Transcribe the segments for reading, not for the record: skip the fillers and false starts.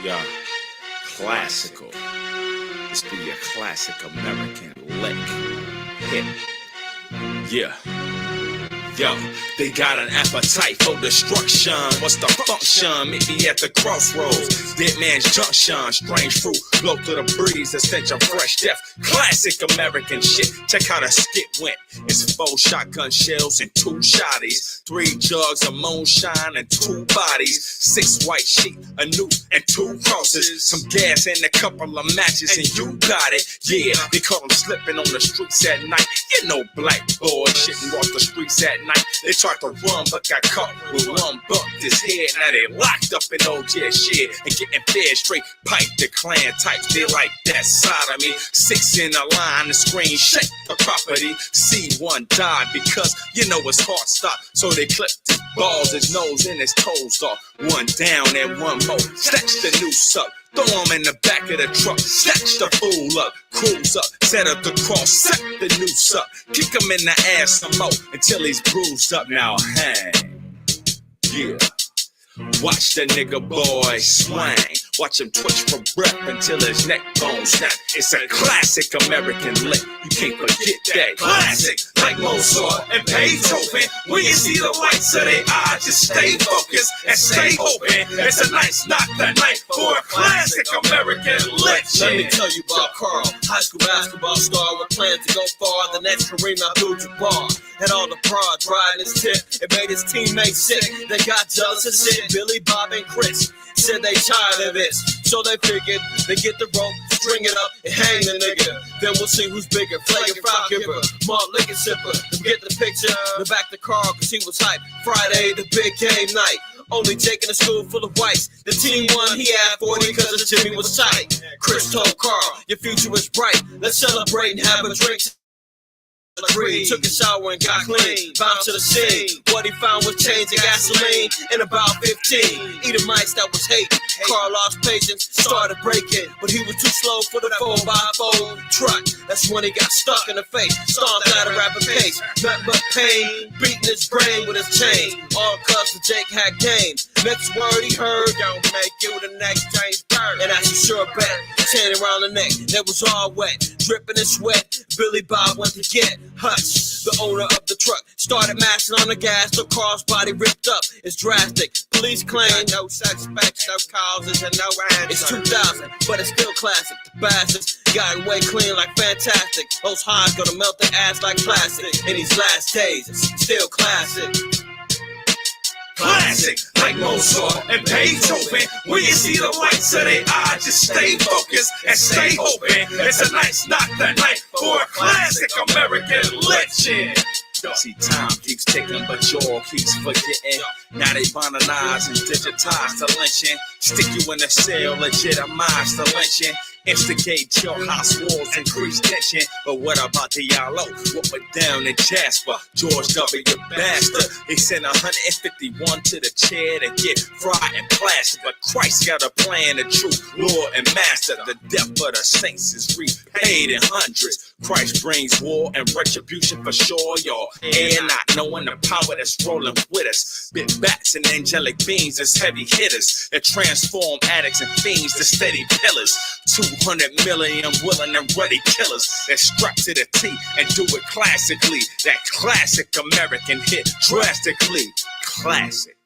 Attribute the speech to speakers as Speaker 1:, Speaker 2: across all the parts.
Speaker 1: Yeah, classical. This be a classic American lick hit. Yeah. Yo, they got an appetite for destruction. What's the function? Meet me at the crossroads. Dead man's junction. Strange fruit, blow to the breeze. A stench of fresh death. Classic American shit. Check how the skit went. It's 4 shotgun shells and 2 shotties. 3 jugs of moonshine and 2 bodies. 6 white sheep, a noose, and 2 crosses. Some gas and a couple of matches, and you got it. Yeah, they caught them slipping on the streets at night. You know, black boys shitting off the streets at night. They tried to run but got caught with one bumped his head. Now they locked up in old shit and getting fed straight. Pipe the clan types, they like that side of me. 6 in a line, the screen shake the property. C1 died because you know his heart stopped. So they clipped his balls, his nose, and his toes off. 1 down and 1 more. Snatch the noose up. Throw him in the back of the truck, snatch the fool up, cruise up, set up the cross, set the noose up, kick him in the ass some more until he's bruised up. Now hang, yeah. Watch the nigga boy swing. Watch him twitch for breath until his neck bone snap. It's a classic American lick. You can't forget that. Classic, like Mozart and Beethoven. When you see the whites of their eyes, just stay focused and stay open. It's a nice knock that night for a classic American lick.
Speaker 2: Let me tell you about Carl, high school basketball star with plans to go far. The next Kareem Abdul-Jabbar had all the pride riding his tip. It made his teammates sick. They got jealous and shit. Billy, Bob, and Chris said they tired of this, so they figured they get the rope, string it up, and hang the nigga. Then we'll see who's bigger, flagrant foul giver, malt liquor sipper. Get the picture, the back to Carl, cause he was hype. Friday, the big game night. Only taking a school full of whites. The team won, he had 40 cause his Jimmy was tight. Chris told Carl, your future is bright. Let's celebrate and have a drink. Took a shower and got clean, bounced to the scene. What he found was change and gasoline in about 15. Eating mice that was hating. Carl lost patience, started breaking, but he was too slow for the 4x4 truck. That's when he got stuck in the face, stomped at a rapid pace. Nothing but pain, beating his brain with his chain. All cause the Jake had game. Next word he heard, don't make you the next James Byrd. And that's a sure bet. Chain around the neck, that was all wet, dripping in sweat. Billy Bob went to get Hutch, the owner of the truck, started mashing on the gas. The car's body ripped up. It's drastic. Police claim no suspects, no causes, and no answers. It's 2000, but it's still classic. The bastards got away clean like fantastic. Those highs gonna melt their ass like plastic. In these last days, it's still classic.
Speaker 1: Classic, like Mozart and Beethoven. When you see the whites of their eyes, just stay focused and stay open. It's a nice knock that night for a classic American legend. See, time keeps ticking, but y'all keeps forgetting. Now they modernize and digitize the lynching. Stick you in a cell, legitimize the lynching. Instigate your house walls, increase tension. But what about the Yellow? What went down in Jasper? George W. Bastard. He sent 151 to the chair to get fried and plastered. But Christ got a plan, the true Lord and Master. The death of the saints is repaid in hundreds. Christ brings war and retribution for sure, y'all. And not knowing the power that's rolling with us. Big bats and angelic beings as heavy hitters that transform addicts and fiends to steady pillars. 200 million willing and ready killers that strap to the T and do it classically. That classic American hit, drastically classic.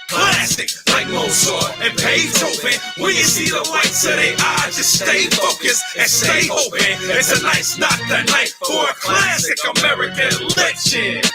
Speaker 1: Classic, like Mozart and Beethoven. When you see the whites of their eyes, just stay focused and stay open. It's a nice knock that night for a classic American legend.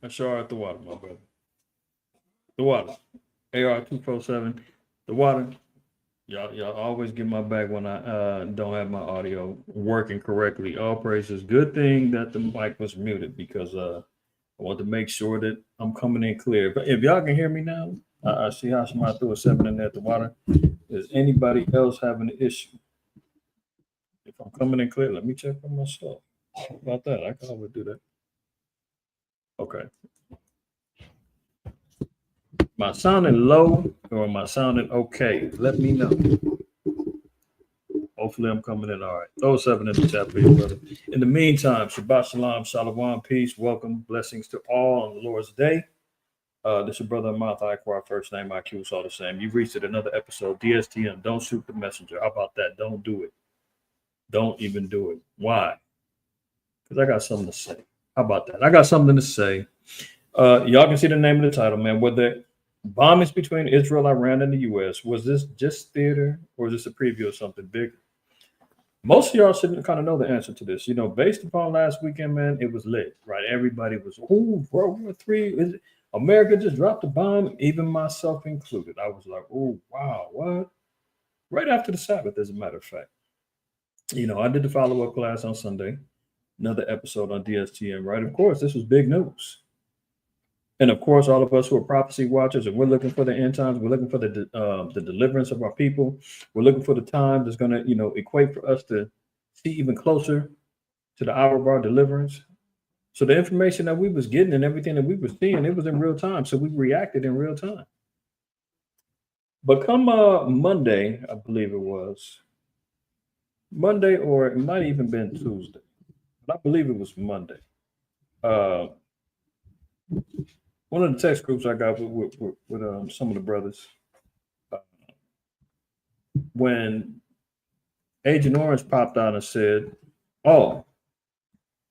Speaker 3: Ashar, the water, my brother. The water. AR247. The water. Y'all always get my back when I don't have my audio working correctly. All praises. Good thing that the mic was muted because I want to make sure that I'm coming in clear. But if y'all can hear me now, I see how somebody threw a 7 in there at the water. Is anybody else having an issue? If I'm coming in clear, let me check for myself. How about that? I can always do that. Okay. Am I sounding low or am I sounding okay? Let me know. Hopefully I'm coming in all right. Throw 7 in the chat, please, brother. In the meantime, Shabbat Shalom, Shalom, peace, welcome, blessings to all on the Lord's day. This is your brother IQAhmath, IQAhmath, first name, IQ, it's all the same. You've reached it, another episode, DSTM, don't shoot the messenger. How about that? Don't do it. Don't even do it. Why? Because I got something to say. How about that? I got something to say. Y'all can see the name of the title, man. Whether bombings between Israel, Iran, and the U.S., was this just theater or is this a preview of something bigger? Most of y'all should kind of know the answer to this. You know, based upon last weekend, man, it was lit, right? Everybody was, oh, World War III, America just dropped a bomb, even myself included. I was like, oh, wow, what? Right after the Sabbath, as a matter of fact. You know, I did the follow-up class on Sunday, another episode on DSTM, right? Of course, this was big news. And of course, all of us who are prophecy watchers, and we're looking for the end times, we're looking for the deliverance of our people. We're looking for the time that's going to, you know, equate for us to see even closer to the hour of our deliverance. So the information that we was getting and everything that we were seeing, it was in real time. So we reacted in real time. But come Monday, I believe it was Monday, or it might even been Tuesday, but I believe it was Monday. One of the text groups I got with some of the brothers, when Agent Orange popped out and said, "Oh,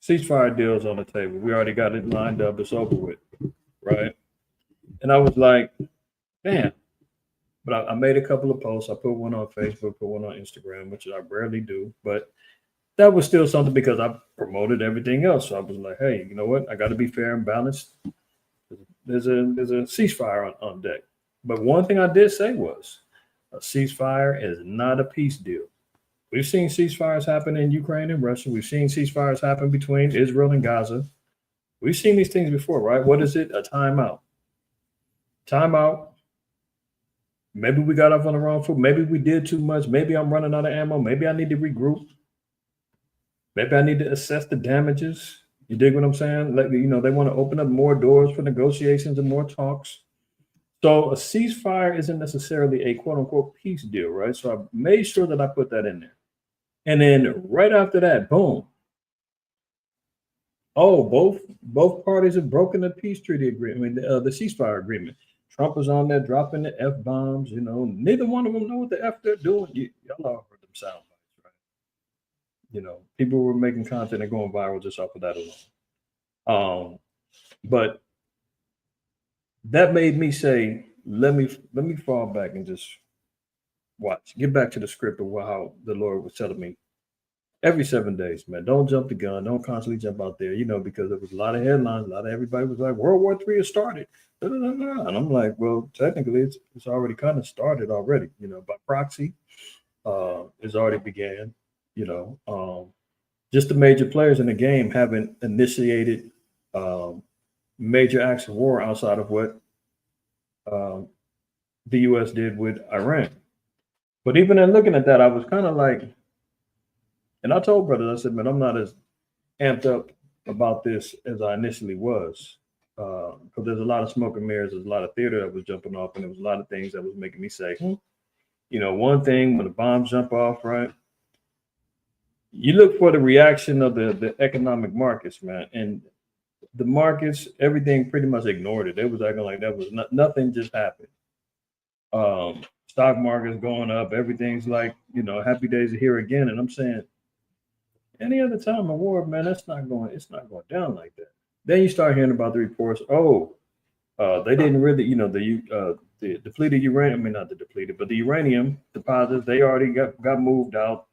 Speaker 3: ceasefire deal's on the table. We already got it lined up. It's over with," right? And I was like, "Damn!" But I made a couple of posts. I put one on Facebook, put one on Instagram, which I rarely do, but that was still something because I promoted everything else. So I was like, "Hey, you know what? I got to be fair and balanced. There's a ceasefire on deck." But one thing I did say was a ceasefire is not a peace deal. We've seen ceasefires happen in Ukraine and Russia. We've seen ceasefires happen between Israel and Gaza. We've seen these things before, right? What is it? A timeout. Timeout. Maybe we got off on the wrong foot. Maybe we did too much. Maybe I'm running out of ammo. Maybe I need to regroup. Maybe I need to assess the damages. You dig what I'm saying? Like, you know, they want to open up more doors for negotiations and more talks. So a ceasefire isn't necessarily a quote unquote peace deal, right? So I made sure that I put that in there. And then right after that, boom. Oh, both parties have broken the peace treaty agreement, the ceasefire agreement. Trump was on there dropping the F-bombs, you know, neither one of them know what the F they're doing. Y'all all heard them sound bites, right? You know, people were making content and going viral just off of that alone. But that made me say, let me fall back and just watch, get back to the script of how the Lord was telling me every 7 days, man. Don't jump the gun. Don't constantly jump out there, you know, because there was a lot of headlines. A lot of everybody was like, World War III has started. And I'm like, well, technically it's already kind of started already, you know, by proxy. It's already began, you know. Just the major players in the game haven't initiated major acts of war outside of what the U.S. did with Iran. But even in looking at that, I was kind of like, and I told brothers, I said, man, I'm not as amped up about this as I initially was. Because there's a lot of smoke and mirrors, there's a lot of theater that was jumping off, and there was a lot of things that was making me say, you know, one thing when the bombs jump off, right? You look for the reaction of the economic markets, man. And the markets, everything pretty much ignored it. They was acting like that was nothing just happened. Stock market's going up. Everything's like, you know, happy days are here again. And I'm saying, any other time of war, man, it's not going down like that. Then you start hearing about the reports. They didn't really, you know, the depleted uranium, I mean, not the depleted, but the uranium deposits, they already got moved out.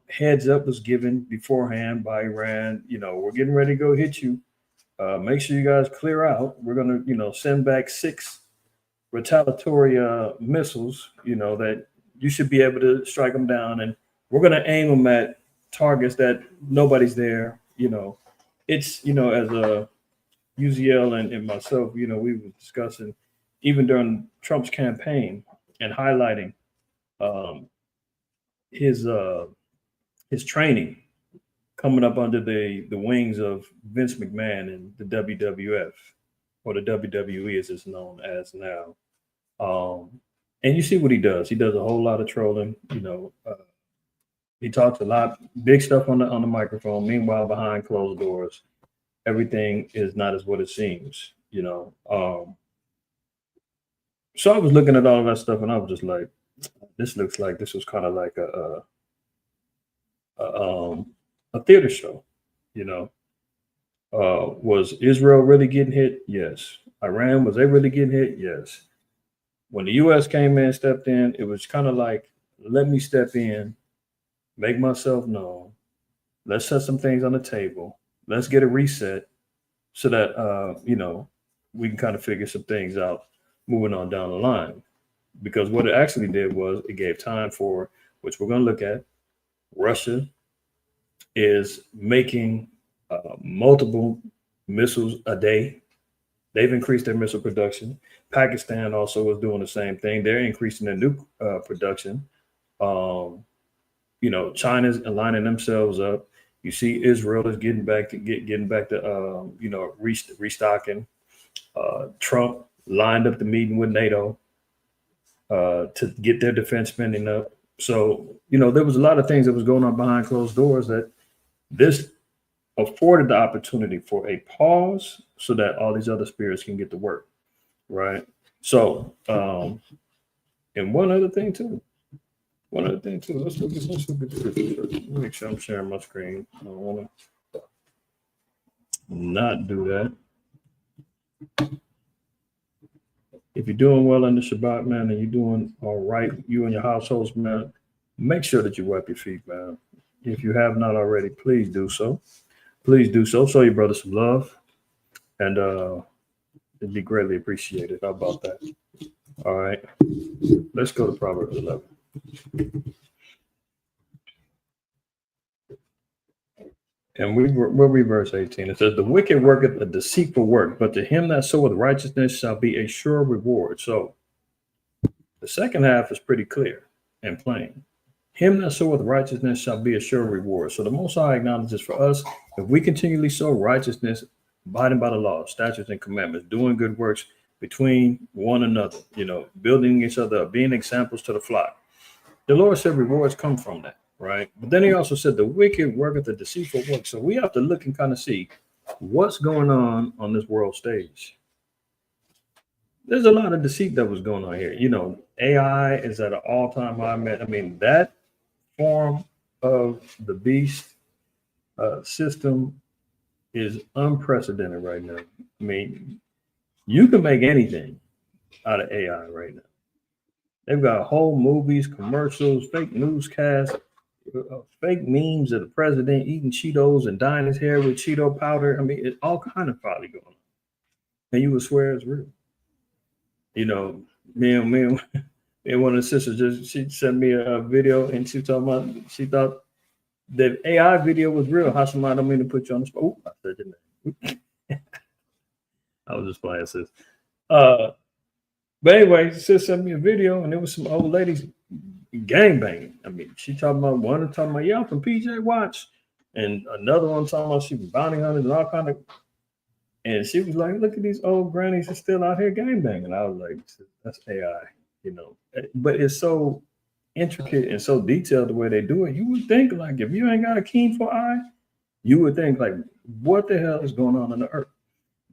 Speaker 3: Heads up was given beforehand by Iran. You know, we're getting ready to go hit you. make sure you guys clear out. We're gonna, send back 6 retaliatory missiles, that you should be able to strike them down, and we're gonna aim them at targets that nobody's there. It's as a UZL and myself, we were discussing even during Trump's campaign and highlighting his training coming up under the wings of Vince McMahon and the WWF, or the WWE as it's known as now. And you see what he does. He does a whole lot of trolling. He talks a lot, big stuff on the microphone. Meanwhile, behind closed doors, everything is not as what it seems. So I was looking at all of that stuff, and I was just like, this looks like this was kind of like a theater show. Was Israel really getting hit? Yes. Iran, was they really getting hit? Yes. When the U.S. came in, stepped in, it was kind of like, let me step in, make myself known. Let's set some things on the table. Let's get a reset so that, we can kind of figure some things out moving on down the line. Because what it actually did was it gave time for, which we're going to look at, Russia is making multiple missiles a day. They've increased their missile production. Pakistan also is doing the same thing. They're increasing their nuke production. China's aligning themselves up. You see, Israel is getting back to restocking. Trump lined up the meeting with NATO to get their defense spending up. So, there was a lot of things that was going on behind closed doors that this afforded the opportunity for a pause so that all these other spirits can get to work. Right. So, and one other thing too. Let's look at this. Make sure I'm sharing my screen. I don't want to not do that. If you're doing well in the Shabbat, man, and you're doing all right, you and your households, man, make sure that you wipe your feet, man. If you have not already, please do so. Please do so. Show your brother some love, and it'd be greatly appreciated. How about that? All right. Let's go to Proverbs 11. And we'll read verse 18. It says, the wicked worketh a deceitful work, but to him that soweth righteousness shall be a sure reward. So the second half is pretty clear and plain. Him that soweth righteousness shall be a sure reward. So the Most High acknowledges for us, if we continually sow righteousness, abiding by the law, statutes, and commandments, doing good works between one another, building each other up, being examples to the flock. The Lord said rewards come from that, right? But then he also said the wicked worketh a deceitful work. So we have to look and kind of see what's going on this world stage. There's a lot of deceit that was going on here. AI is at an all-time high. That form of the beast system is unprecedented right now. You can make anything out of AI right now. They've got whole movies, commercials, fake newscasts, fake memes of the president eating Cheetos and dyeing his hair with Cheeto powder. It's all kind of folly going on. And you would swear it's real. Me and one of the sisters she sent me a video, and she thought the AI video was real. How somebody don't mean to put you on the spot. I said your name. I was just playing, sis. But anyway, sis sent me a video, and there was some old ladies gangbanging. She talking about, yeah, I'm from PJ Watch, and another one talking about she was bounty hunters and all kind of. And she was like, look at these old grannies are still out here gangbanging. I was like, that's AI, But it's so intricate and so detailed the way they do it. You would think, like, if you ain't got a keen for eye, you would think, like, what the hell is going on the earth?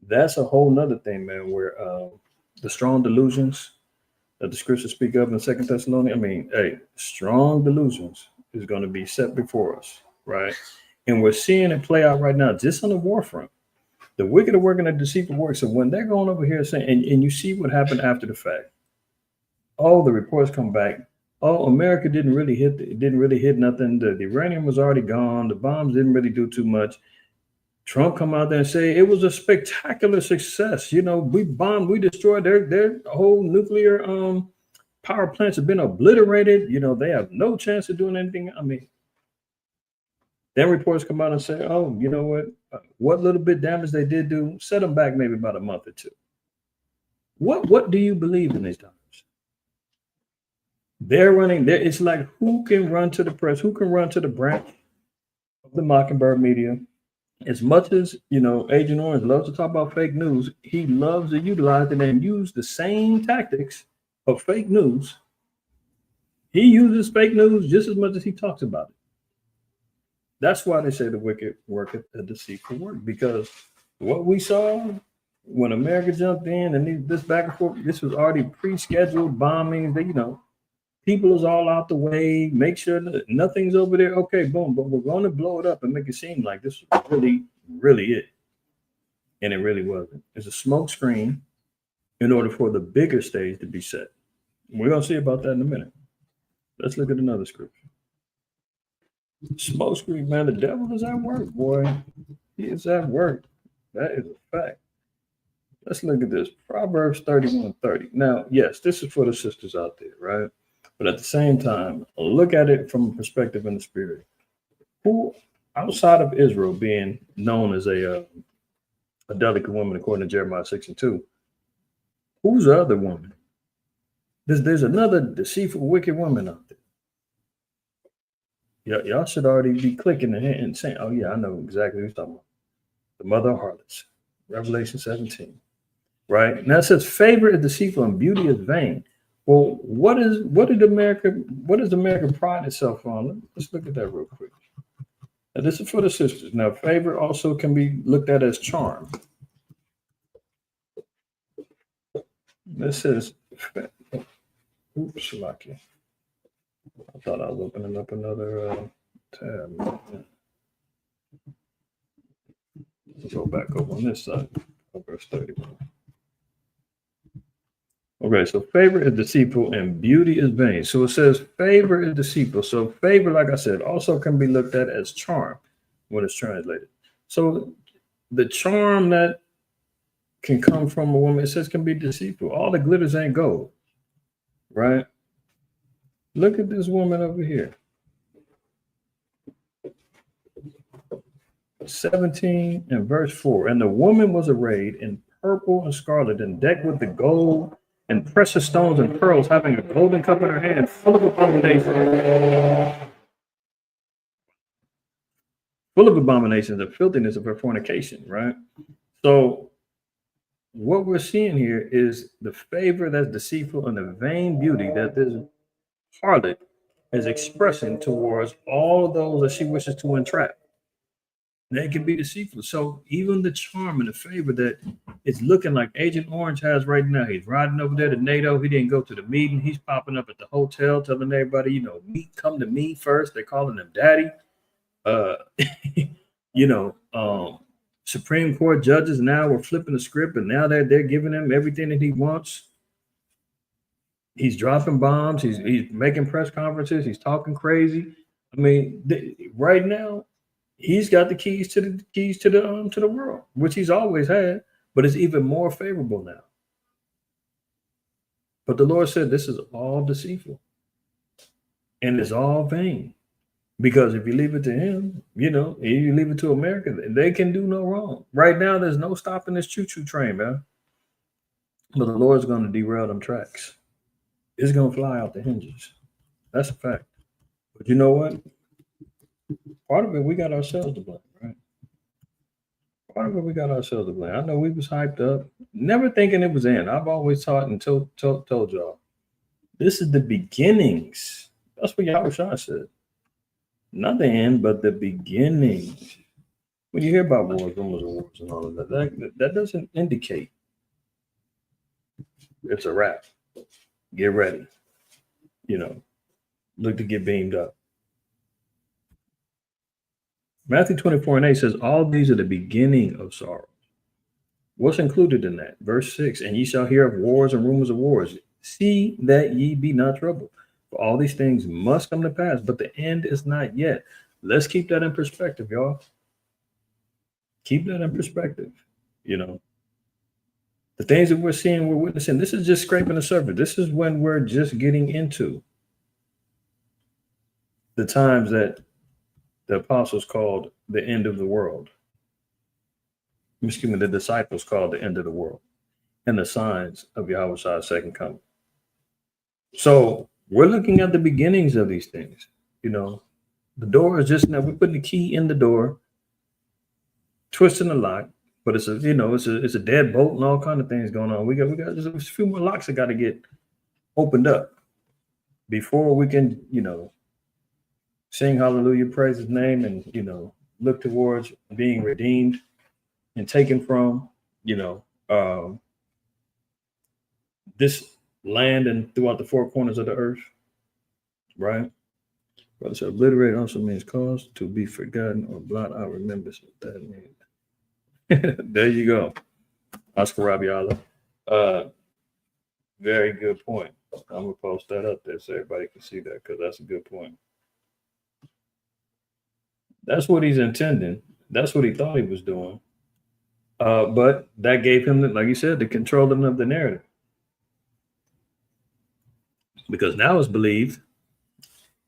Speaker 3: That's a whole nother thing, man, where the strong delusions that the scriptures speak of in 2 Thessalonians, strong delusions is going to be set before us, right? And we're seeing it play out right now, just on the war front. The wicked are working a deceitful work. So when they're going over here saying, and you see what happened after the fact, the reports come back. America didn't really hit nothing. The uranium was already gone. The bombs didn't really do too much. Trump come out there and say it was a spectacular success. You know, we bombed, we destroyed their whole nuclear power plants have been obliterated. You know, they have no chance of doing anything. I mean, then reports come out and say, oh, you know what little bit damage they did do, set them back maybe about a month or two. What do you believe in these times? They're running there. It's like, who can run to the press? Who can run to the branch of the Mockingbird media? As much as, you know, Agent Orange loves to talk about fake news, he loves to utilize it and use the same tactics of fake news. He uses fake news just as much as he talks about it. That's why they say the wicked worketh a deceitful work, because what we saw when America jumped in and this back and forth, this was already pre-scheduled bombings. That, you know, people is all out the way, make sure that nothing's over there. Okay, boom, but we're going to blow it up and make it seem like this is really it. And it really wasn't. It's a smoke screen in order for the bigger stage to be set. We're going to see about that in a minute. Let's look at another scripture. Smoke screen, man, the devil is at work, boy. He is at work. That is a fact. Let's look at this. Proverbs 31:30. Now, yes, this is for the sisters out there, right? But at the same time, look at it from a perspective in the spirit. Who, outside of Israel being known as a delicate woman, according to Jeremiah 6:2, who's the other woman? There's another deceitful, wicked woman out there. Y'all should already be clicking and saying, oh, yeah, I know exactly what you're talking about. The mother of harlots, Revelation 17, right? Now it says, favor is deceitful and beauty is vain. Well, what does America pride itself on? Let's look at that real quick. Now, this is for the sisters. Now, favor also can be looked at as charm. This says, oops, lucky. I thought I was opening up another tab. Let's go back over on this side, verse 31. Okay, so favor is deceitful and beauty is vain. So it says favor is deceitful. So favor, like I said, also can be looked at as charm when it's translated. So the charm that can come from a woman, it says, can be deceitful. All the glitters ain't gold, right? Look at this woman over here. 17 and verse 4. And the woman was arrayed in purple and scarlet and decked with the gold and precious stones and pearls, having a golden cup in her hand, full of abominations and filthiness of her fornication, right? So what we're seeing here is the favor that's deceitful and the vain beauty that this harlot is expressing towards all of those that she wishes to entrap. They can be deceitful. So even the charm and the favor that it's looking like Agent Orange has right now, he's riding over there to NATO. He didn't go to the meeting. He's popping up at the hotel, telling everybody, you know, come to me first. They're calling him daddy. Supreme Court judges now were flipping the script, and now they're giving him everything that he wants. He's dropping bombs. He's making press conferences. He's talking crazy. I mean, right now, he's got the keys to the world, which he's always had, but it's even more favorable now. But the Lord said this is all deceitful, and it's all vain, because if you leave it to him, you know, you leave it to America, they can do no wrong. Right now, there's no stopping this choo-choo train, man. But the Lord's going to derail them tracks. It's going to fly out the hinges. That's a fact. But you know what? Part of it, we got ourselves to blame, right? Part of it, we got ourselves to blame. I know we was hyped up, never thinking it was in. I've always taught and told y'all, this is the beginnings. That's what Yahushua said. Not the end, but the beginnings. When you hear about wars, rumors of wars, and all of that doesn't indicate it's a wrap. Get ready. You know, look to get beamed up. Matthew 24:8 says, all these are the beginning of sorrow. What's included in that? Verse 6, and ye shall hear of wars and rumors of wars. See that ye be not troubled. For all these things must come to pass, but the end is not yet. Let's keep that in perspective, y'all. Keep that in perspective. You know, the things that we're seeing, we're witnessing, this is just scraping the surface. This is when we're just getting into the times that the apostles called the end of the world. Excuse me, the disciples called the end of the world, and the signs of Yahweh's second coming. So we're looking at the beginnings of these things. You know, the door is just now, we're putting the key in the door, twisting the lock, but it's a, you know, it's a dead bolt and all kind of things going on. We got just a few more locks that got to get opened up before we can, you know, sing hallelujah, praise his name, and, you know, look towards being redeemed and taken from, you know, this land and throughout the four corners of the earth, right? Brother said, obliterate also means cause to be forgotten or blot out remembrance. What that means. There you go. Oscar Rabiala. Very good point. I'm going to post that up there so everybody can see that, because that's a good point. That's what he's intending. That's what he thought he was doing. But that gave him, like you said, the controlling of the narrative. Because now it's believed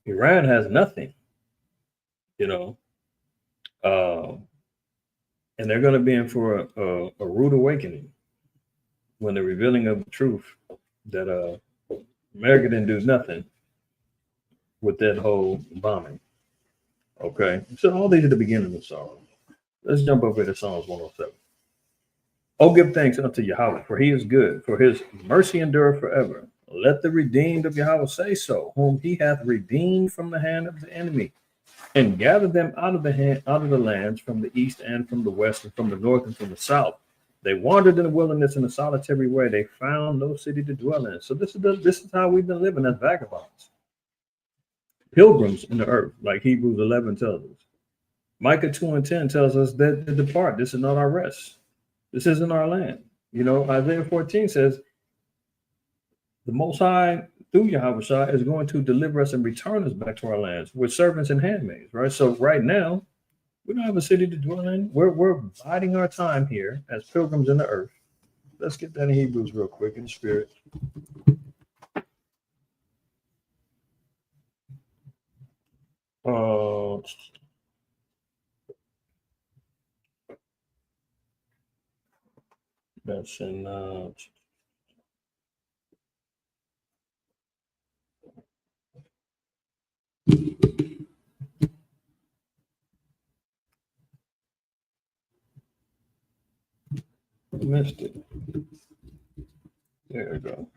Speaker 3: Iran has nothing, you know, and they're going to be in for a rude awakening when the revealing of the truth that America didn't do nothing with that whole bombing. Okay, so all these are the beginning of sorrow. Let's jump over to Psalms 107. Oh, give thanks unto Yahweh, for he is good, for his mercy endureth forever. Let the redeemed of Yahweh say so, whom he hath redeemed from the hand of the enemy, and gathered them out of the lands from the east and from the west and from the north and from the south. They wandered in the wilderness in a solitary way. They found no city to dwell in. So this is how we've been living as vagabonds, pilgrims in the earth, like Hebrews 11 tells us. Micah 2:10 tells us that to depart. This is not our rest. This isn't our land. You know, Isaiah 14 says, the Most High, through Yahweh, is going to deliver us and return us back to our lands with servants and handmaids, right? So right now, we don't have a city to dwell in. We're biding our time here as pilgrims in the earth. Let's get that in Hebrews real quick in the spirit. That's in missed it. There we go.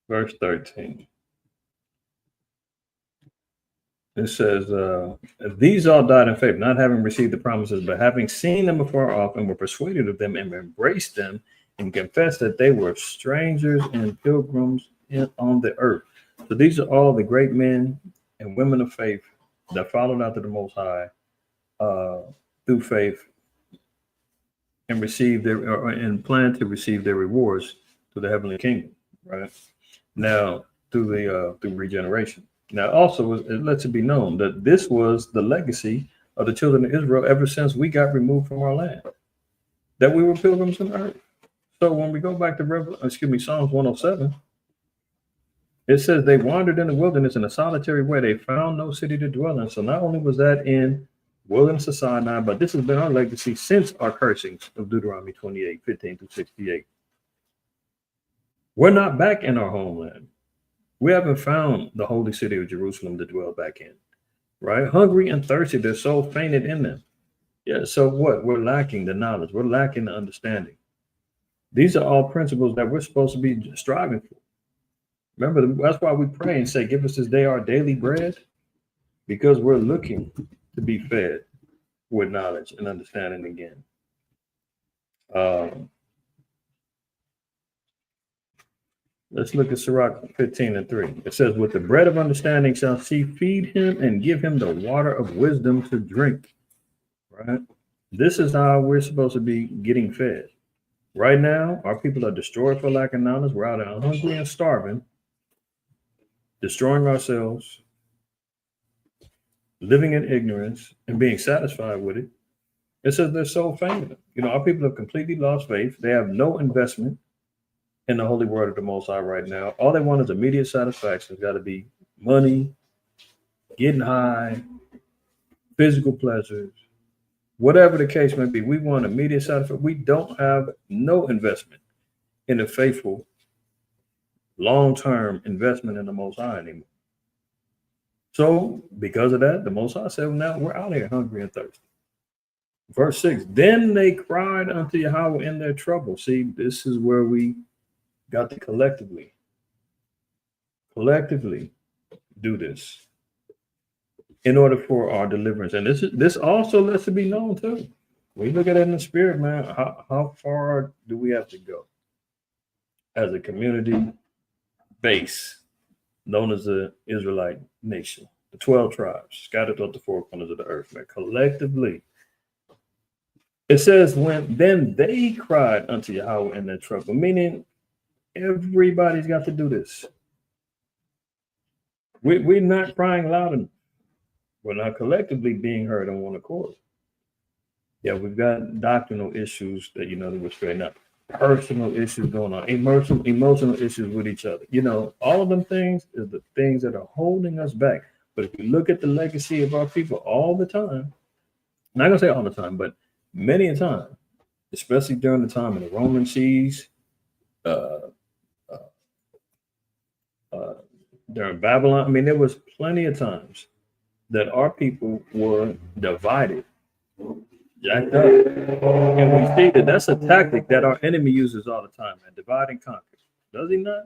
Speaker 3: Verse 13. It says, these all died in faith, not having received the promises, but having seen them afar off and were persuaded of them and embraced them and confessed that they were strangers and pilgrims on the earth. So these are all the great men and women of faith that followed after the Most High through faith and received and plan to receive their rewards to the heavenly kingdom, right? Now, through regeneration. Now, also, it lets it be known that this was the legacy of the children of Israel ever since we got removed from our land, that we were pilgrims on earth. So when we go back to Psalms 107, it says they wandered in the wilderness in a solitary way. They found no city to dwell in. So not only was that in wilderness of Sinai, but this has been our legacy since our cursings of Deuteronomy 28:15-68. We're not back in our homeland. We haven't found the holy city of Jerusalem to dwell back in, right? Hungry and thirsty, their soul fainted in them. Yeah, so what? We're lacking the knowledge. We're lacking the understanding. These are all principles that we're supposed to be striving for. Remember, that's why we pray and say, give us this day our daily bread, because we're looking to be fed with knowledge and understanding again. Let's look at Sirach 15:3. It says, with the bread of understanding shall she feed him and give him the water of wisdom to drink. Right? This is how we're supposed to be getting fed. Right now, our people are destroyed for lack of knowledge. We're out there hungry and starving, destroying ourselves, living in ignorance and being satisfied with it. It says their soul fainted. Our people have completely lost faith. They have no investment in the holy word of the Most High right now. All they want is immediate satisfaction. It's got to be money, getting high, physical pleasures, whatever the case may be. We want immediate satisfaction. We don't have no investment in a faithful, long-term investment in the Most High anymore. So because of that, the Most High said, now we're out here hungry and thirsty. Verse 6, then they cried unto Yahweh in their trouble. See, this is where we got to collectively do this in order for our deliverance. And this also lets it be known too. We look at it in the spirit, man. How far do we have to go as a community base known as the Israelite nation, the 12 tribes scattered throughout the four corners of the earth, man? Collectively, it says, then they cried unto Yahweh in their trouble, meaning everybody's got to do this. We're not crying loud enough. We're not collectively being heard on one accord. Yeah, we've got doctrinal issues that that we're straighten up, personal issues going on, emotional issues with each other. All of them things is the things that are holding us back. But if you look at the legacy of our people all the time, I'm not gonna say all the time, but many a time, especially during the time of the Roman siege, during Babylon, I mean, there was plenty of times that our people were divided, jacked up. And we see that that's a tactic that our enemy uses all the time, man. Divide and conquer. Does he not?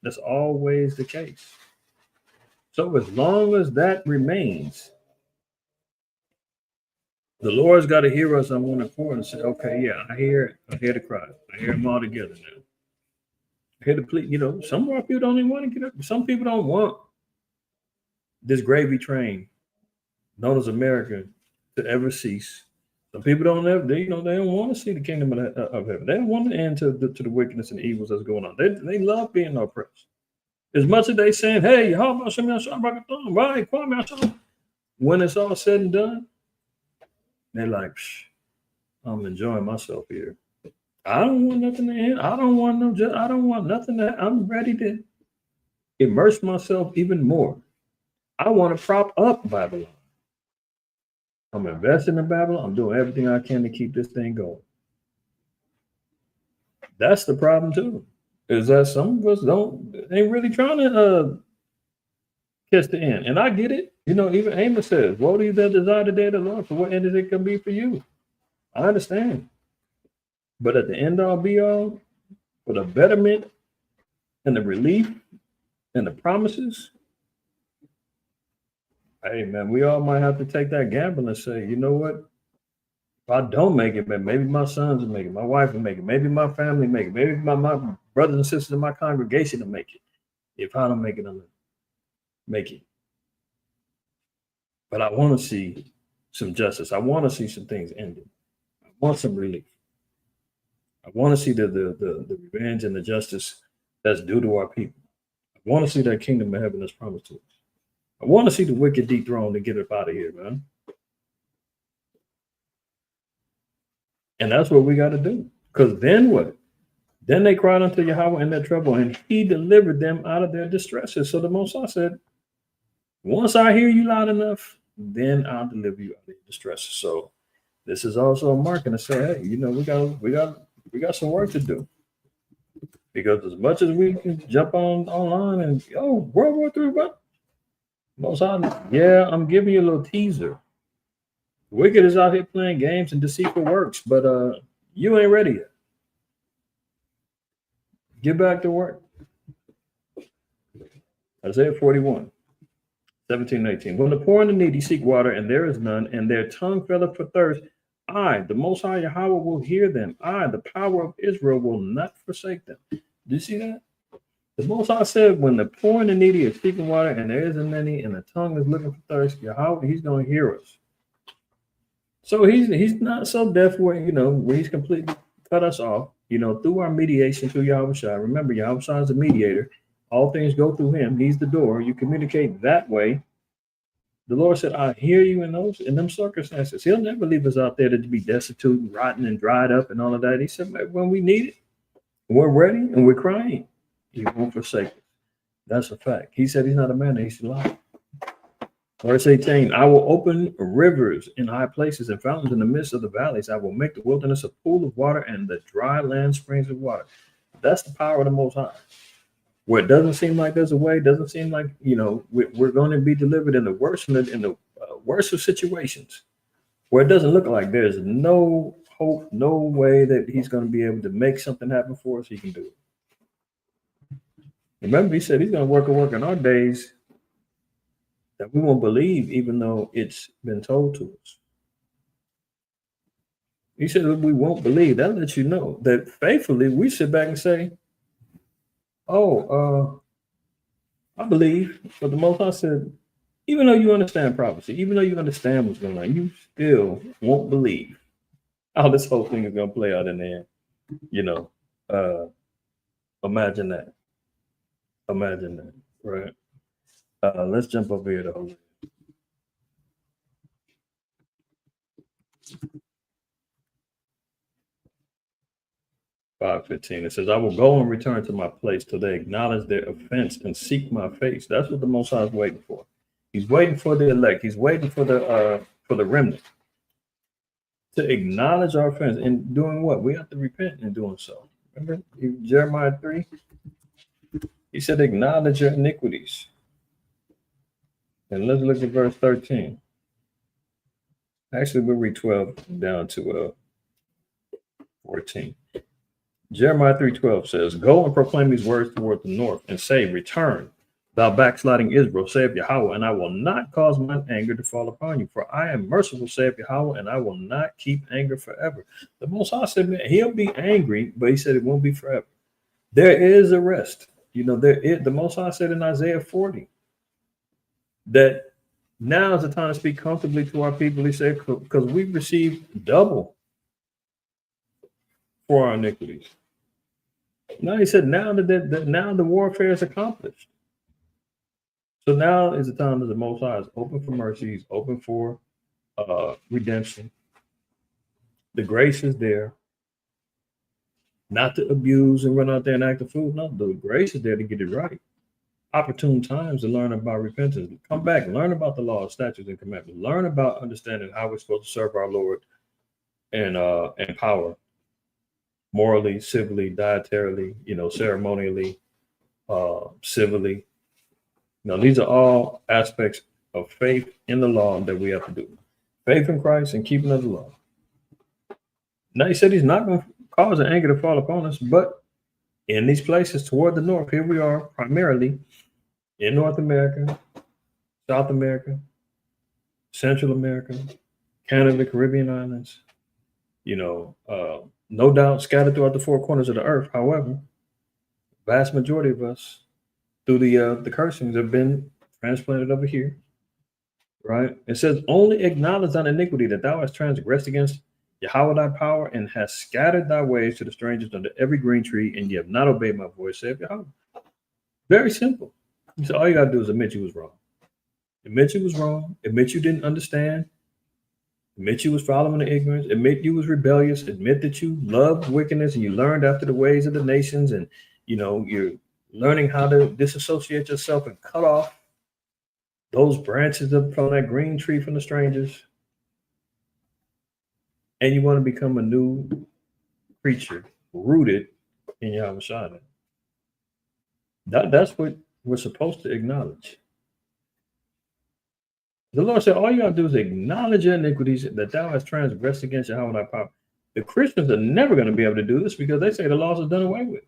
Speaker 3: That's always the case. So as long as that remains, the Lord's got to hear us on one accord and say, okay, yeah, I hear it. I hear the cry. I hear them all together now. I hear the plea. Some of our people don't even want to get up. Some people don't want this gravy train known as America to ever cease. Some people don't ever, they don't want to see the kingdom of heaven. They don't want to end to the wickedness and the evils that's going on. They love being oppressed. As much as they saying, hey, how about some right, when it's all said and done, they're like, I'm enjoying myself here. I don't want nothing to end. I don't want nothing I'm ready to immerse myself even more. I want to prop up Babylon. I'm investing in Babylon. I'm doing everything I can to keep this thing going. That's the problem too. Is that some of us ain't really trying to catch the end. And I get it. Even Amos says, woe to you that desire the day of the Lord, for what end is it can be for you? I understand. But at the end all be all, for the betterment and the relief and the promises, hey man, we all might have to take that gamble and say, you know what? If I don't make it, man, maybe my sons will make it, my wife will make it, maybe my family will make it, maybe my brothers and sisters in my congregation will make it. If I don't make it, I'll make it. But I want to see some justice. I want to see some things ended. I want some relief. I want to see the revenge and the justice that's due to our people. I want to see that kingdom of heaven that's promised to us. I want to see the wicked dethroned and get up out of here, man. And that's what we got to do. Because then what? Then they cried unto Yahweh in their trouble, and he delivered them out of their distresses. So the Most High said, once I hear you loud enough, then I'll deliver you out of your distresses. So this is also a marking to say, hey, we got some work to do. Because as much as we can jump online and World War III, what? Most High, yeah, I'm giving you a little teaser. Wicked is out here playing games and deceitful works, but you ain't ready yet. Get back to work. Isaiah 41, 17 and 18. When the poor and the needy seek water, and there is none, and their tongue filleth for thirst, I, the Most High Yahweh, will hear them. I, the power of Israel, will not forsake them. Do you see that? The Most High said, when the poor and the needy are seeking water, and there isn't any, and the tongue is looking for thirst, Yahweh, he's going to hear us. So he's not so deaf where he's completely cut us off, through our mediation through Yahweh Shai. Remember, Yahweh Shai is the mediator. All things go through him. He's the door. You communicate that way. The Lord said, I hear you in them circumstances. He'll never leave us out there to be destitute, rotten, and dried up and all of that. He said, when we need it, we're ready and we're crying. He won't forsake us. That's a fact. He said he's not a man that he should lie. Verse 18, I will open rivers in high places and fountains in the midst of the valleys. I will make the wilderness a pool of water and the dry land springs of water. That's the power of the Most High. Where it doesn't seem like there's a way, doesn't seem like, we're going to be delivered in the worst worst of situations, where it doesn't look like there's no hope, no way that he's going to be able to make something happen for us. He can do it. Remember, he said he's going to work in our days that we won't believe, even though it's been told to us. He said we won't believe. That lets you know that faithfully we sit back and say, I believe. But the Most High said, even though you understand prophecy, even though you understand what's going on, you still won't believe how this whole thing is going to play out in the end. Imagine that. Imagine that, right? Let's jump over here to Hosea. 5:15. It says, I will go and return to my place till they acknowledge their offense and seek my face. That's what the Most High is waiting for. He's waiting for the elect. He's waiting for the remnant to acknowledge our offense. And doing what? We have to repent in doing so. Remember Jeremiah 3? He said, acknowledge your iniquities. And let's look at verse 13. Actually, we'll read 12 down to 14. Jeremiah 3:12 says, go and proclaim these words toward the north and say, return, thou backsliding Israel, saith Yahweh, and I will not cause mine anger to fall upon you. For I am merciful, saith Yahweh, and I will not keep anger forever. The Most High said, man, he'll be angry, but he said it won't be forever. There is a rest. The Most High said in Isaiah 40 that now is the time to speak comfortably to our people. He said, because we've received double for our iniquities. Now he said, now the warfare is accomplished. So now is the time that the Most High is open for mercy. He's open for redemption. The grace is there. Not to abuse and run out there and act a fool. No, the grace is there to get it right. Opportune times to learn about repentance. Come back, learn about the law, statutes, and commandments. Learn about understanding how we're supposed to serve our Lord and power. Morally, civilly, dietarily, ceremonially, civilly. These are all aspects of faith in the law that we have to do. Faith in Christ and keeping of the law. Now he said he's not going to cause an anger to fall upon us, but in these places toward the north, here we are primarily in North America, South America, Central America, Canada, Caribbean islands, no doubt scattered throughout the four corners of the earth. However, vast majority of us, through the cursings, have been transplanted over here, right? It says, only acknowledge thine iniquity that thou hast transgressed against Yahweh thy power and hast scattered thy ways to the strangers under every green tree, and ye have not obeyed my voice, saith Yahweh. Very simple. So all you got to do is admit you was wrong. Admit you was wrong. Admit you didn't understand. Admit you was following the ignorance. Admit you was rebellious. Admit that you loved wickedness and you learned after the ways of the nations, and you're learning how to disassociate yourself and cut off those branches from that green tree from the strangers. And you want to become a new creature rooted in Yahweh Shai. That's what we're supposed to acknowledge. The Lord said, all you got to do is acknowledge your iniquities that thou hast transgressed against Yahweh thy power. The Christians are never going to be able to do this because they say the laws are done away with.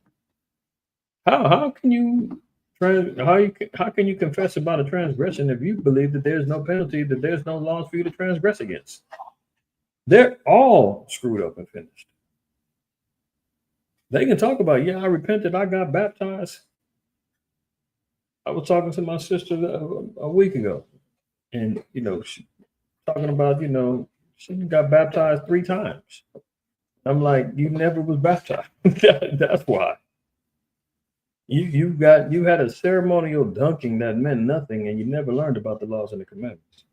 Speaker 3: How can you confess about a transgression if you believe that there's no penalty, that there's no laws for you to transgress against? They're all screwed up and finished. They can talk about, I repented, I got baptized. I was talking to my sister a week ago, and she talking about, she got baptized 3 times. I'm like, you never was baptized. That's why. You had a ceremonial dunking that meant nothing, and you never learned about the laws and the commandments.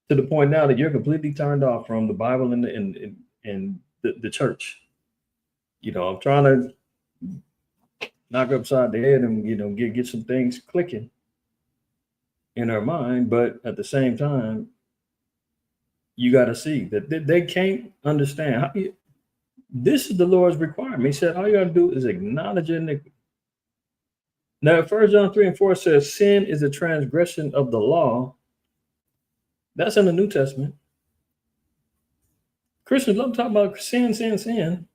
Speaker 3: to the point now that you're completely turned off from the Bible and the church. I'm trying to knock upside the head and get some things clicking in our mind, but at the same time, you got to see that they can't understand how this is the Lord's requirement. He said, all you got to do is acknowledge your iniquity. Now, 1 John 3:4 says, sin is a transgression of the law. That's in the New Testament. Christians love talking about sin, sin, sin.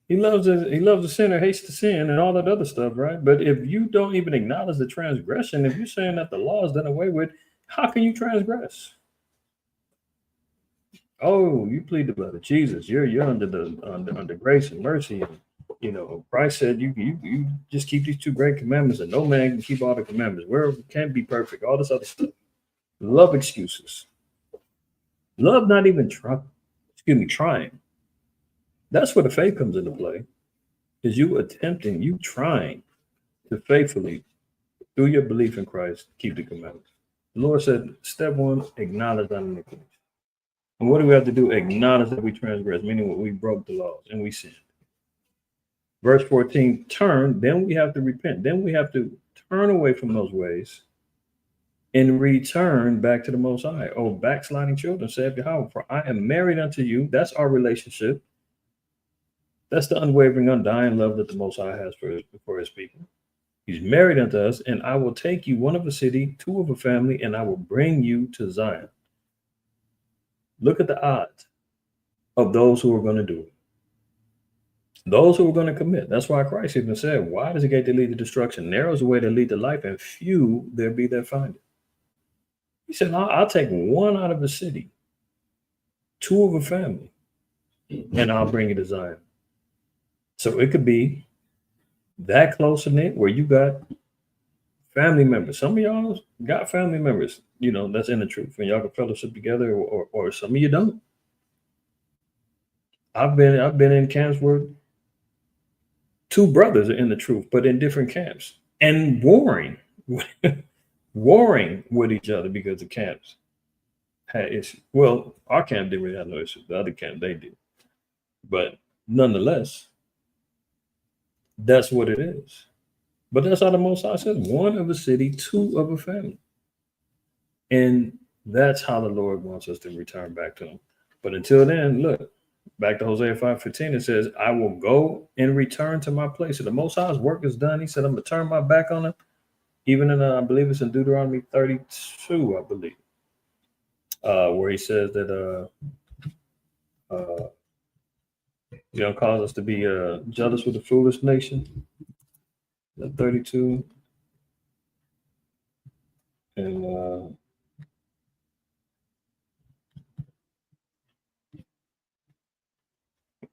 Speaker 3: He loves the sinner, hates the sin, and all that other stuff, right? But if you don't even acknowledge the transgression, if you're saying that the law is done away with, how can you transgress? Oh, you plead the blood of Jesus. You're under grace and mercy. And Christ said you just keep these two great commandments, and no man can keep all the commandments. We can't be perfect. All this other stuff. Love excuses. Love not even trying. That's where the faith comes into play. Is you trying to faithfully, through your belief in Christ, keep the commandments. The Lord said, step one, acknowledge our iniquities. And what do we have to do? Acknowledge that we transgress, meaning we broke the laws and we sinned. Verse 14, turn, then we have to repent. Then we have to turn away from those ways and return back to the Most High. Oh, backsliding children, saith Yahweh, for I am married unto you. That's our relationship. That's the unwavering, undying love that the Most High has for his people. He's married unto us, and I will take you, one of a city, two of a family, and I will bring you to Zion. Look at the odds of those who are going to do it. Those who are going to commit. That's why Christ even said, wide is the gate that lead to destruction, narrow is the way that lead to life, and few there be that find it. He said, I'll take one out of a city, two of a family, and I'll bring you to Zion. So it could be that close in it where you got family members. Some of y'all got family members, that's in the truth, and y'all can fellowship together, or some of you don't. I've been in camps where two brothers are in the truth, but in different camps and warring with each other because the camps had issues. Well, our camp didn't really have no issues. The other camp, they did. But nonetheless, that's what it is. But that's how the Most High says, one of a city, two of a family. And that's how the Lord wants us to return back to him. But until then, look, back to Hosea 5:15, it says, I will go and return to my place. So the Most High's work is done. He said, I'm going to turn my back on him. Even in, I believe it's in Deuteronomy 32, I believe, where he says that, cause us to be jealous with the foolish nation. 32. And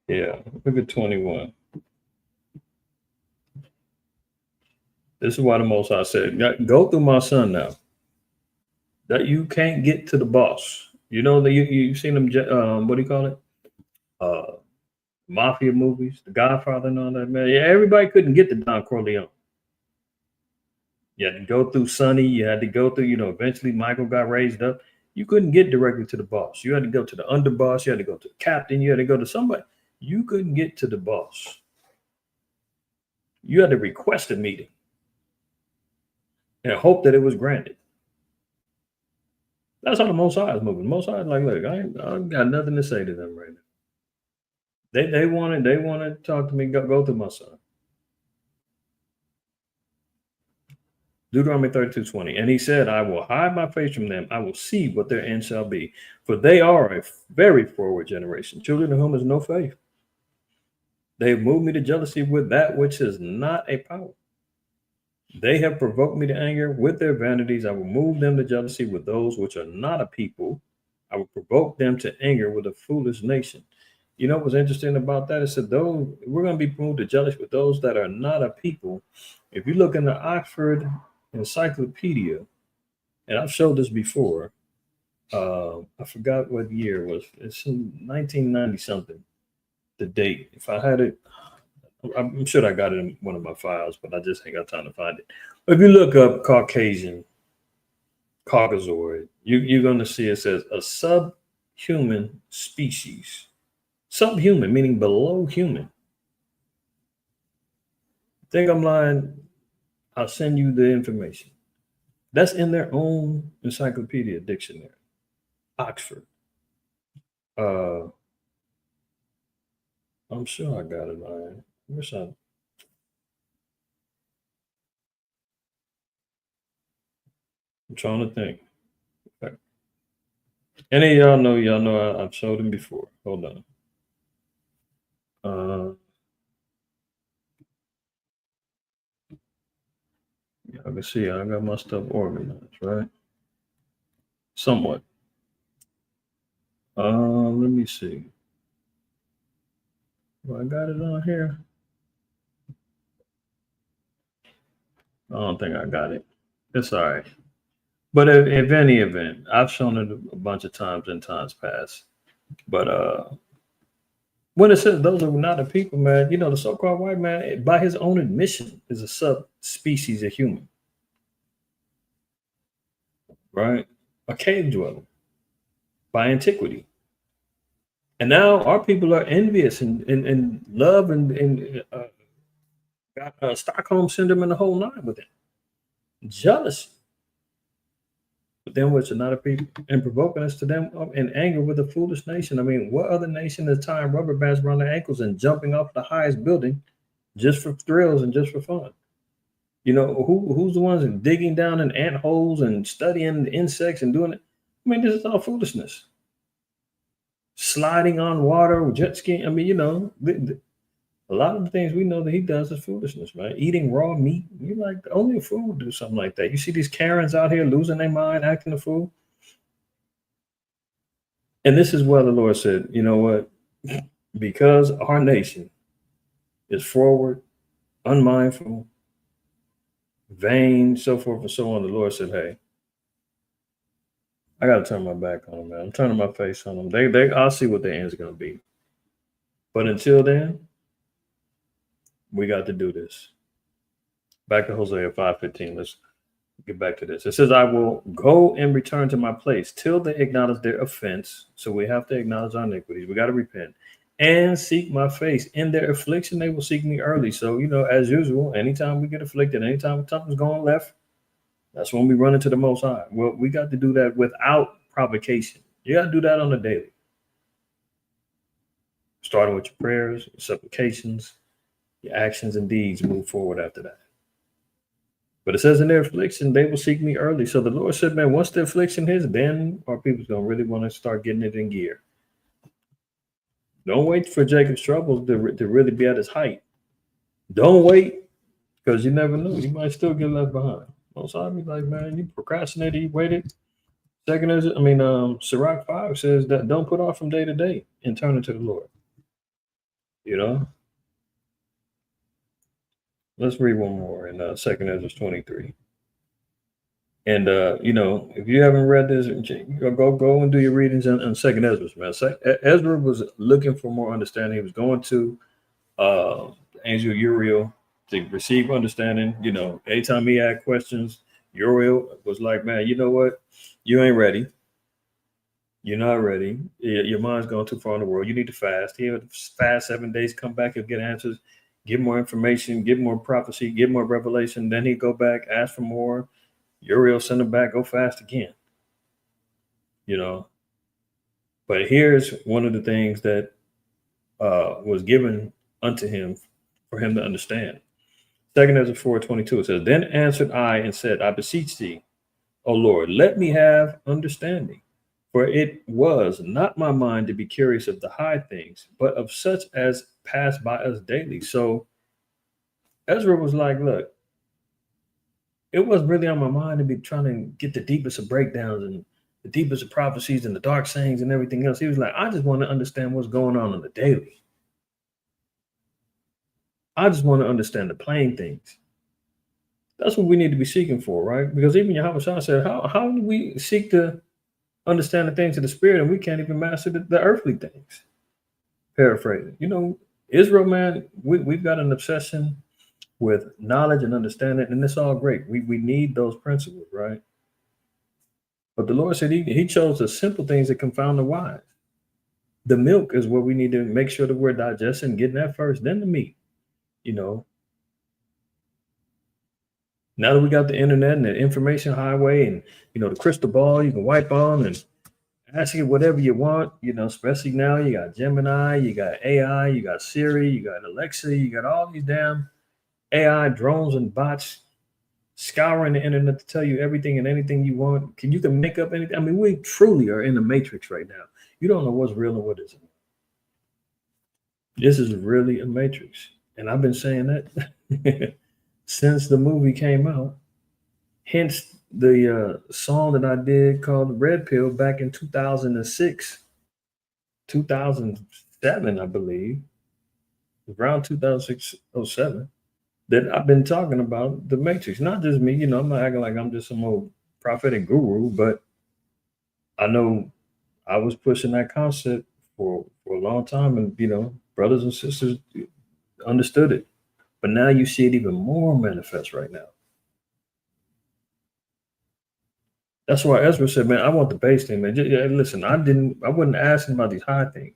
Speaker 3: look at 21. This is why the Most High said, go through my son now. That you can't get to the boss. That you've seen them, what do you call it? Mafia movies, The Godfather and all that, man. Yeah, everybody couldn't get to Don Corleone. You had to go through Sonny. You had to go through, eventually Michael got raised up. You couldn't get directly to the boss. You had to go to the underboss. You had to go to the captain. You had to go to somebody. You couldn't get to the boss. You had to request a meeting and hope that it was granted. That's how the Most High is moving. The Most High is like, look, I got nothing to say to them right now. They want to talk to me. Go through my son. Deuteronomy 32:20. And he said, I will hide my face from them. I will see what their end shall be. For they are a very forward generation, children of whom is no faith. They have moved me to jealousy with that which is not a power. They have provoked me to anger with their vanities. I will move them to jealousy with those which are not a people. I will provoke them to anger with a foolish nation. What's interesting about that? It said, we're going to be moved to jealousy with those that are not a people. If you look in the Oxford Encyclopedia, and I've showed this before, I forgot what year it was. It's in 1990 something, the date. If I had it, I'm sure I got it in one of my files, but I just ain't got time to find it. If you look up Caucasian Caucasoid, you're going to see it says a subhuman species. Subhuman, meaning below human. Think I'm lying? I'll send you the information. That's in their own encyclopedia dictionary, Oxford. I'm sure I got it. I wish I'm trying to think. Any of y'all know I've showed them before. Hold on. I can see I got my stuff organized, right? Somewhat. Let me see. Well, I got it on here. I don't think I got it. It's all right. But if any event, I've shown it a bunch of times in times past. But when it says those are not the people, man, the so-called white man, by his own admission, is a subspecies of human, right? A cave dweller by antiquity. And now our people are envious and love and got Stockholm syndrome and the whole nine with it. Jealousy. But then which are not a people and provoking us to them in anger with a foolish nation. I mean, what other nation is tying rubber bands around their ankles and jumping off the highest building just for thrills and just for fun? Who's the ones that digging down in ant holes and studying the insects and doing it? I mean, this is all foolishness. Sliding on water, jet skiing. I mean, a lot of the things we know that he does is foolishness, right? Eating raw meat. You're like, only a fool would do something like that. You see these Karens out here losing their mind, acting a fool. And this is where the Lord said, you know what? Because our nation is forward, unmindful, vain, so forth and so on, the Lord said, hey, I got to turn my back on them, man. I'm turning my face on them. I'll see what the end's going to be. But until then, we got to do this. Back to Hosea 5:15. Let's get back to this. It says, I will go and return to my place till they acknowledge their offense. So we have to acknowledge our iniquities. We got to repent and seek my face. In their affliction, they will seek me early. So, as usual, anytime we get afflicted, anytime something's going left, that's when we run into the Most High. Well, we got to do that without provocation. You got to do that on the daily. Starting with your prayers, your supplications, your actions and deeds, move forward after that. But it says in their affliction, they will seek me early. So the Lord said, man, once the affliction hits, then our people's going to really want to start getting it in gear. Don't wait for Jacob's troubles to really be at his height. Don't wait, because you never know. You might still get left behind. Most of be like, man, you procrastinated, you waited. Second is, Sirach 5 says that don't put off from day to day and turn it to the Lord. Let's read one more in 2nd Ezra 23. And if you haven't read this, go and do your readings on 2nd Ezra, man. Ezra was looking for more understanding. He was going to Angel Uriel to receive understanding. Anytime he had questions, Uriel was like, man, you know what? You ain't ready. You're not ready. Your mind's going too far in the world. You need to fast. He'll fast 7 days, come back, he'll get answers, get more information, get more prophecy, get more revelation. Then he'd go back, ask for more. Uriel send him back, go fast again. But here's one of the things that was given unto him for him to understand. 2nd Ezra 4:22, it says, then answered I and said, I beseech thee, O Lord, let me have understanding. For it was not my mind to be curious of the high things, but of such as pass by us daily. So Ezra was like, look, it wasn't really on my mind to be trying to get the deepest of breakdowns and the deepest of prophecies and the dark sayings and everything else. He was like, I just want to understand what's going on the daily. I just want to understand the plain things. That's what we need to be seeking for, right? Because even Yahushua said, how do we seek to understand the things of the spirit and we can't even master the earthly things? Paraphrasing. Israel, man, we've got an obsession with knowledge and understanding, and it's all great. We need those principles, right? But the Lord said he chose the simple things that confound the wise. The milk is what we need to make sure that we're digesting, getting that first, then the meat. You know, now that we got the internet and the information highway and, the crystal ball you can wipe on and ask you whatever you want, especially now you got Gemini, you got AI, you got Siri, you got Alexa, you got all these damn AI drones and bots scouring the internet to tell you everything and anything you want. You can make up anything. I mean, we truly are in the matrix right now. You don't know what's real and what isn't. This is really a matrix. And I've been saying that since the movie came out. Hence the song that I did called Red Pill back in 2006, 2007, I believe, around 2006, 07, that I've been talking about the matrix. Not just me, I'm not acting like I'm just some old prophetic guru, but I know I was pushing that concept for a long time, and brothers and sisters understood it. But now you see it even more manifest right now. That's why Ezra said, man, I want the base thing, man. Listen, I wasn't asking about these high things,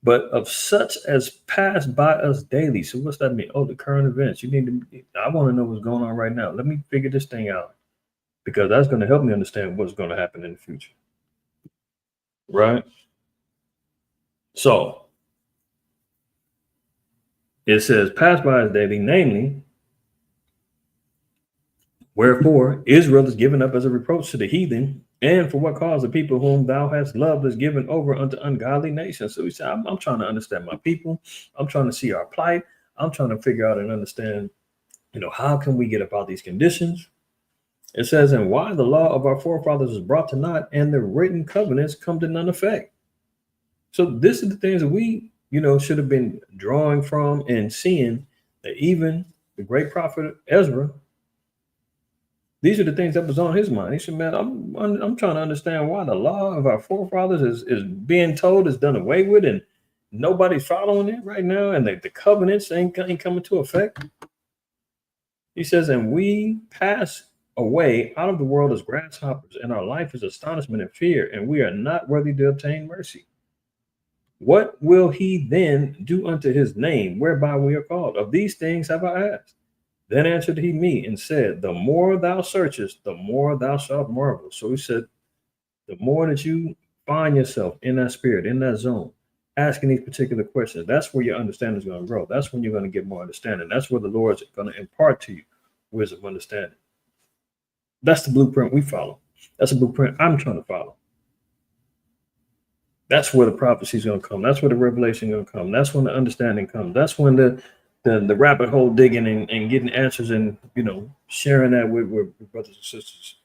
Speaker 3: but of such as pass by us daily. So what's that mean? Oh, the current events. I want to know what's going on right now. Let me figure this thing out, because that's going to help me understand what's going to happen in the future. Right? So it says, pass by us daily, namely, wherefore Israel is given up as a reproach to the heathen, and for what cause the people whom thou hast loved is given over unto ungodly nations. So he said, I'm trying to understand my people. I'm trying to see our plight. I'm trying to figure out and understand, how can we get about these conditions? It says, and why the law of our forefathers is brought to naught, and the written covenants come to none effect. So this is the things that we, should have been drawing from and seeing that even the great prophet Ezra, these are the things that was on his mind. He said, man, I'm trying to understand why the law of our forefathers is being told is done away with, and nobody's following it right now, and the covenants ain't coming to effect. He says, and we pass away out of the world as grasshoppers, and our life is astonishment and fear, and we are not worthy to obtain mercy. What will he then do unto his name, whereby we are called? Of these things have I asked. Then answered he me and said, the more thou searchest, the more thou shalt marvel. So he said, the more that you find yourself in that spirit, in that zone, asking these particular questions, that's where your understanding is going to grow. That's when you're going to get more understanding. That's where the Lord's going to impart to you wisdom, understanding. That's the blueprint we follow. That's the blueprint I'm trying to follow. That's where the prophecy is going to come. That's where the revelation is going to come. That's when the understanding comes. That's when the rabbit hole digging and getting answers and, sharing that with brothers and sisters.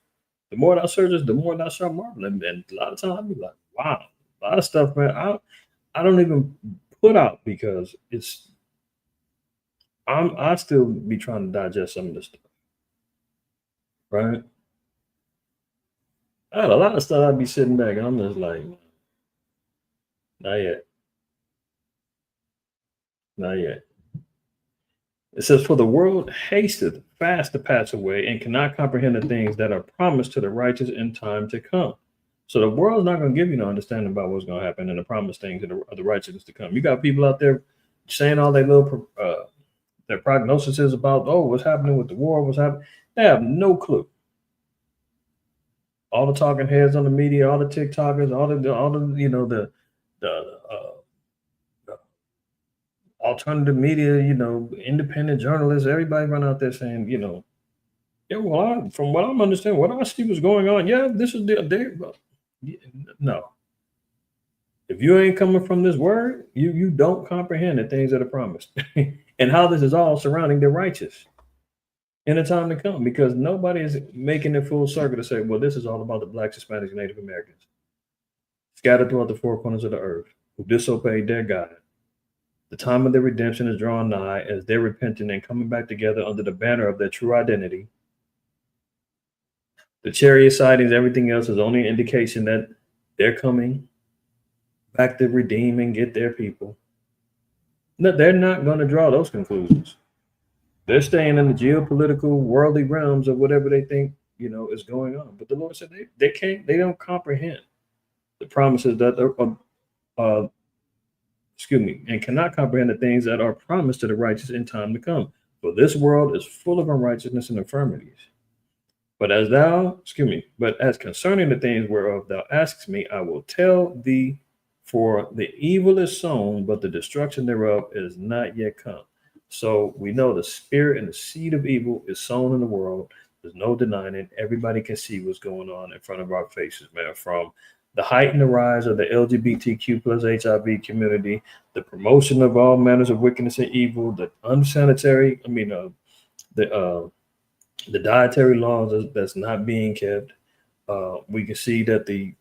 Speaker 3: The more thou searches, the more thou shalt marvel. And a lot of times I'll be like, wow, a lot of stuff, man, I don't even put out, because I still be trying to digest some of this stuff. Right? I had a lot of stuff I'd be sitting back and I'm just like, not yet. Not yet. It says, for the world hasteth fast to pass away and cannot comprehend the things that are promised to the righteous in time to come. So the world's not going to give you no understanding about what's going to happen and the promised things of the righteousness to come. You got people out there saying all their little their prognosis is about, what's happening with the war, what's happening. They have no clue. All the talking heads on the media, all the TikTokers, all the alternative media, independent journalists, everybody run out there saying, from what I'm understanding, what I see was going on, this is no. If you ain't coming from this word, you don't comprehend the things that are promised and how this is all surrounding the righteous in the time to come, because nobody is making it full circle to say, well, this is all about the Blacks, Hispanics, and Native Americans scattered throughout the four corners of the earth who disobeyed their God. The time of their redemption is drawing nigh as they're repenting and coming back together under the banner of their true identity. The chariot sightings, everything else is only an indication that they're coming back to redeem and get their people. No, they're not going to draw those conclusions. They're staying in the geopolitical, worldly realms of whatever they think is going on. But the Lord said they don't comprehend the promises that excuse me, and cannot comprehend the things that are promised to the righteous in time to come. For this world is full of unrighteousness and infirmities. But as concerning the things whereof thou askest me, I will tell thee, for the evil is sown, but the destruction thereof is not yet come. So we know the spirit and the seed of evil is sown in the world. There's no denying it. Everybody can see what's going on in front of our faces, man, from the height and the rise of the LGBTQ plus HIV community, the promotion of all manners of wickedness and evil, the unsanitary, the dietary laws that's not being kept. We can see that the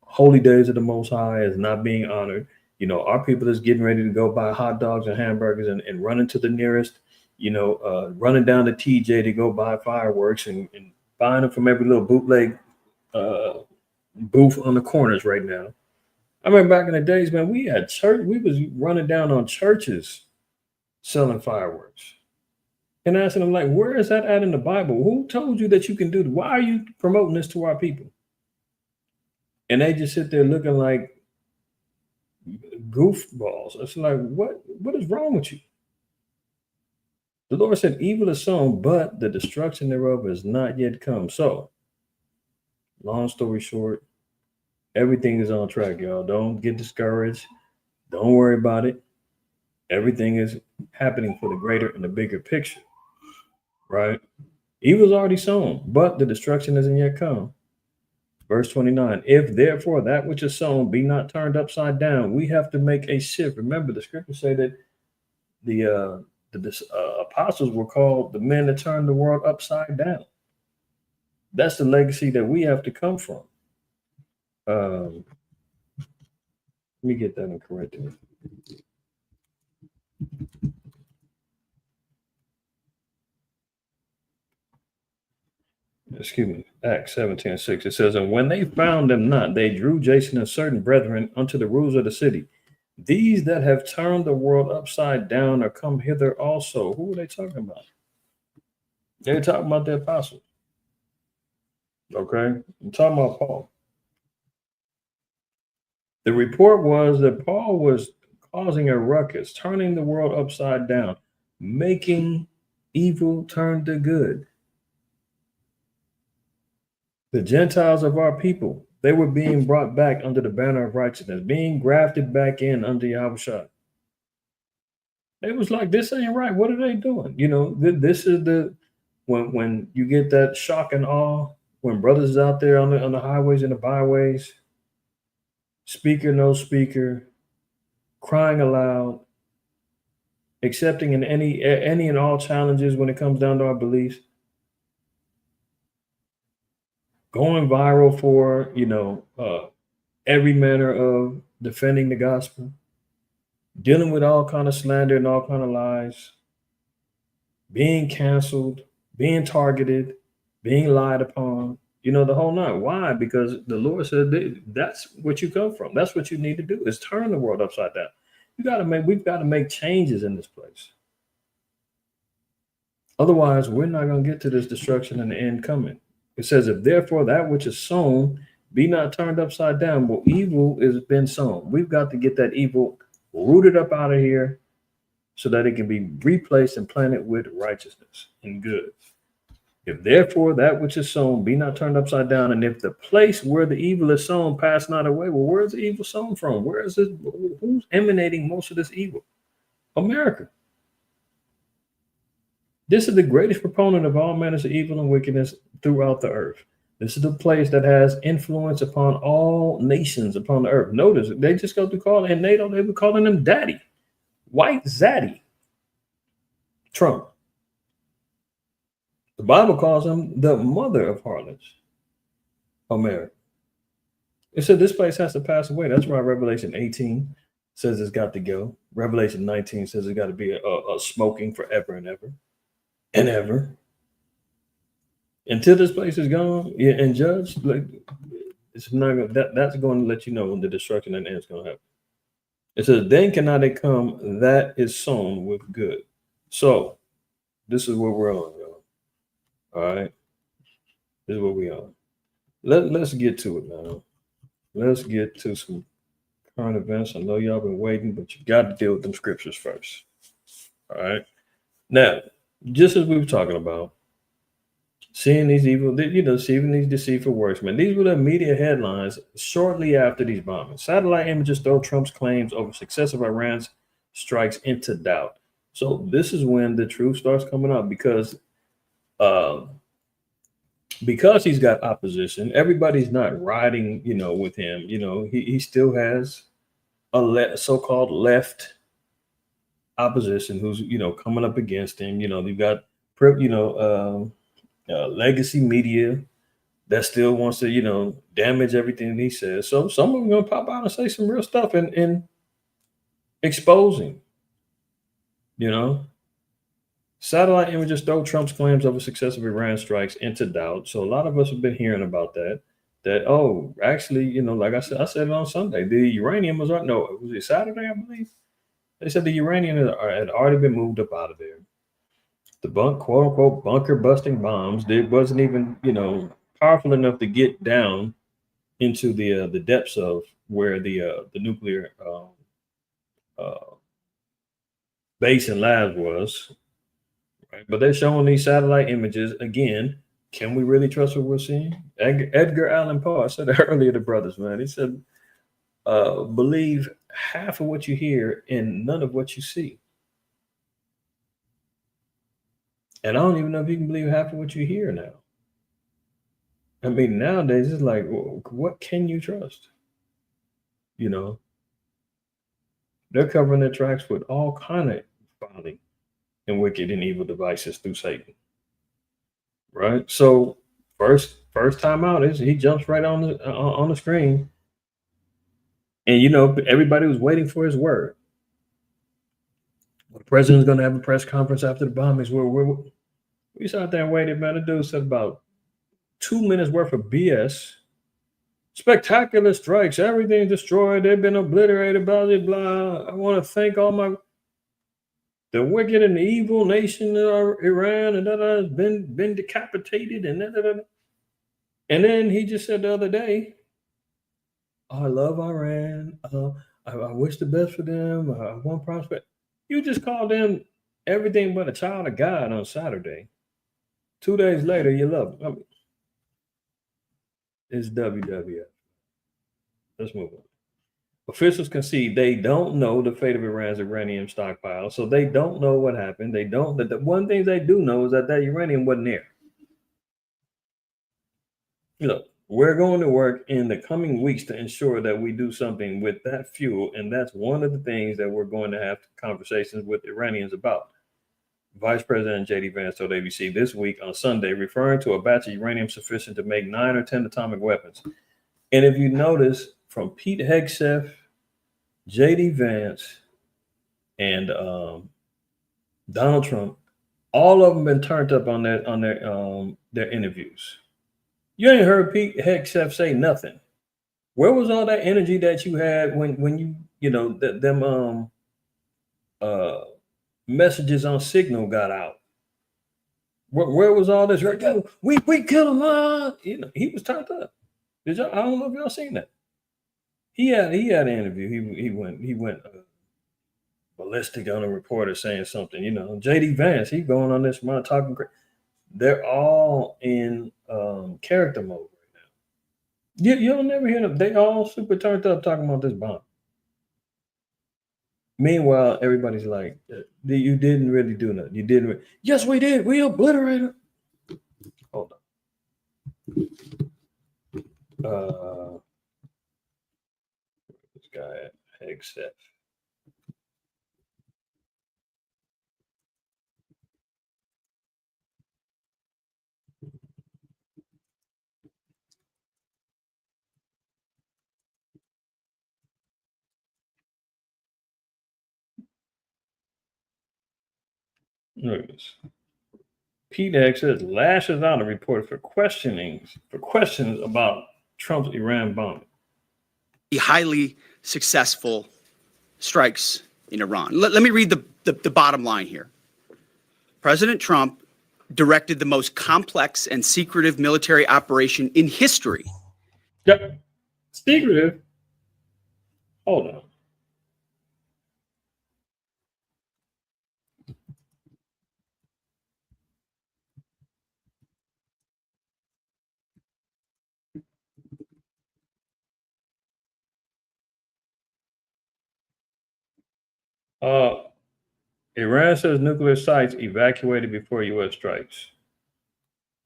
Speaker 3: holy days of the Most High is not being honored. Our people is getting ready to go buy hot dogs and hamburgers and running to the nearest, running down to TJ to go buy fireworks and buying them from every little bootleg booth on the corners right now. I remember back in the days, man, we had church. We was running down on churches selling fireworks. And asking them, like, where is that at in the Bible? Who told you that you can do that? Why are you promoting this to our people? And they just sit there looking like goofballs. It's like, what is wrong with you? The Lord said, evil is sown, but the destruction thereof is not yet come. So, long story short, everything is on track, y'all. Don't get discouraged. Don't worry about it. Everything is happening for the greater and the bigger picture. Right? Evil is already sown, but the destruction isn't yet come. Verse 29, if therefore that which is sown be not turned upside down, we have to make a shift. Remember, the scriptures say that the apostles were called the men that turned the world upside down. That's the legacy that we have to come from. Let me get that in Corinthians. Excuse me, Acts 17:6. It says, and when they found them not, they drew Jason and certain brethren unto the rulers of the city. These that have turned the world upside down are come hither also. Who are they talking about? They're talking about the apostles. Okay, I'm talking about Paul. The report was that Paul was causing a ruckus, turning the world upside down, making evil turn to good. The Gentiles of our people, they were being brought back under the banner of righteousness, being grafted back in under Yahushua. It was like, this ain't right. What are they doing? This is when you get that shock and awe, when brothers is out there on the highways and the byways, speaker, no speaker, crying aloud, accepting in any and all challenges when it comes down to our beliefs, going viral for, every manner of defending the gospel, dealing with all kind of slander and all kind of lies, being canceled, being targeted, being lied upon, the whole nine. Why? Because the Lord said that's what you come from. That's what you need to do, is turn the world upside down. We've got to make changes in this place. Otherwise, we're not going to get to this destruction and the end coming. It says, if therefore that which is sown be not turned upside down, well, evil has been sown. We've got to get that evil rooted up out of here so that it can be replaced and planted with righteousness and good. If therefore that which is sown be not turned upside down, and if the place where the evil is sown pass not away, well, where is the evil sown from? Where is it? Who's emanating most of this evil? America. This is the greatest proponent of all manners of evil and wickedness throughout the earth. This is the place that has influence upon all nations upon the earth. Notice, they just go to call, and they were calling him daddy. White Zaddy. Trump. The Bible calls him the mother of harlots. America. It said this place has to pass away. That's why Revelation 18 says it's got to go. Revelation 19 says it's got to be a smoking forever and ever. And ever, until this place is gone and judged, like, it's not gonna, that's going to let you know when the destruction and the end is going to happen. It says, then cannot it come that is sown with good. So this is where we're on, y'all. All right. This is what we are. Let's get to it now. Let's get to some current events. I know y'all been waiting, but you got to deal with them scriptures first. All right. Now, just as we were talking about, seeing these evil, seeing these deceitful worksmen, these were the media headlines shortly after these bombings. Satellite images throw Trump's claims over successive Iran's strikes into doubt. So this is when the truth starts coming up because he's got opposition. Everybody's not riding, with him. He still has a so-called left opposition who's coming up against him. You've got legacy media that still wants to damage everything he says. So some of them gonna pop out and say some real stuff and expose him. Satellite images throw Trump's claims over successive Iran strikes into doubt. So a lot of us have been hearing about that. Actually, like I said it on Sunday, the uranium was it Saturday, I believe? They said the uranium had already been moved up out of there. The quote unquote bunker busting bombs, it wasn't even, powerful enough to get down into the depths of where the nuclear base and labs was. Right? But they're showing these satellite images again. Can we really trust what we're seeing? Edgar Allan Poe, I said that earlier to brothers, man. He said, believe half of what you hear and none of what you see. And I don't even know if you can believe half of what you hear now. I mean, nowadays it's like, what can you trust? They're covering their tracks with all kind of folly and wicked and evil devices through Satan. Right. So first time out is he jumps right on the screen, and everybody was waiting for his word. The president's going to have a press conference after the bombings. We sat there and waited, man. The dude said about 2 minutes worth of BS. Spectacular strikes, everything destroyed. They've been obliterated, blah, blah, blah. I want to thank the wicked and the evil nation of Iran and that has been decapitated and that. And then he just said the other day, I love Iran. I wish the best for them. I want prosperity. You just called them everything but a child of God on Saturday. 2 days later, you love them. I mean, it's WWF. Let's move on. Officials concede they don't know the fate of Iran's uranium stockpile, so they don't know what happened. They don't. The one thing they do know is that uranium wasn't there. Look, we're going to work in the coming weeks to ensure that we do something with that fuel, and that's one of the things that we're going to have conversations with Iranians about. Vice President J.D. Vance told ABC this week on Sunday, referring to a batch of uranium sufficient to make 9 or 10 atomic weapons. And if you notice, from Pete Hegseth, J.D. Vance, and Donald Trump, all of them been turned up on their interviews. You ain't heard Pete Hegseth say nothing. Where was all that energy that you had when them messages on Signal got out? Where was all this? We killed him. He was turned up. I don't know if y'all seen that. He had an interview. He went ballistic on a reporter saying something. JD Vance, he going on this month talking great. They're all in character mode right now. You'll never hear them. They all super turned up talking about this bomb. Meanwhile, everybody's like, you didn't really do nothing. You didn't. Yes, we did. We obliterated. Hold on. This guy, Hegseth. Look at this. Pete Hegseth lashes out a reporter for questions about Trump's Iran bombing.
Speaker 4: Highly successful strikes in Iran. Let me read the bottom line here. President Trump directed the most complex and secretive military operation in history.
Speaker 3: Yep. Secretive. Hold on. Iran says nuclear sites evacuated before U.S. strikes.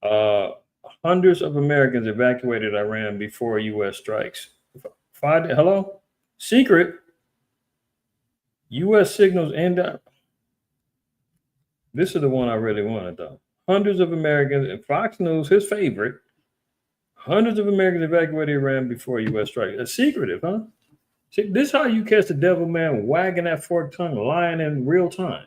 Speaker 3: Hundreds of Americans evacuated Iran before U.S. strikes. Hello? Secret. U.S. signals end up. This is the one I really wanted, though. Hundreds of Americans, and Fox News, his favorite, hundreds of Americans evacuated Iran before U.S. strikes. It's secretive, huh? See, this is how you catch the devil man wagging that forked tongue, lying in real time.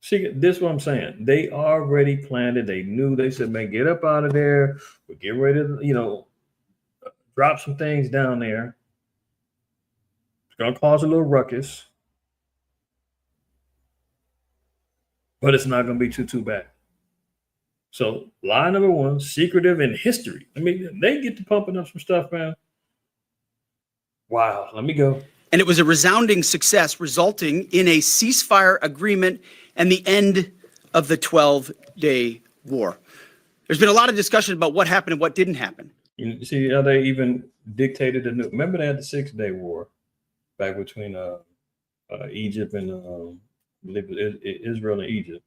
Speaker 3: See, this is what I'm saying. They already planned it. They knew. They said, man, get up out of there. We're getting ready to, drop some things down there. It's going to cause a little ruckus. But it's not going to be too bad. So lie number one, secretive in history. I mean, they get to pumping up some stuff, man. Wow, let me go.
Speaker 4: And it was a resounding success, resulting in a ceasefire agreement and the end of the 12-day war. There's been a lot of discussion about what happened and what didn't happen.
Speaker 3: You see how they even dictated the new. Remember they had the 6-day war back between Egypt and I believe Israel and Egypt.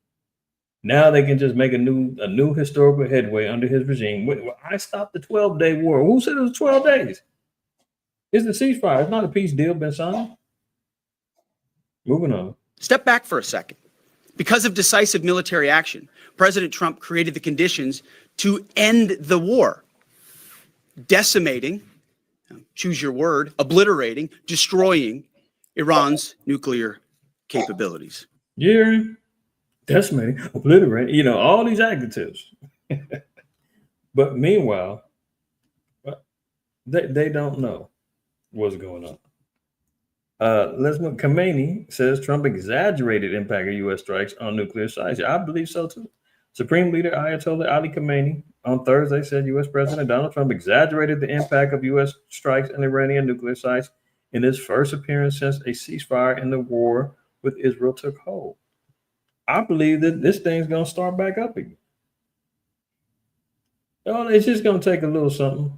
Speaker 3: Now they can just make a new historical headway under his regime. I stopped the 12-day war. Who said it was 12 days? It's the ceasefire. It's not a peace deal been signed. Moving on.
Speaker 4: Step back for a second. Because of decisive military action, President Trump created the conditions to end the war, decimating, choose your word, obliterating, destroying Iran's nuclear capabilities.
Speaker 3: Yeah, decimating, obliterating, all these adjectives. But meanwhile, they don't know what's going on. Let's look. Khamenei says Trump exaggerated impact of U.S. strikes on nuclear sites. I believe so too. Supreme Leader Ayatollah Ali Khamenei on Thursday said U.S. President Donald Trump exaggerated the impact of U.S. strikes on Iranian nuclear sites in his first appearance since a ceasefire in the war with Israel took hold. I believe that this thing's going to start back up again. It's just going to take a little something.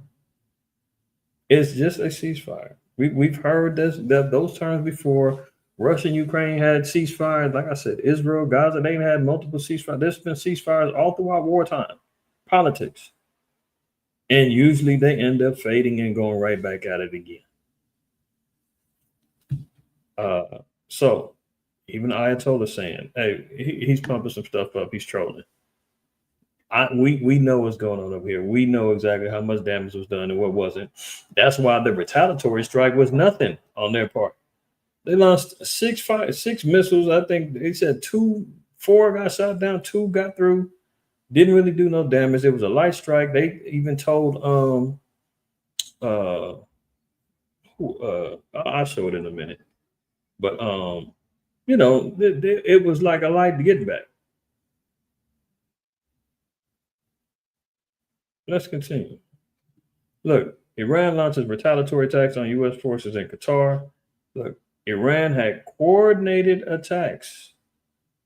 Speaker 3: It's just a ceasefire. We've heard those terms before. Russia and Ukraine had ceasefires. Like I said, Israel, Gaza, they had multiple ceasefires. There's been ceasefires all throughout wartime politics. And usually they end up fading and going right back at it again. So even Ayatollah saying, hey, he's pumping some stuff up. He's trolling. We know what's going on over here. We know exactly how much damage was done and what wasn't. That's why the retaliatory strike was nothing on their part. They launched six missiles. I think they said 4 got shot down, 2 got through. Didn't really do no damage. It was a light strike. They even told I'll show it in a minute. But it was like a light getting back. Let's continue. Look, Iran launches retaliatory attacks on U.S. forces in Qatar. Look, Iran had coordinated attacks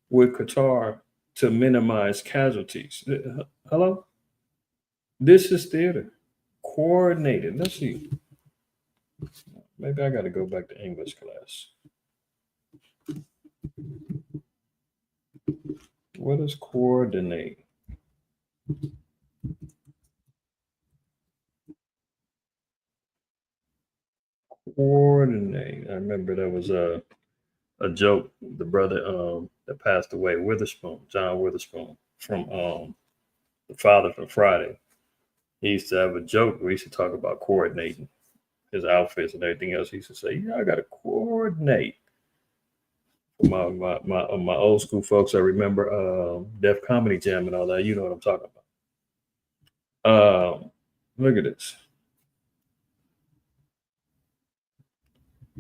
Speaker 3: with Qatar to minimize casualties. Hello? This is theater. Coordinated. Let's see. Maybe I got to go back to English class. What is coordinate? Coordinate. I remember there was a joke. The brother that passed away, John Witherspoon, from the father from Friday. He used to have a joke where he used to talk about coordinating his outfits and everything else. He used to say, I got to coordinate. My old school folks, I remember Def Comedy Jam and all that. You know what I'm talking about. Look at this.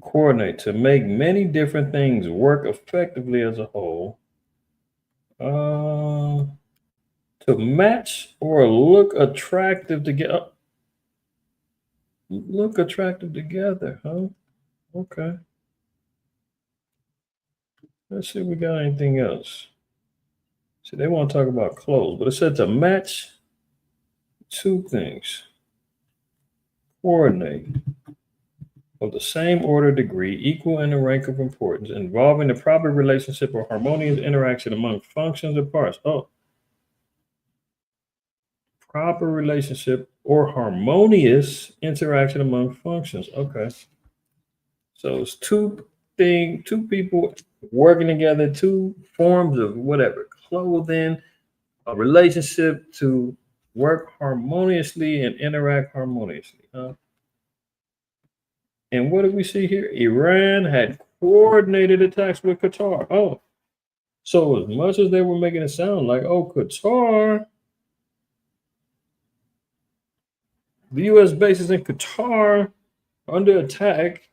Speaker 3: Coordinate to make many different things work effectively as a whole. To match or look attractive together. Look attractive together, huh? Okay. Let's see if we got anything else. See, they want to talk about clothes, but it said to match two things. Coordinate of the same order degree, equal in the rank of importance, involving the proper relationship or harmonious interaction among functions and parts. Oh, proper relationship or harmonious interaction among functions. Okay. So it's two people working together, two forms of whatever, clothing, a relationship to work harmoniously and interact harmoniously. Huh? And what do we see here? Iran had coordinated attacks with Qatar. Oh, so as much as they were making it sound like, oh, Qatar, the U.S. bases in Qatar under attack,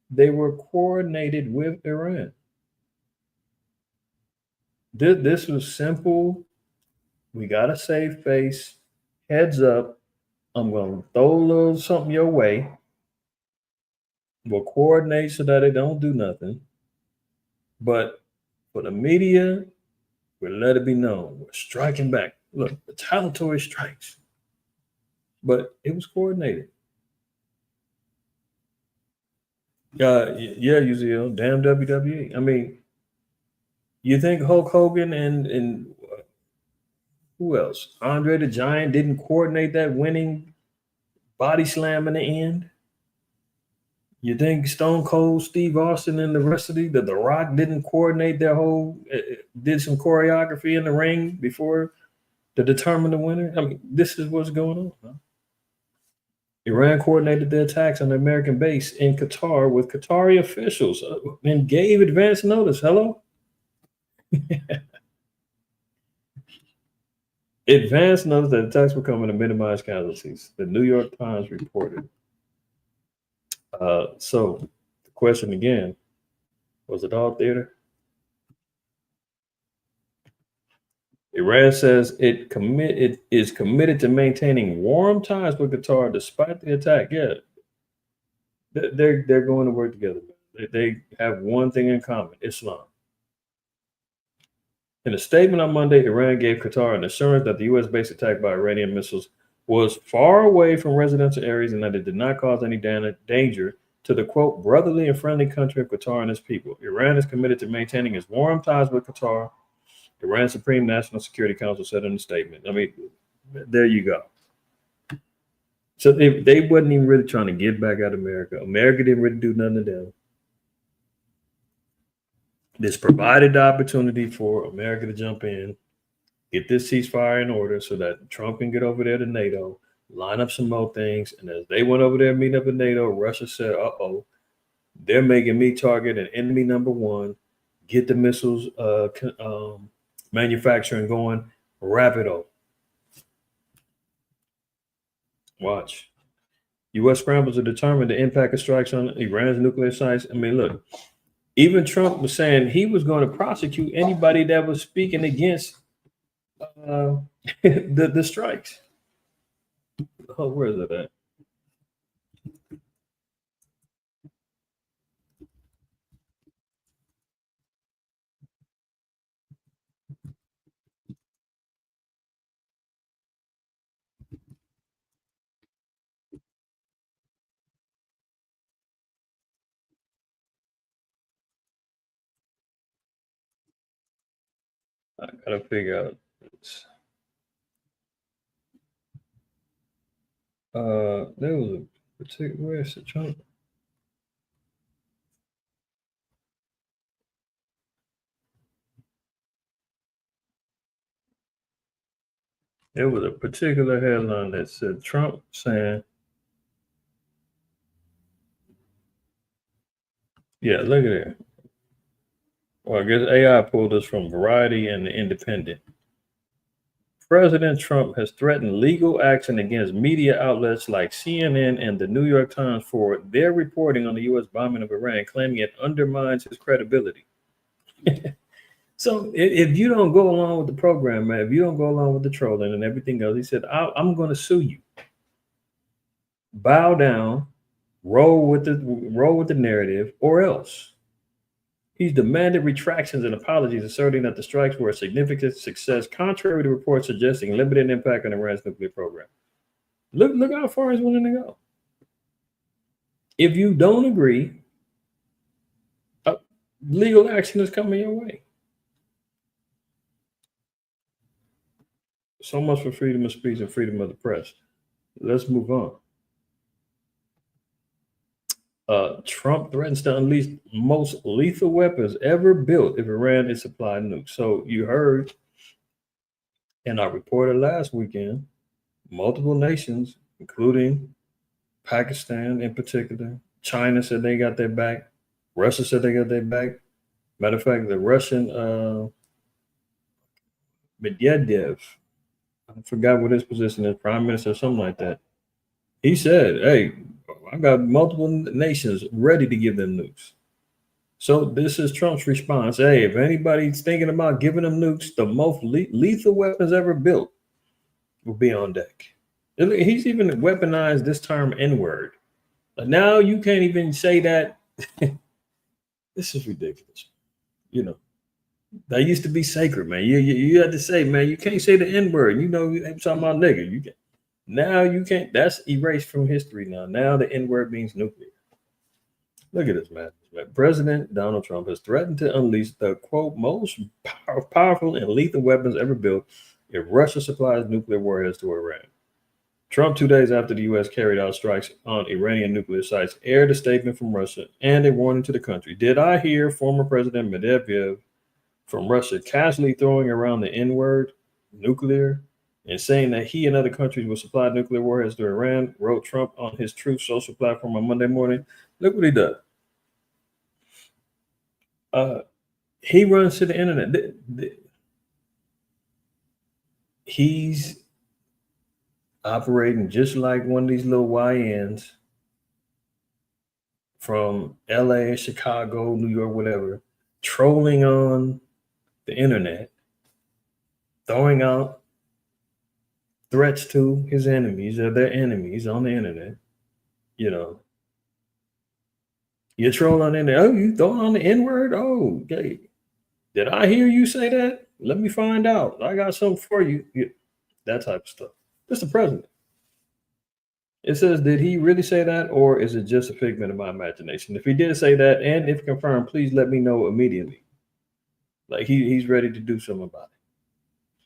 Speaker 3: they were coordinated with Iran. This was simple. We got to save face. Heads up. I'm going to throw a little something your way. We'll coordinate so that it don't do nothing. But for the media, we'll let it be known. We're striking back. Look, retaliatory strikes. But it was coordinated. Yeah, UZL, damn WWE. I mean, you think Hulk Hogan and who else? Andre the Giant didn't coordinate that winning body slam in the end? You think Stone Cold Steve Austin and the rest of the Rock didn't coordinate their whole, did some choreography in the ring before to determine the winner? I mean, this is what's going on. Huh? Iran coordinated the attacks on the American base in Qatar with Qatari officials and gave advance notice. Hello? Advance notice that attacks were coming to minimize casualties. The New York Times reported. So the question again, was it all theater? Iran says it is committed to maintaining warm ties with Qatar despite the attack. Yeah, they're going to work together. They have one thing in common: Islam. In a statement on Monday, Iran gave Qatar an assurance that the U.S. base attack by Iranian missiles was far away from residential areas and that it did not cause any danger to the, quote, brotherly and friendly country of Qatar and its people. Iran is committed to maintaining its warm ties with Qatar, Iran's Supreme National Security Council said in a statement. I mean, there you go. So they wasn't even really trying to get back at America. America didn't really do nothing to them. This provided the opportunity for America to jump in, get this ceasefire in order so that Trump can get over there to NATO, line up some more things. And as they went over there, meet up with NATO, Russia said, uh-oh, they're making me target and enemy number one, get the missiles manufacturing going, rapido. Watch. U.S. scrambles are determined to impact of strikes on Iran's nuclear sites. I mean, look, even Trump was saying he was going to prosecute anybody that was speaking against the strikes. Oh, where is it at? I gotta figure out. There was a particular. Where's the Trump? There was a particular headline that said Trump saying, "Yeah, look at it." Well, I guess AI pulled this from Variety and The Independent. President Trump has threatened legal action against media outlets like CNN and the New York Times for their reporting on the U.S. bombing of Iran, claiming it undermines his credibility. So if you don't go along with the program, man, if you don't go along with the trolling and everything else, he said, I'm going to sue you. Bow down, roll with the narrative, or else. He's demanded retractions and apologies, asserting that the strikes were a significant success, contrary to reports suggesting limited impact on Iran's nuclear program. Look how far he's willing to go. If you don't agree, legal action is coming your way. So much for freedom of speech and freedom of the press. Let's move on. Trump threatens to unleash most lethal weapons ever built if Iran is supplied nukes. So you heard, and I reported last weekend, multiple nations, including Pakistan in particular, China said they got their back. Russia said they got their back. Matter of fact, the Russian Medvedev, I forgot what his position is, prime minister or something like that. He said, hey, I got multiple nations ready to give them nukes. So this is Trump's response. Hey, if anybody's thinking about giving them nukes, the most lethal weapons ever built will be on deck. He's even weaponized this term N-word. But now you can't even say that. This is ridiculous. You know, that used to be sacred, man. You had to say, man, you can't say the N-word. You know, I'm talking about nigga. You can. Now you can't. That's erased from history now. Now the N-word means nuclear. Look at this, man. President Donald Trump has threatened to unleash the, quote, most powerful and lethal weapons ever built if Russia supplies nuclear warheads to Iran. Trump, 2 days after the U.S. carried out strikes on Iranian nuclear sites, aired a statement from Russia and a warning to the country. Did I hear former President Medvedev from Russia casually throwing around the N-word, nuclear, and saying that he and other countries will supply nuclear warheads to Iran, wrote Trump on his Truth Social platform on Monday morning. Look what he does. He runs to the internet. He's operating just like one of these little YNs from LA, Chicago, New York, whatever, trolling on the internet, throwing out threats to his enemies or their enemies on the internet. You know, you troll on the internet. Oh, you throwing on the N-word? Oh, okay. Did I hear you say that? Let me find out. I got something for you. That type of stuff. It's the president. It says, did he really say that, or is it just a figment of my imagination? If he did say that, and if confirmed, please let me know immediately. Like he's ready to do something about it.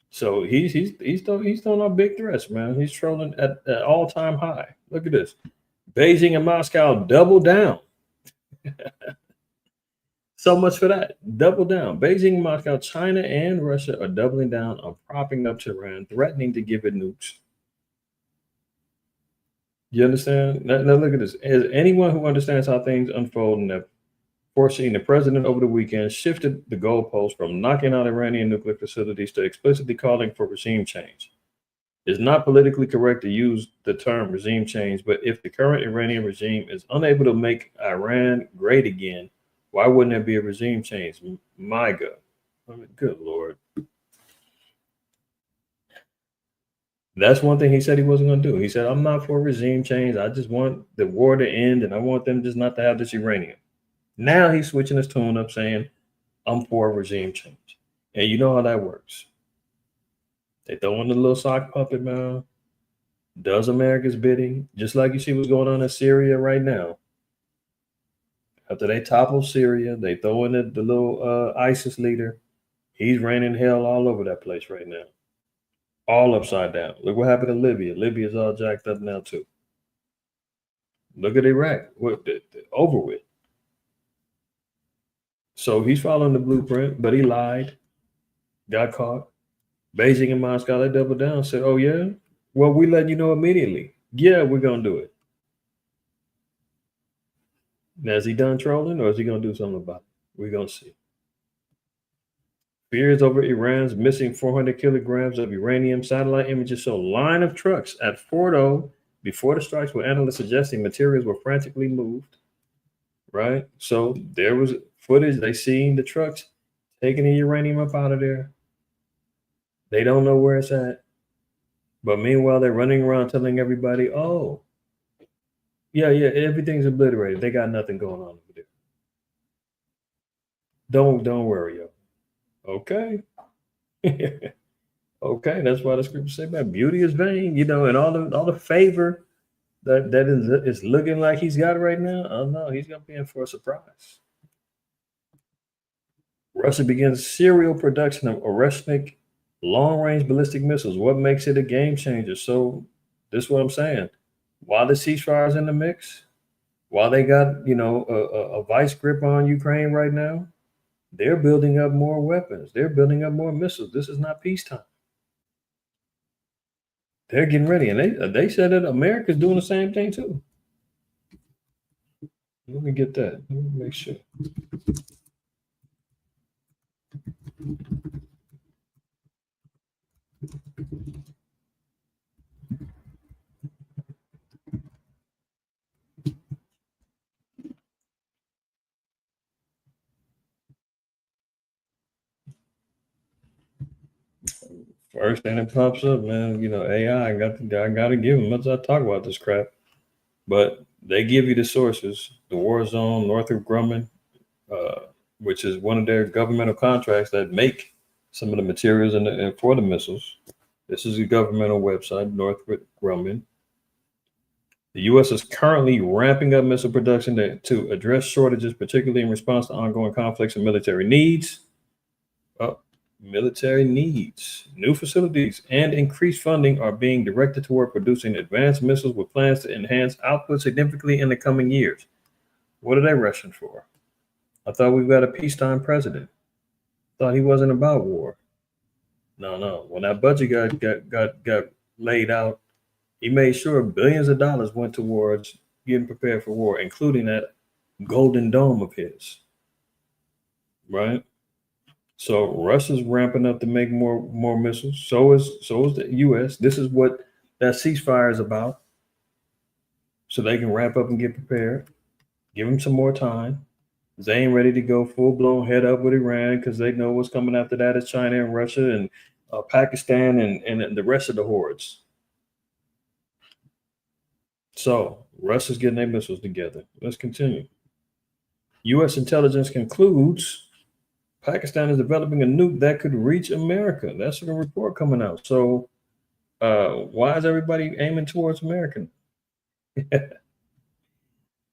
Speaker 3: So he's throwing out big threats, man. He's trolling at all-time high. Look at this. Beijing and Moscow double down. So much for that. Double down. Beijing, Moscow, China, and Russia are doubling down on propping up Tehran, threatening to give it nukes. You understand? Now look at this. As anyone who understands how things unfold and have foreseen, the president over the weekend shifted the goalpost from knocking out Iranian nuclear facilities to explicitly calling for regime change. It's not politically correct to use the term regime change, but if the current Iranian regime is unable to make Iran great again, why wouldn't there be a regime change? My God. I mean, good Lord. That's one thing he said he wasn't going to do. He said, I'm not for regime change. I just want the war to end, and I want them just not to have this uranium. Now he's switching his tune up, saying, I'm for regime change. And you know how that works. They throw in the little sock puppet, man. Does America's bidding, just like you see what's going on in Syria right now. After they topple Syria, they throw in the little ISIS leader. He's raining hell all over that place right now. All upside down. Look what happened to Libya. Libya's all jacked up now too. Look at Iraq. Over with. So he's following the blueprint, but he lied. Got caught. Beijing and Moscow, they doubled down. Said, oh yeah? Well, we letting you know immediately. Yeah, we're going to do it. Now, is he done trolling, or is he going to do something about it? We're going to see. Fears over Iran's missing 400 kilograms of uranium. Satellite images show line of trucks at Fordo before the strikes, with analysts suggesting materials were frantically moved. Right? So there was footage. They seen the trucks taking the uranium up out of there. They don't know where it's at. But meanwhile, they're running around telling everybody, oh, yeah, everything's obliterated. They got nothing going on over there. Don't worry, yo. Okay. Okay, that's why the scripture say, man, beauty is vain, and all the favor that is looking like he's got right now. Oh no, he's gonna be in for a surprise. Russia begins serial production of Oreshnik long-range ballistic missiles. What makes it a game changer? So this is what I'm saying. While the ceasefire's in the mix, while they got a vice grip on Ukraine right now, they're building up more weapons. They're building up more missiles. This is not peacetime. They're getting ready, and they said that America's doing the same thing too. Let me get that. Let me make sure. First thing that pops up, man, AI. I got to give them. As I talk about this crap, but they give you the sources. The war zone, Northrop Grumman, which is one of their governmental contracts that make some of the materials and for the missiles. This is a governmental website, Northrop Grumman. The U.S. is currently ramping up missile production to address shortages, particularly in response to ongoing conflicts and military needs. Military needs. New facilities and increased funding are being directed toward producing advanced missiles with plans to enhance output significantly in the coming years. What are they rushing for? I thought we've got a peacetime president. Thought he wasn't about war. No. When that budget got laid out, he made sure billions of dollars went towards getting prepared for war, including that golden dome of his. Right? So Russia's ramping up to make more missiles. So is the U.S. This is what that ceasefire is about. So they can wrap up and get prepared. Give them some more time. They ain't ready to go full blown head up with Iran because they know what's coming after that is China and Russia and Pakistan and the rest of the hordes. So Russia's getting their missiles together. Let's continue. U.S. intelligence concludes Pakistan is developing a nuke that could reach America. That's a report coming out. So why is everybody aiming towards America?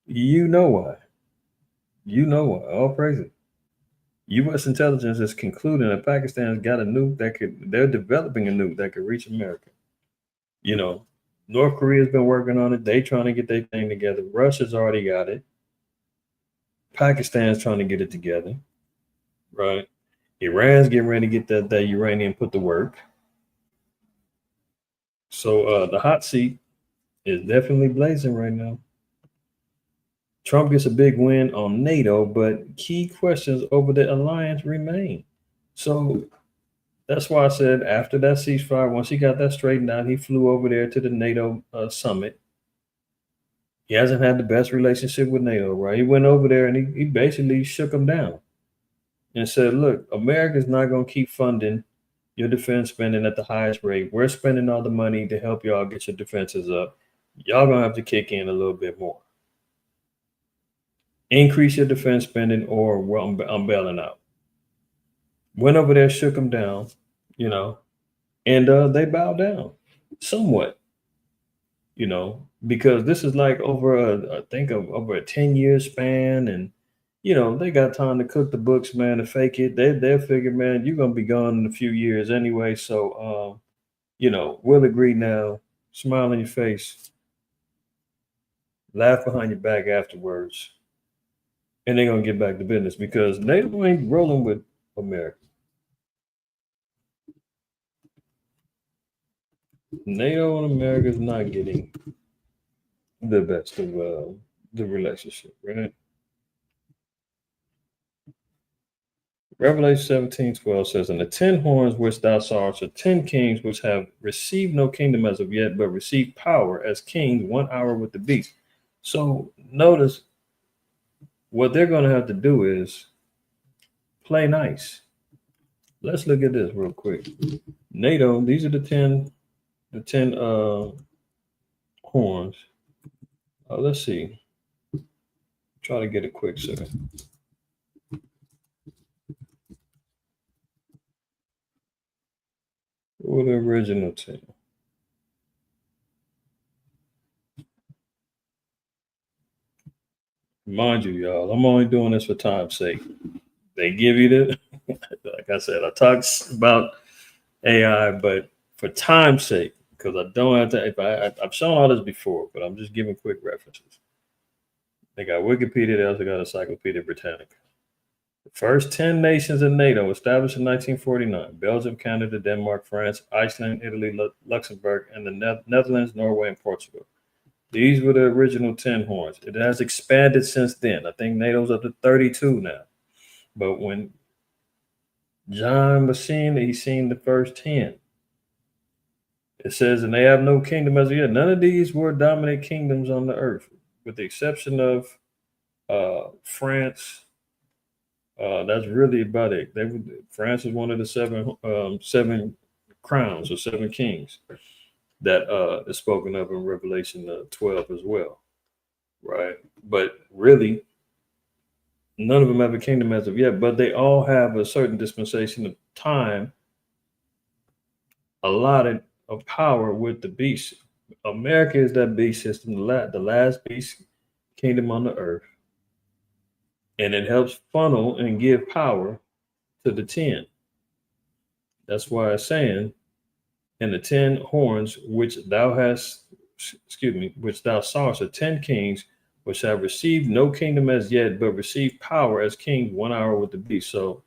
Speaker 3: You know why. All praise it. U.S. intelligence is concluding that Pakistan's got a nuke they're developing a nuke that could reach America. North Korea's been working on it. They trying to get their thing together. Russia's already got it. Pakistan's trying to get it together. Right. Iran's getting ready to get that uranium put to work. So the hot seat is definitely blazing right now. Trump gets a big win on NATO, but key questions over the alliance remain. So that's why I said after that ceasefire, once he got that straightened out, he flew over there to the NATO summit. He hasn't had the best relationship with NATO, right? He went over there and he basically shook them down and said, look, America's not going to keep funding your defense spending at the highest rate. We're spending all the money to help y'all get your defenses up. Y'all going to have to kick in a little bit more. Increase your defense spending or I'm bailing out. Went over there, shook them down, and they bowed down somewhat, because this is like over a 10-year span. And, they got time to cook the books, man, to fake it. They'll figure, man, you're going to be gone in a few years anyway. So, we'll agree now, smile on your face, laugh behind your back afterwards. And they're going to get back to business because NATO ain't rolling with America. NATO and America is not getting the best of the relationship, right? Revelation 17:12 says, and the 10 horns which thou sawest are 10 kings which have received no kingdom as of yet, but received power as kings 1 hour with the beast. So notice what they're going to have to do is play nice. let's look at this real quick. NATO, these are the 10 horns. Let's see. Try to get it quick, sir. What the original 10? Mind you, y'all, I'm only doing this for time's sake. They give you the, like I said, I talk about AI, but for time's sake, because I don't have to, I've shown all this before, but I'm just giving quick references. They got Wikipedia, they also got Encyclopedia Britannica. The first 10 nations in NATO established in 1949, Belgium, Canada, Denmark, France, Iceland, Italy, Luxembourg, and the Netherlands, Norway, and Portugal. These were the original 10 horns. It has expanded since then. I think NATO's up to 32 now. But when John was seeing, he seen the first 10. It says, and they have no kingdom as of yet. None of these were dominant kingdoms on the earth, with the exception of France. That's really about it. France is one of the seven crowns or seven kings that is spoken of in Revelation 12 as well, right? But really, none of them have a kingdom as of yet, but they all have a certain dispensation of time allotted of power with the beast. America is that beast system, the last beast kingdom on the earth. And it helps funnel and give power to the 10. That's why it's saying, and the 10 horns which thou sawest are 10 kings, which have received no kingdom as yet, but receive power as king 1 hour with the beast. So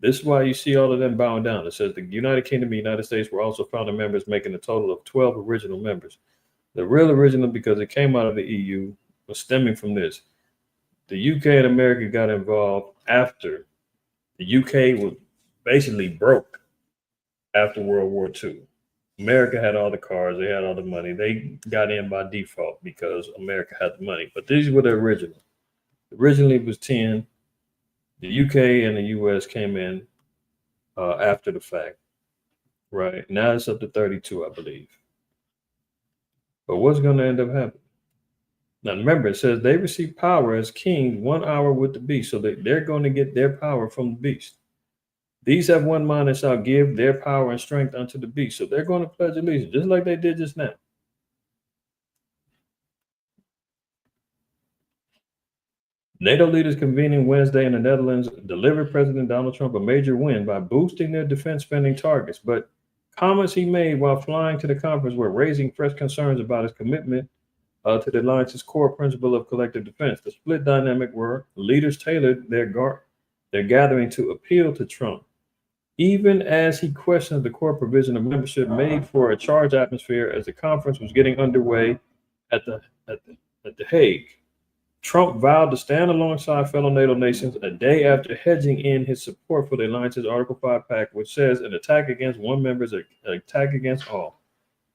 Speaker 3: this is why you see all of them bowing down. It says the United Kingdom and the United States were also founding members, making a total of 12 original members. The real original, because it came out of the EU, was stemming from this. The UK and America got involved after the UK was basically broke after World War II. America had all the cars, they had all the money. They got in by default because America had the money. But these were the original. Originally it was 10. The UK and the US came in after the fact, right? Now it's up to 32, I believe. But what's going to end up happening? Now remember, it says they receive power as kings 1 hour with the beast. So they're going to get their power from the beast. These have one mind and shall give their power and strength unto the beast. So they're going to pledge allegiance, just like they did just now. NATO leaders convening Wednesday in the Netherlands delivered President Donald Trump a major win by boosting their defense spending targets. But comments he made while flying to the conference were raising fresh concerns about his commitment to the alliance's core principle of collective defense. The split dynamic where leaders tailored their gathering to appeal to Trump, even as he questioned the core provision of membership made for a charged atmosphere as the conference was getting underway at the Hague. Trump vowed to stand alongside fellow NATO nations a day after hedging in his support for the alliance's Article 5 pact, which says an attack against one member is an attack against all.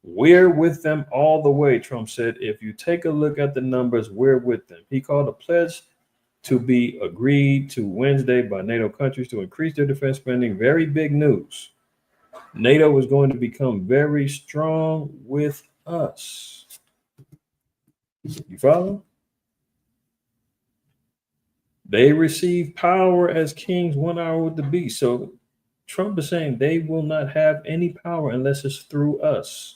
Speaker 3: We're with them all the way, Trump said. If you take a look at the numbers, we're with them. He called a pledge to be agreed to Wednesday by NATO countries to increase their defense spending. Very big news. NATO is going to become very strong with us. You follow? They receive power as kings 1 hour with the beast. So Trump is saying they will not have any power unless it's through us.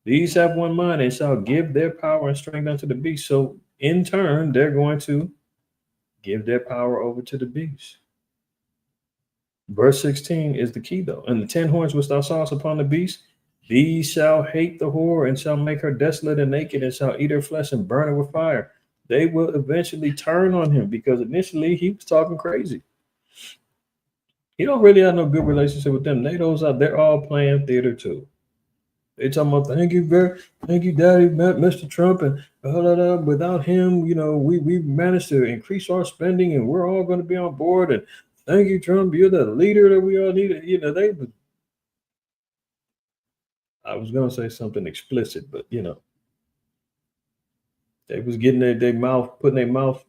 Speaker 3: These have one mind and shall give their power and strength unto the beast. So in turn, they're going to give their power over to the beast. Verse 16 is the key, though. And the 10 horns which thou sawest upon the beast, these shall hate the whore and shall make her desolate and naked and shall eat her flesh and burn her with fire. They will eventually turn on him because initially he was talking crazy. He don't really have no good relationship with them. NATO's out, they're all playing theater too. They talking about thank you, Daddy, Mr. Trump, and without him, we managed to increase our spending, and we're all going to be on board. And thank you, Trump, you're the leader that we all need. I was going to say something explicit, but they was getting their mouth, putting their mouth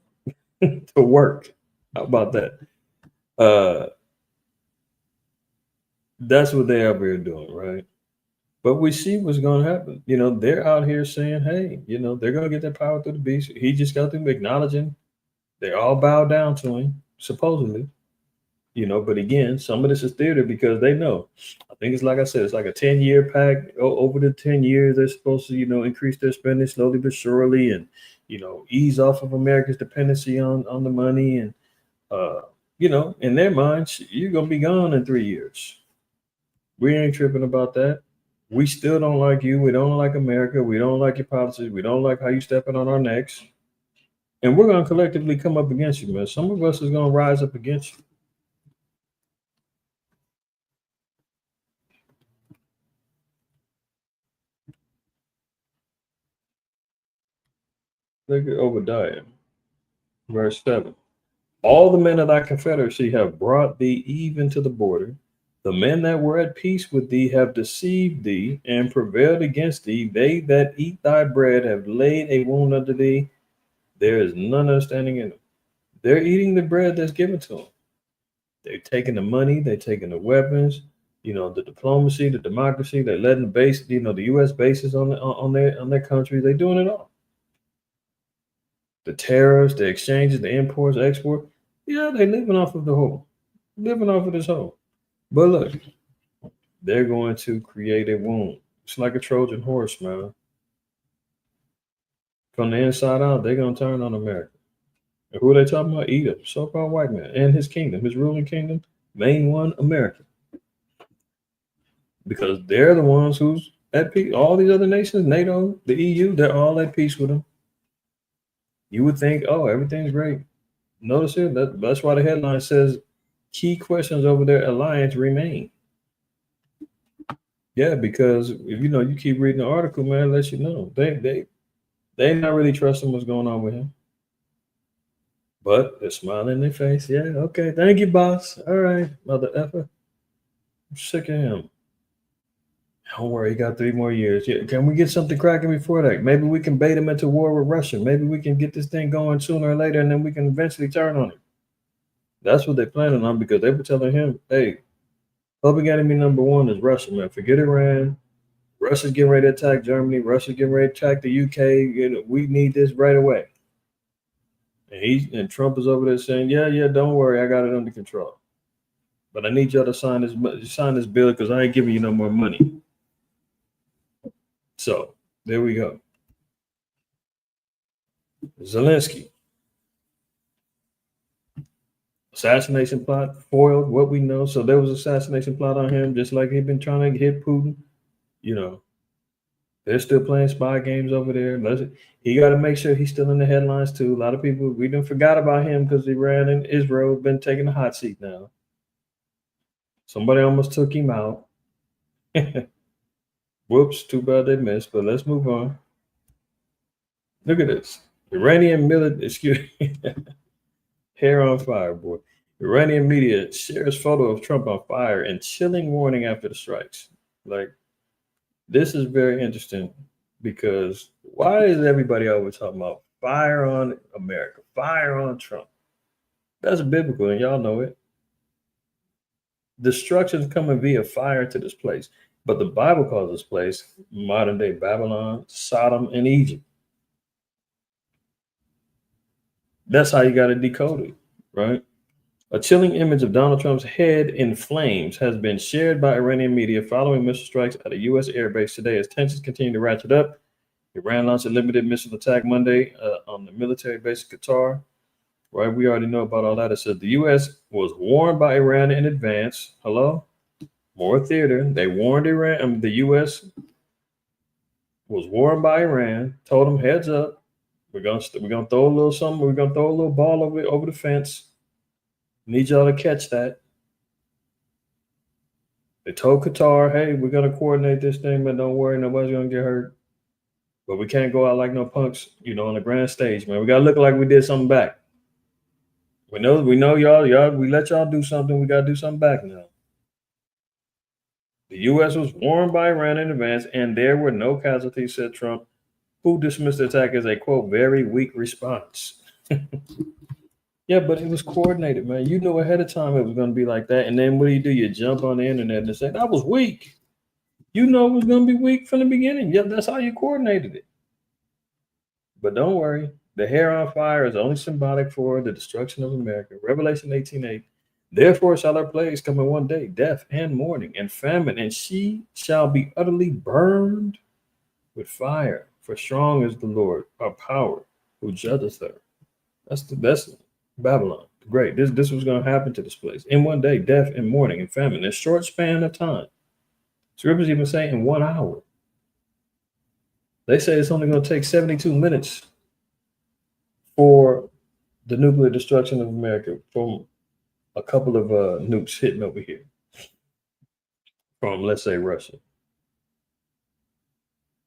Speaker 3: to work. How about that? That's what they're out here doing, right? But we see what's going to happen. They're out here saying, hey, they're going to get their power through the beast. He just got them acknowledging they all bow down to him, supposedly. But again, some of this is theater because they know. I think it's like I said, it's like a 10-year pact. Over the 10 years, they're supposed to, increase their spending slowly but surely and, ease off of America's dependency on the money. And, in their minds, you're going to be gone in 3 years. We ain't tripping about that. We still don't like you. We don't like America. We don't like your policies. We don't like how you stepping on our necks. And we're going to collectively come up against you, man. Some of us is going to rise up against you. Look at Obadiah, verse 7. All the men of thy confederacy have brought thee even to the border. The men that were at peace with thee have deceived thee and prevailed against thee. They that eat thy bread have laid a wound unto thee. There is none understanding in them. They're eating the bread that's given to them. They're taking the money, they're taking the weapons, the diplomacy, the democracy. They're letting the base, the U.S. bases on their country. They're doing it all. The tariffs, the exchanges, the imports, export. Yeah, they're living off of the whole, living off of this whole. But look, they're going to create a wound. It's like a Trojan horse, man. From the inside out, they're going to turn on America. And who are they talking about? Edom, so-called white man, and his kingdom, his ruling kingdom, main one, America. Because they're the ones who's at peace. All these other nations, NATO, the EU, they're all at peace with them. You would think, oh, everything's great. Notice here, that's why the headline says key questions over their alliance remain. Yeah, because if you keep reading the article, man, it lets you know they not really trusting what's going on with him. But they're smiling in their face. Yeah, okay, thank you, boss. All right, mother effer. I'm sick of him. Don't worry, he got 3 more years. Yeah, can we get something cracking before that? Maybe we can bait him into war with Russia. Maybe we can get this thing going sooner or later, and then we can eventually turn on him. That's what they're planning on because they were telling him, hey, public enemy number 1 is Russia, man. Forget Iran. Russia's getting ready to attack Germany. Russia's getting ready to attack the UK. We need this right away. And Trump is over there saying, yeah, don't worry, I got it under control. But I need y'all to sign this bill because I ain't giving you no more money. So there we go. Zelensky. Assassination plot foiled, what we know. So there was assassination plot on him, just like he'd been trying to hit Putin. They're still playing spy games over there. He got to make sure he's still in the headlines too. A lot of people, we done forgot about him because Iran and Israel have been taking the hot seat now. Somebody almost took him out. Whoops, too bad they missed, but let's move on. Look at this. Iranian military, hair on fire, boy. Iranian media shares photo of Trump on fire and chilling warning after the strikes. This is very interesting because why is everybody always talking about fire on America, fire on Trump? That's biblical and y'all know it. Destruction's coming via fire to this place. But the Bible calls this place modern day Babylon, Sodom, and Egypt. That's how you got to decode it, right? A chilling image of Donald Trump's head in flames has been shared by Iranian media following missile strikes at a U.S. airbase today as tensions continue to ratchet up. Iran launched a limited missile attack Monday on the military base in Qatar. Right, we already know about all that. It says the U.S. was warned by Iran in advance. Hello? More theater. They warned Iran. The U.S. was warned by Iran, told them, heads up. We're gonna throw a little something. We're gonna throw a little ball over the fence. Need y'all to catch that. They told Qatar, hey, we're gonna coordinate this thing, but don't worry, nobody's gonna get hurt. But we can't go out like no punks, on the grand stage, man. We gotta look like we did something back. We know y'all. We let y'all do something. We gotta do something back now. The U.S. was warned by Iran in advance, and there were no casualties, said Trump, who dismissed the attack as a, quote, very weak response. Yeah, but it was coordinated, man. You knew ahead of time it was going to be like that. And then what do? You jump on the internet and say, that was weak. You know it was going to be weak from the beginning. Yeah, that's how you coordinated it. But don't worry. The hair on fire is only symbolic for the destruction of America. Revelation 18:8. Therefore shall our plagues come in one day, death and mourning and famine, and she shall be utterly burned with fire. For strong is the Lord, our power, who judgeth her. That's Babylon. Great. This was going to happen to this place. In one day, death and mourning and famine. In a short span of time. Scriptures even say in 1 hour. They say it's only going to take 72 minutes for the nuclear destruction of America from a couple of nukes hitting over here from, let's say, Russia.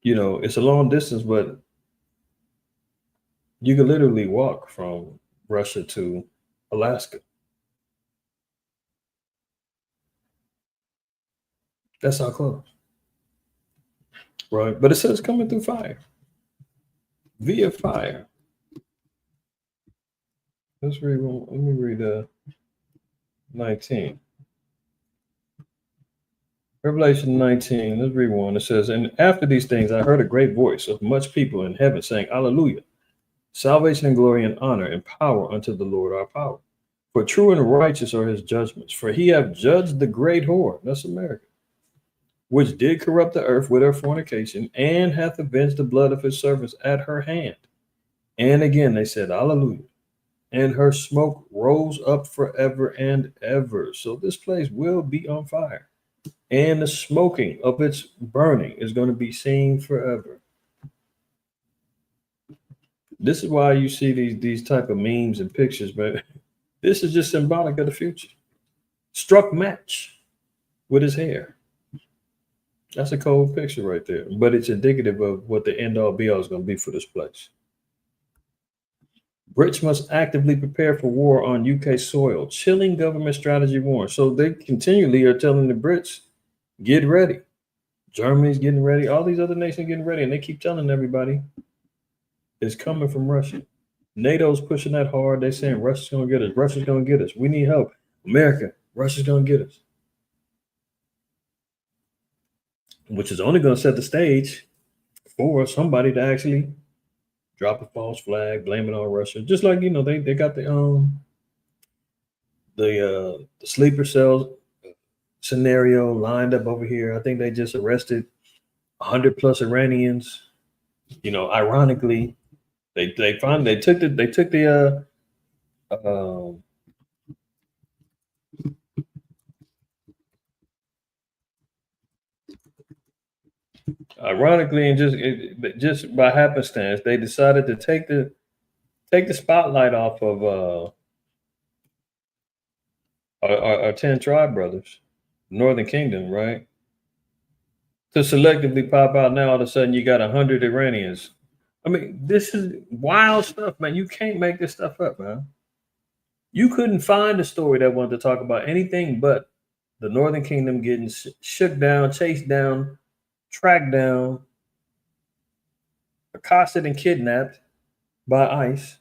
Speaker 3: You know, it's a long distance, but you could literally walk from Russia to Alaska. That's how close. Right. But it says coming through fire. Via fire. Let's read. Let me read 19. Revelation 19. Let's read one. It says, and after these things, I heard a great voice of much people in heaven saying, Hallelujah. Salvation and glory and honor and power unto the Lord our power. For true and righteous are his judgments. For he hath judged the great whore, that's America, which did corrupt the earth with her fornication, and hath avenged the blood of his servants at her hand. And again they said, Hallelujah. And her smoke rose up forever and ever. So this place will be on fire. And the smoking of its burning is going to be seen forever. This is why you see these type of memes and pictures, but this is just symbolic of the future. Struck match with his hair. That's a cold picture right there, but it's indicative of what the end all be all is going to be for this place. Brits must actively prepare for war on UK soil. Chilling government strategy warns. So they continually are telling the Brits, get ready. Germany's getting ready. All these other nations getting ready. And they keep telling everybody it's coming from Russia. NATO's pushing that hard. They're saying Russia's going to get us. Russia's going to get us. We need help. America, Russia's going to get us. Which is only going to set the stage for somebody to actually drop a false flag, blame it on Russia. Just like, you know, they got the sleeper cells scenario lined up over here. I think they just arrested 100 plus Iranians. You know, ironically, they took the ironically, and just by happenstance, they decided to take the spotlight off of our 10 tribe brothers, Northern Kingdom, right? To selectively pop out now, all of a sudden you got 100 Iranians. I mean, this is wild stuff, man. You can't make this stuff up, man. You couldn't find a story that wanted to talk about anything but the Northern Kingdom getting shook down, chased down, tracked down, accosted and kidnapped by ICE,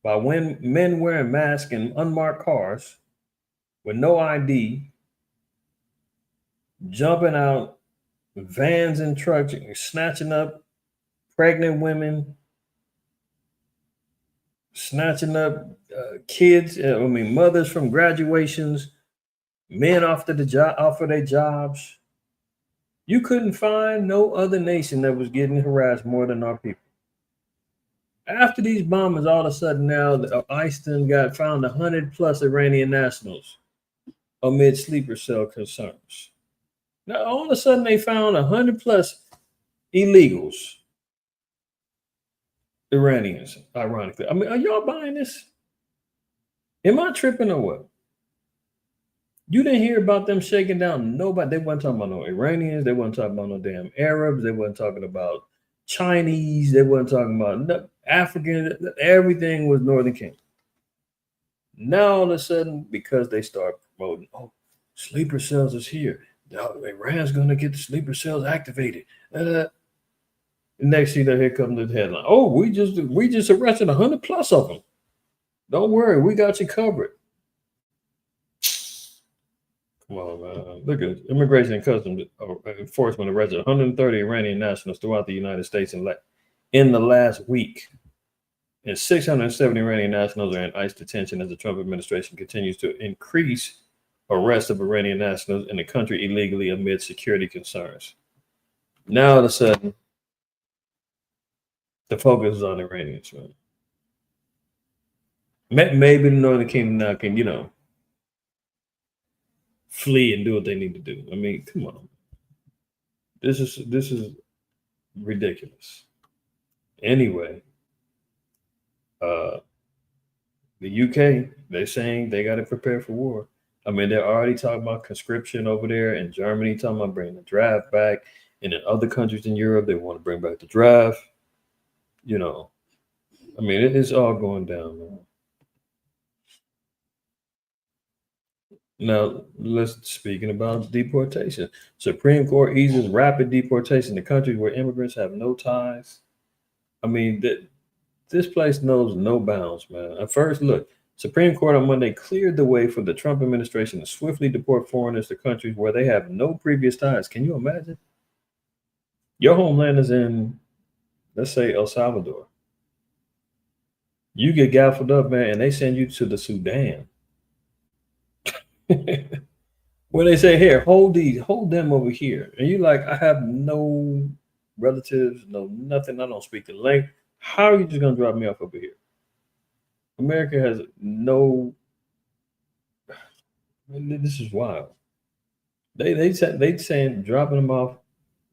Speaker 3: by men wearing masks in unmarked cars with no ID, jumping out vans and trucks, snatching up pregnant women, snatching up kids, mothers from graduations, men off of their jobs. You couldn't find no other nation that was getting harassed more than our people. After these bombings, all of a sudden now, ICE got found 100 plus Iranian nationals amid sleeper cell concerns. Now, all of a sudden, they found 100 plus illegals, Iranians, ironically. I mean, are y'all buying this? Am I tripping or what? You didn't hear about them shaking down nobody. They weren't talking about no Iranians. They weren't talking about no damn Arabs. They weren't talking about Chinese. They weren't talking about African. Everything was Northern Kingdom. Now, all of a sudden, because they start promoting, oh, sleeper cells is here. Iran's going to get the sleeper cells activated. Next thing, here comes the headline. Oh, we just arrested 100 plus of them. Don't worry, we got you covered. Come on, man. Look at it. Immigration and Customs Enforcement arrested 130 Iranian nationals throughout the United States in the last week. And 670 Iranian nationals are in ICE detention as the Trump administration continues to increase arrests of Iranian nationals in the country illegally amid security concerns. Now, all of a sudden, the focus is on Iranians, man. Maybe the Northern Kingdom now can, flee and do what they need to do. I mean, come on. This is ridiculous. Anyway, the UK, they're saying they got to prepare for war. I mean, they're already talking about conscription over there in Germany, talking about bringing the draft back. And in other countries in Europe, they want to bring back the draft. I mean, it's all going down, man. Now, speaking about deportation. Supreme Court eases rapid deportation to countries where immigrants have no ties. I mean, this place knows no bounds, man. At first, look, Supreme Court on Monday cleared the way for the Trump administration to swiftly deport foreigners to countries where they have no previous ties. Can you imagine? Your homeland is in, let's say, El Salvador. You get gaffled up, man, and they send you to the Sudan. Where they say, here, hold them over here. And you like, I have no relatives, no nothing. I don't speak the language. How are you just going to drop me off over here? America has no, this is wild. They saying dropping them off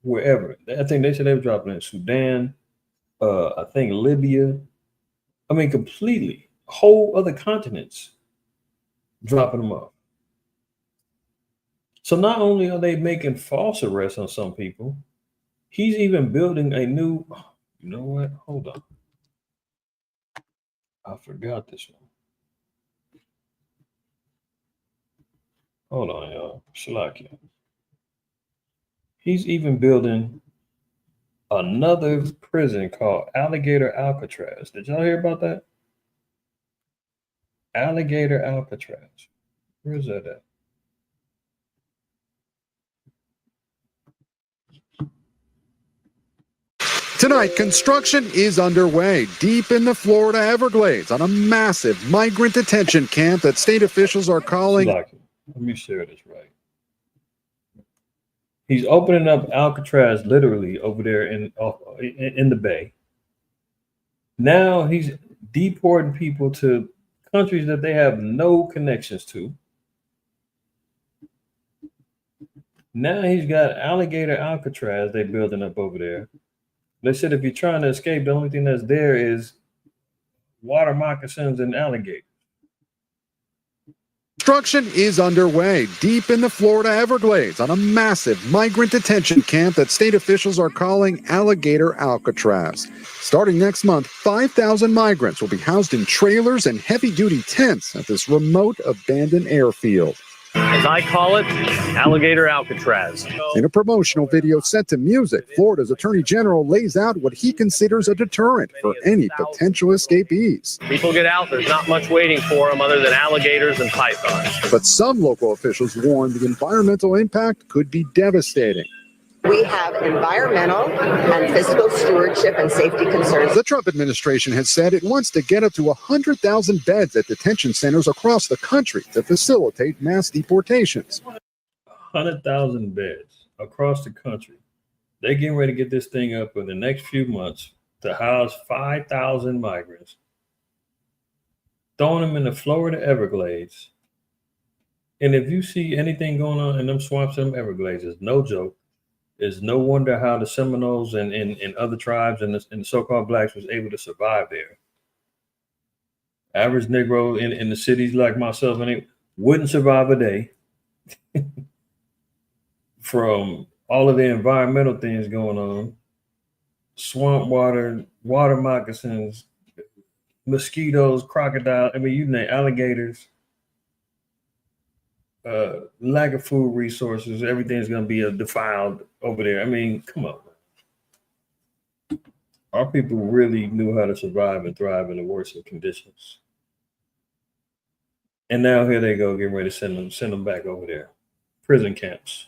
Speaker 3: wherever. I think they said they were dropping in Sudan, I think Libya. I mean, completely whole other continents dropping them off. So not only are they making false arrests on some people, he's even building a new, you know what? Hold on. I forgot this one. Hold on, y'all. Shalakia. He's even building another prison called Alligator Alcatraz. Did y'all hear about that? Alligator Alcatraz. Where's that at?
Speaker 5: Tonight, construction is underway deep in the Florida Everglades on a massive migrant detention camp that state officials are calling.
Speaker 3: Let me share this right. He's opening up Alcatraz literally over there in the bay. Now he's deporting people to countries that they have no connections to. Now he's got Alligator Alcatraz they're building up over there. They said if you're trying to escape, the only thing that's there is water moccasins and alligators.
Speaker 5: Construction is underway deep in the Florida Everglades on a massive migrant detention camp that state officials are calling Alligator Alcatraz. Starting next month, 5,000 migrants will be housed in trailers and heavy-duty tents at this remote abandoned airfield.
Speaker 6: As I call it, Alligator Alcatraz.
Speaker 5: In a promotional video set to music, Florida's Attorney General lays out what he considers a deterrent for any potential escapees.
Speaker 6: People get out, there's not much waiting for them other than alligators and pythons.
Speaker 5: But some local officials warn the environmental impact could be devastating.
Speaker 7: We have environmental and physical stewardship and safety concerns.
Speaker 5: The Trump administration has said it wants to get up to 100,000 beds at detention centers across the country to facilitate mass deportations.
Speaker 3: 100,000 beds across the country. They're getting ready to get this thing up in the next few months to house 5,000 migrants, throwing them in the Florida Everglades. And if you see anything going on in them swamps and them Everglades, it's no joke. It's no wonder how the Seminoles and other tribes and the so-called blacks was able to survive there. Average Negro in the cities like myself and it wouldn't survive a day from all of the environmental things going on. Swamp water, water moccasins, mosquitoes, crocodiles, I mean, you name alligators. Lack of food resources, everything's going to be defiled over there. I mean, come on. Our people really knew how to survive and thrive in the worst of conditions. And now here they go, getting ready to send them back over there. Prison camps.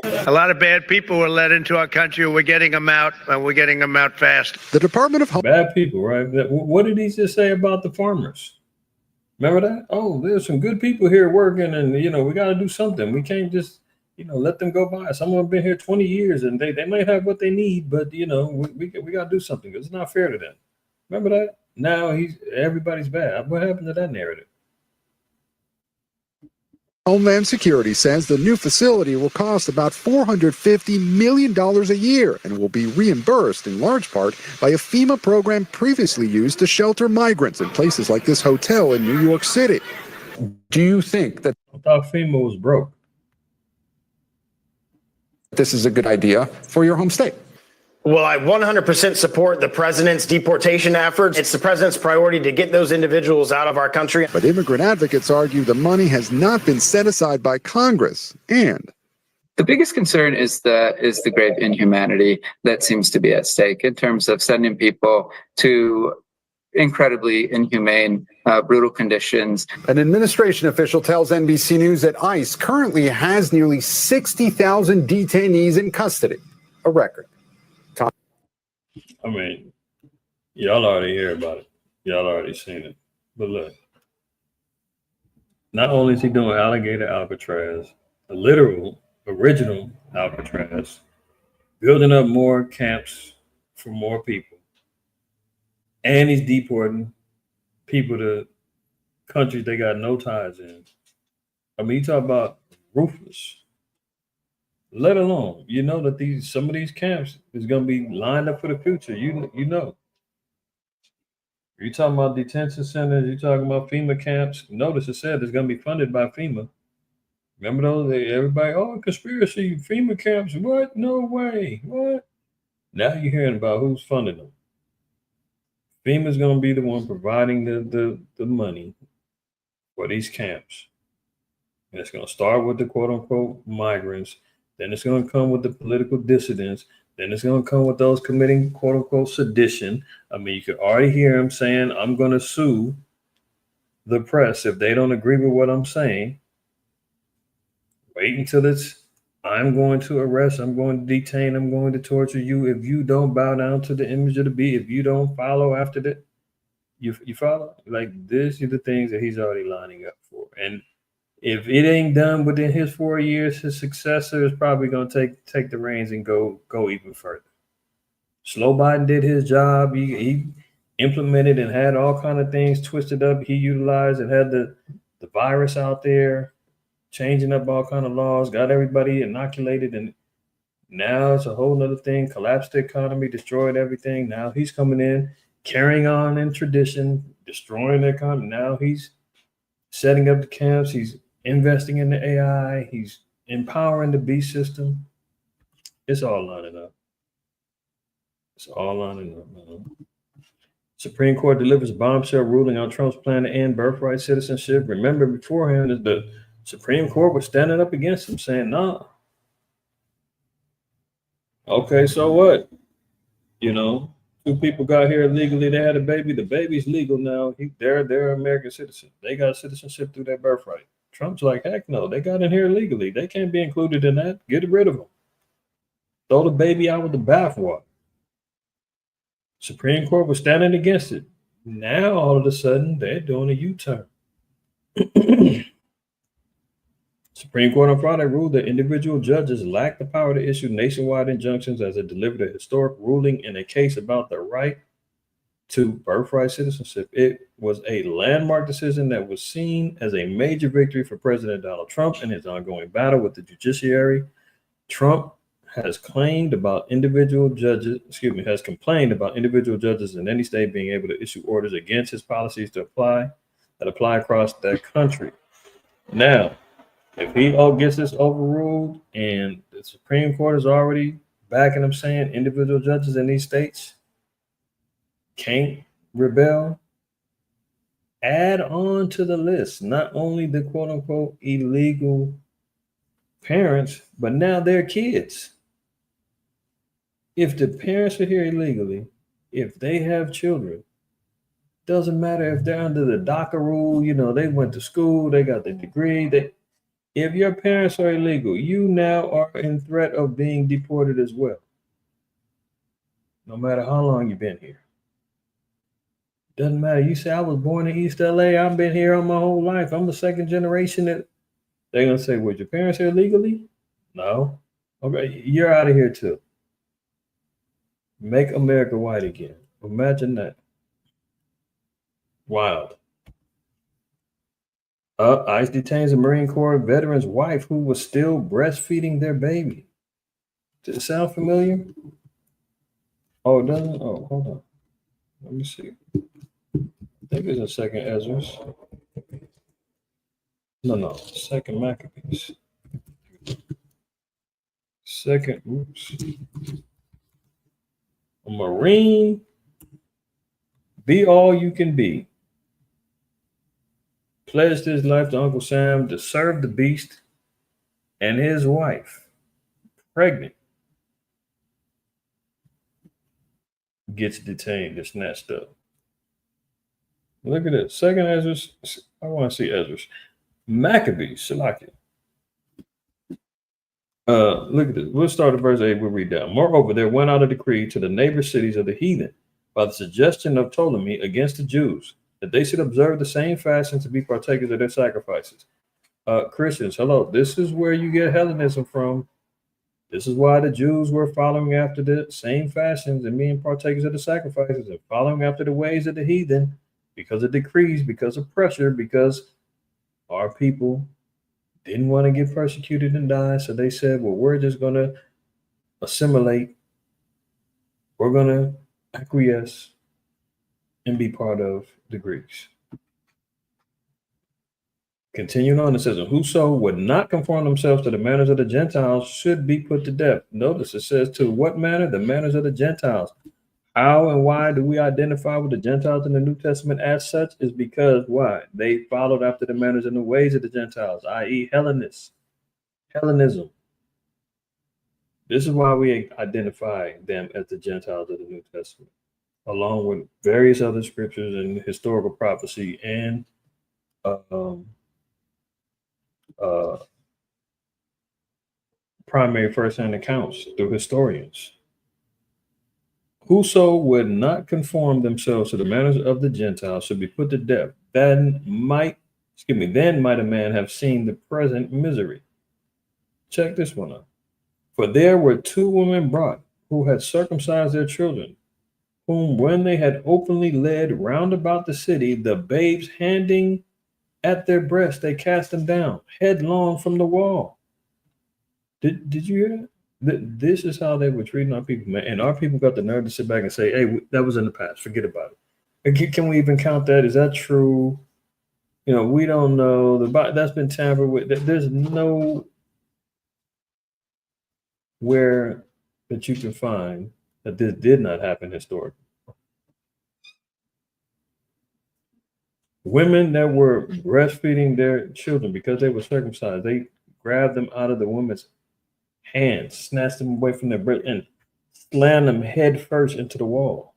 Speaker 8: A lot of bad people were let into our country. We're getting them out, and we're getting them out fast.
Speaker 5: The Department of
Speaker 3: Bad people, right? What did he just say about the farmers? Remember that? Oh, there's some good people here working, and we got to do something. We can't just let them go by. Some of them been here 20 years, and they might have what they need, but we got to do something because it's not fair to them. Remember that? Now everybody's bad. What happened to that narrative?
Speaker 5: Homeland Security says the new facility will cost about $450 million a year and will be reimbursed in large part by a FEMA program previously used to shelter migrants in places like this hotel in New York City. Do you think that
Speaker 3: I thought FEMA was broke?
Speaker 5: this is a good idea for your home state?
Speaker 9: Well, I 100% support the president's deportation efforts. It's the president's priority to get those individuals out of our country.
Speaker 5: But immigrant advocates argue the money has not been set aside by Congress. And
Speaker 10: the biggest concern is the grave inhumanity that seems to be at stake in terms of sending people to incredibly inhumane, brutal conditions.
Speaker 5: An administration official tells NBC News that ICE currently has nearly 60,000 detainees in custody, a record.
Speaker 3: I mean, y'all already hear about it. Y'all already seen it. But look, not only is he doing alligator Alcatraz, the literal original Alcatraz, building up more camps for more people, and he's deporting people to countries they got no ties in. I mean, you talk about ruthless. Let alone, that some of these camps is going to be lined up for the future. You talking about detention centers. You talking about FEMA camps. Notice it said it's going to be funded by FEMA. Remember those? Everybody, conspiracy, FEMA camps. What? No way. What? Now you're hearing about who's funding them. FEMA's going to be the one providing the money for these camps. And it's going to start with the quote unquote migrants. Then it's going to come with the political dissidents. Then it's going to come with those committing quote unquote sedition. I mean, you could already hear him saying, I'm going to sue the press if they don't agree with what I'm saying. Wait until I'm going to arrest, I'm going to detain, I'm going to torture you if you don't bow down to the image of the beast, if you don't follow after that. You follow? Like, these are the things that he's already lining up for. And if it ain't done within his 4 years, his successor is probably going to take the reins and go even further. Slow Biden did his job. He implemented and had all kind of things twisted up. He utilized and had the virus out there, changing up all kind of laws, got everybody inoculated, and now it's a whole nother thing. Collapsed the economy, destroyed everything. Now he's coming in, carrying on in tradition, destroying the economy. Now he's setting up the camps. He's investing in the AI. He's empowering the beast system. It's all lining up. It's all lining up, man. Supreme Court delivers bombshell ruling on Trump's plan to end birthright citizenship. Remember, beforehand, the Supreme Court was standing up against him, saying, nah. Okay, so what? Two people got here illegally. They had a baby. The baby's legal now. They're American citizens. They got citizenship through their birthright. Trump's like, heck no. They got in here illegally. They can't be included in that. Get rid of them. Throw the baby out with the bathwater. Supreme Court was standing against it. Now, all of a sudden, they're doing a U-turn. Supreme Court on Friday ruled that individual judges lack the power to issue nationwide injunctions as it delivered a historic ruling in a case about the right to birthright citizenship. It was a landmark decision that was seen as a major victory for President Donald Trump in his ongoing battle with the judiciary. Trump has complained about individual judges in any state being able to issue orders against his policies that apply across the country. Now, if he gets this overruled and the Supreme Court is already backing him, saying individual judges in these states can't rebel, add on to the list not only the quote unquote illegal parents, but now their kids. If the parents are here illegally, if they have children, Doesn't matter if they're under the DACA rule, you know, they went to school, they got the degree. If your parents are illegal, you now are in threat of being deported as well. No matter how long you've been here. Doesn't matter. You say I was born in East LA, I've been here all my whole life. I'm the second generation that they're gonna say, "Was your parents here legally?" No. Okay, you're out of here too. Make America white again. Imagine that. Wild. ICE detains a Marine Corps veteran's wife who was still breastfeeding their baby. Does it sound familiar? Oh, it doesn't? Oh, hold on. Let me see. I think it's a second Ezra's. No. Second Maccabees. Second, oops. A Marine, be all you can be. Pledged his life to Uncle Sam to serve the beast, and his wife, pregnant, gets detained and snatched up. Look at this. Second Ezra's. I want to see Ezra's. Maccabees, Shalakia. Look at this. We'll start at verse 8. We'll read down. Moreover, there went out a decree to the neighbor cities of the heathen by the suggestion of Ptolemy against the Jews that they should observe the same fashion to be partakers of their sacrifices. Christians, hello. This is where you get Hellenism from. This is why the Jews were following after the same fashions and being partakers of the sacrifices and following after the ways of the heathen because of decrees, because of pressure, because our people didn't want to get persecuted and die. So they said, well, we're just going to assimilate. We're going to acquiesce and be part of the Greeks. Continuing on, it says, whoso would not conform themselves to the manners of the Gentiles should be put to death. Notice it says, to what manner? The manners of the Gentiles. How and why do we identify with the Gentiles in the New Testament as such? Is because why? They followed after the manners and the ways of the Gentiles, i.e. Hellenism. This is why we identify them as the Gentiles of the New Testament, along with various other scriptures and historical prophecy and primary first-hand accounts through historians. Whoso would not conform themselves to the manners of the Gentiles should be put to death. Then might a man have seen the present misery. Check this one out. For there were two women brought who had circumcised their children, whom when they had openly led round about the city, the babes handing at their breasts, they cast them down headlong from the wall. Did you hear that? This is how they were treating our people, man. And our people got the nerve to sit back and say, hey, that was in the past. Forget about it. Can we even count that? Is that true? You know, we don't know. That's been tampered with. There's no where that you can find that this did not happen historically. Women that were breastfeeding their children because they were circumcised, they grabbed them out of the woman's hands, snatched them away from their breast, and slammed them head first into the wall.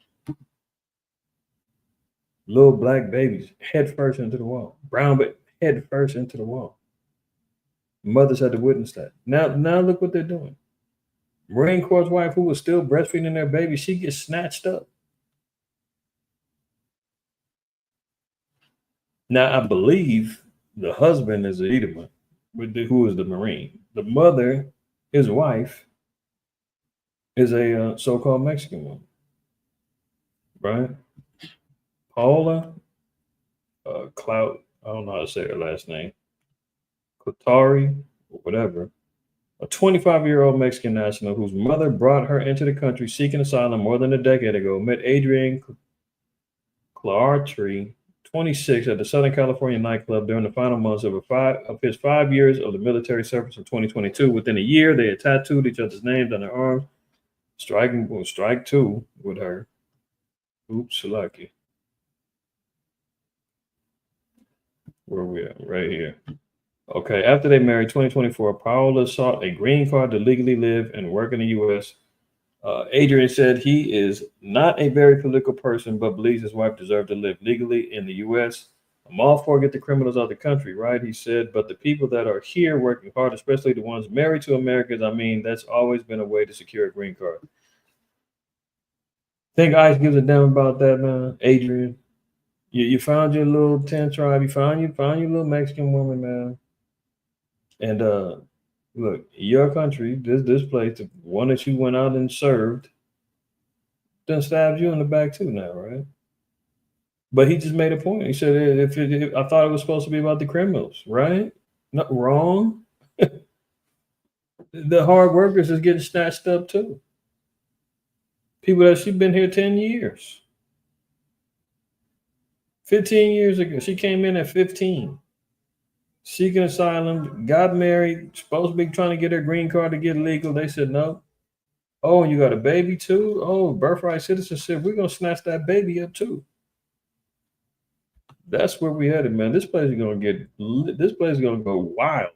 Speaker 3: Little black babies, head first into the wall. Brown baby, head first into the wall. Mothers had to witness that. Now look what they're doing. Marine Corps' wife, who was still breastfeeding their baby, she gets snatched up. Now, I believe the husband is an Edomite, who is the Marine. The mother, his wife, is a so-called Mexican woman, right? Paula Clout, I don't know how to say her last name, Kotari, or whatever, a 25-year-old Mexican national whose mother brought her into the country seeking asylum more than a decade ago, met Adrian Clartree, 26, at the Southern California nightclub during the final months of his 5 years of the military service in 2022. Within a year, they had tattooed each other's names on their arms, strike two with her. Oops, lucky. Where are we at? Right here. Okay, after they married, 2024, Paola sought a green card to legally live and work in the U.S. Adrian said he is not a very political person, but believes his wife deserves to live legally in the U.S. I'm all for get the criminals out of the country, right? He said, but the people that are here working hard, especially the ones married to Americans, I mean, that's always been a way to secure a green card. Think ICE gives a damn about that, man? Adrian, you found your little 10 tribe, you found your little Mexican woman, man. And look, your country, this place, the one that you went out and served, done stabbed you in the back too now, right? But he just made a point. He said, if I thought it was supposed to be about the criminals, right? Not wrong. The hard workers is getting snatched up too. People that she's been here 10 years. 15 years ago, she came in at 15. Seeking asylum, got married, supposed to be trying to get her green card to get legal. They said no. Oh, you got a baby too? Oh, birthright citizenship. We're going to snatch that baby up too. That's where we headed, man. This place is going to go wild.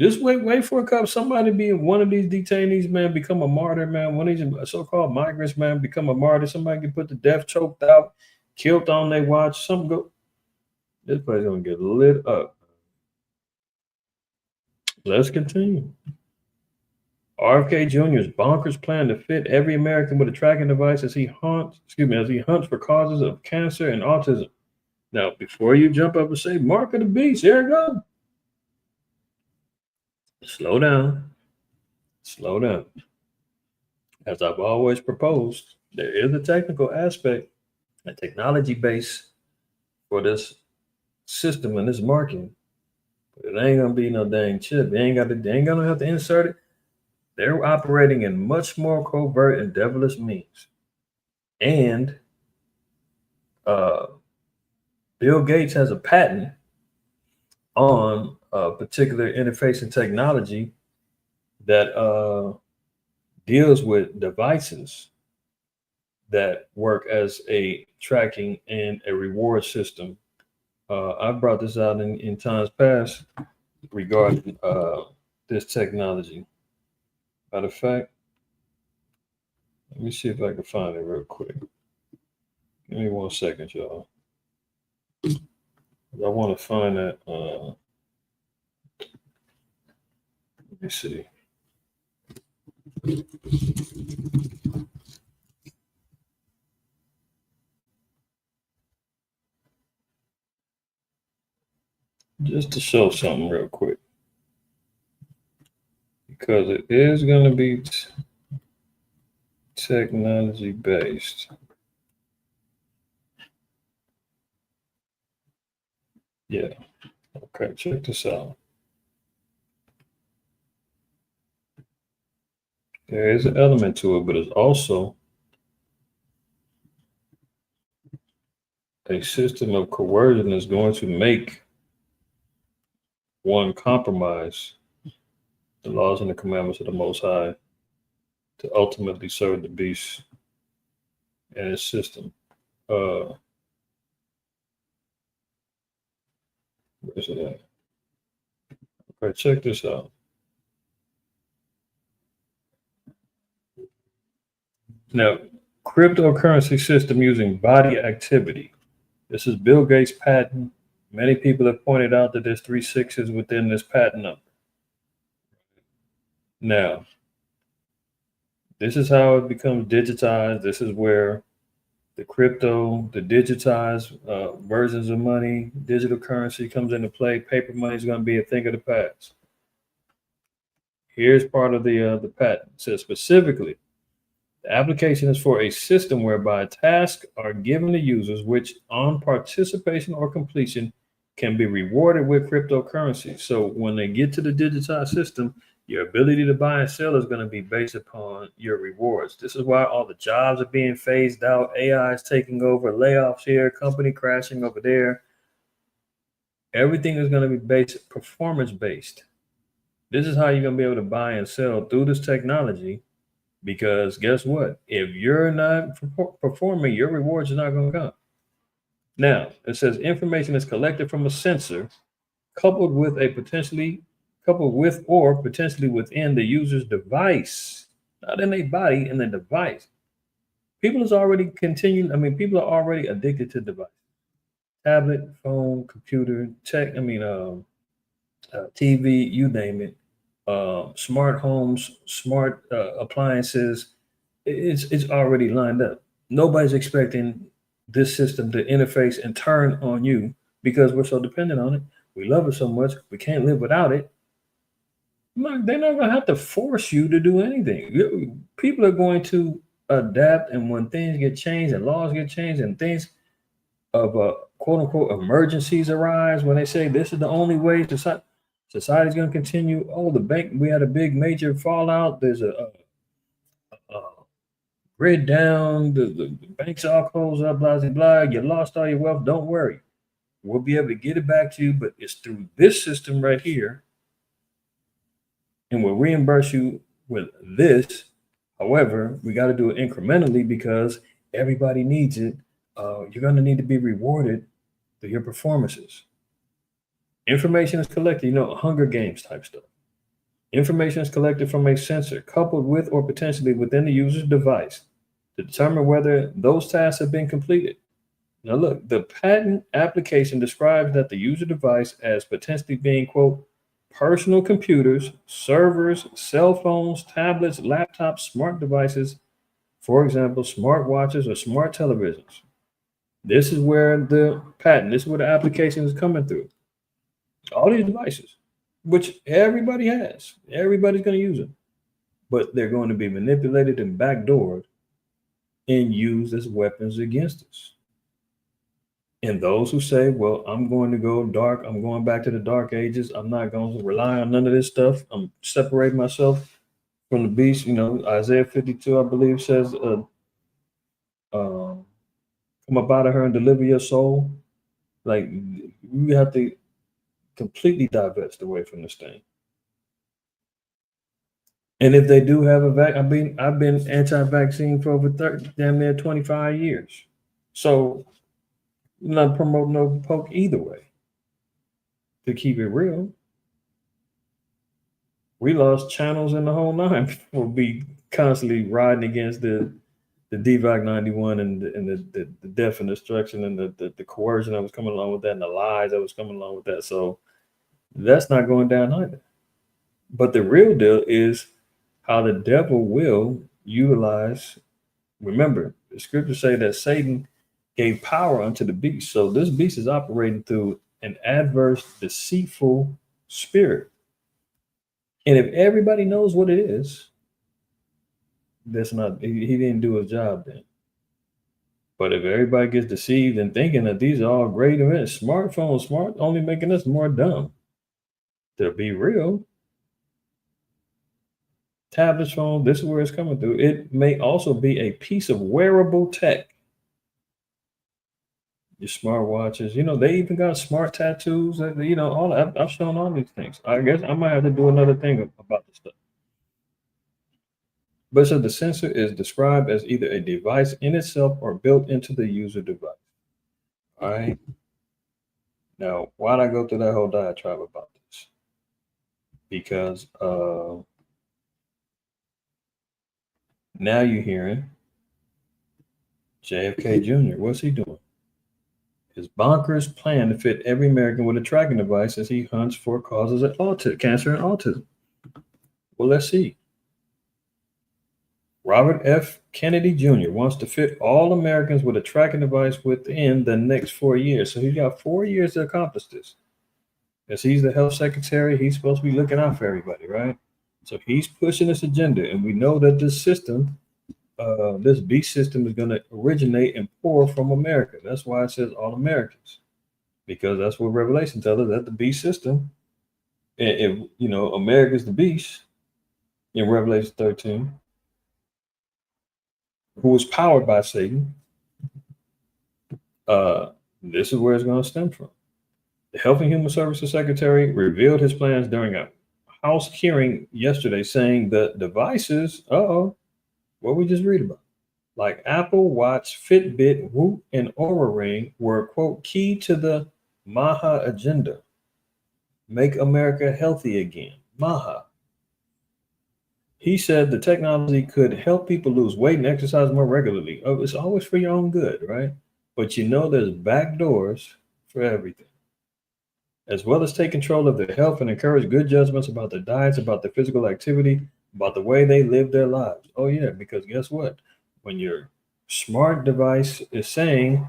Speaker 3: Just wait for a couple. Somebody be one of these detainees, man, become a martyr, man. One of these so-called migrants, man, become a martyr. Somebody get put to death, choked out, killed on their watch. Something go. This place is going to get lit up. Let's continue. RFK Jr.'s bonkers plan to fit every American with a tracking device as he hunts for causes of cancer and autism. Now, before you jump up and say, mark of the beast, here it goes. Slow down. Slow down. As I've always proposed, there is a technical aspect, a technology base for this system and this marking. But it ain't gonna be no dang chip. They ain't gonna have to insert it. They're operating in much more covert and devilish means. And Bill Gates has a patent on a particular interface and technology that deals with devices that work as a tracking and a reward system. I brought this out in times past regarding this technology. Matter of fact, let me see if I can find it real quick. Give me 1 second, y'all. I want to find that. Let me see. Just to show something real quick. Because it is going to be technology based. Yeah. Okay, check this out. There is an element to it, but it's also a system of coercion that's going to make one compromise the laws and the commandments of the Most High to ultimately serve the beast and his system. Where's it at? Okay, check this out. Now, cryptocurrency system using body activity. This is Bill Gates' patent. Many people have pointed out that there's 3 6s within this patent number. Now, this is how it becomes digitized. This is where the digitized versions of money, digital currency comes into play. Paper money is going to be a thing of the past. Here's part of the patent. It says specifically, the application is for a system whereby tasks are given to users which on participation or completion can be rewarded with cryptocurrency. So when they get to the digitized system, your ability to buy and sell is going to be based upon your rewards. This is why all the jobs are being phased out. AI is taking over, layoffs here, company crashing over there. Everything is going to be performance based. This is how you're going to be able to buy and sell through this technology. Because guess what? If you're not performing, your rewards are not going to come. Now, it says information is collected from a sensor coupled with or potentially within the user's device not in their body, in the device. People is already continuing. I mean, people are already addicted to device, tablet, phone, computer, tech. I mean, TV, you name it. Smart homes, smart appliances. It's already lined up. Nobody's expecting this system to interface and turn on you because we're so dependent on it. We love it so much, we can't live without it. They're not going to have to force you to do anything. People are going to adapt, and when things get changed and laws get changed and things of quote unquote emergencies arise, when they say this is the only way society's going to continue. Oh, the bank, we had a big major fallout. There's a grid down. The banks all closed up. Blah blah blah. You lost all your wealth. Don't worry, we'll be able to get it back to you. But it's through this system right here, and we'll reimburse you with this. However, we got to do it incrementally because everybody needs it. You're going to need to be rewarded through your performances. Information is collected, Hunger Games type stuff. Information is collected from a sensor coupled with or potentially within the user's device to determine whether those tasks have been completed. Now look, the patent application describes that the user device as potentially being, quote, personal computers, servers, cell phones, tablets, laptops, smart devices, for example, smart watches or smart televisions. This is where this is where the application is coming through. All these devices, which everybody has, everybody's going to use them, but they're going to be manipulated and backdoored and used as weapons against us. And those who say, well, I'm going to go dark, I'm going back to the dark ages, I'm not going to rely on none of this stuff, I'm separating myself from the beast. Isaiah 52, I believe, says, come up out of her and deliver your soul. Like, you have to completely divest away from this thing. And if they do have I've been anti-vaccine for over damn near 25 years. So I'm not promoting no poke either way. To keep it real, we lost channels in the whole nine. We'll be constantly riding against the DVAC 91 and the death and destruction and the coercion that was coming along with that and the lies that was coming along with that. So that's not going down either. But the real deal is how the devil will utilize. Remember, the scriptures say that Satan gave power unto the beast. So this beast is operating through an adverse, deceitful spirit. And if everybody knows what it is, he didn't do his job then. But if everybody gets deceived and thinking that these are all great events, smartphones, only making us more dumb. To be real, tablets, phone, this is where it's coming through. It may also be a piece of wearable tech. Your smart watches, they even got smart tattoos. All I've shown all these things. I guess I might have to do another thing about this stuff. But so the sensor is described as either a device in itself or built into the user device. All right. Now, why'd I go through that whole diatribe about this? Because now you're hearing JFK Jr. What's he doing? His bonkers plan to fit every American with a tracking device as he hunts for causes of cancer and autism. Well, let's see. Robert F. Kennedy Jr. wants to fit all Americans with a tracking device within the next 4 years. So he's got 4 years to accomplish this. As he's the health secretary, he's supposed to be looking out for everybody, right? So he's pushing this agenda. And we know that this system, this beast system, is going to originate and pour from America. That's why it says all Americans, because that's what Revelation tells us, that the beast system, if America's the beast in Revelation 13, who was powered by Satan, this is where it's going to stem from. The Health and Human Services Secretary revealed his plans during a House hearing yesterday, saying the devices, what we just read about, like Apple Watch, Fitbit, Whoop, and Oura Ring were, quote, key to the MAHA agenda. Make America healthy again. MAHA. He said the technology could help people lose weight and exercise more regularly. Oh, it's always for your own good, right? But you know, there's back doors for everything, as well as take control of their health and encourage good judgments about their diets, about their physical activity, about the way they live their lives. Oh, yeah, because guess what? When your smart device is saying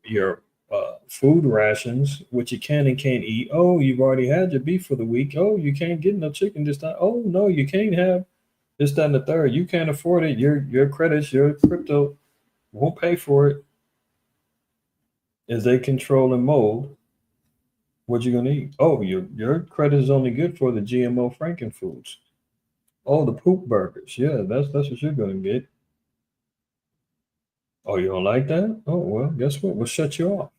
Speaker 3: your food rations, what you can and can't eat. Oh, you've already had your beef for the week. Oh, you can't get no chicken this time. Oh, no, you can't have this, that, and the third. You can't afford it. Your credits, your crypto won't pay for it. As they control and mold what you're gonna eat. Oh, your credit is only good for the GMO Franken foods. Oh, the poop burgers. Yeah, that's what you're gonna get. Oh, you don't like that? Oh, well, guess what? We'll shut you off.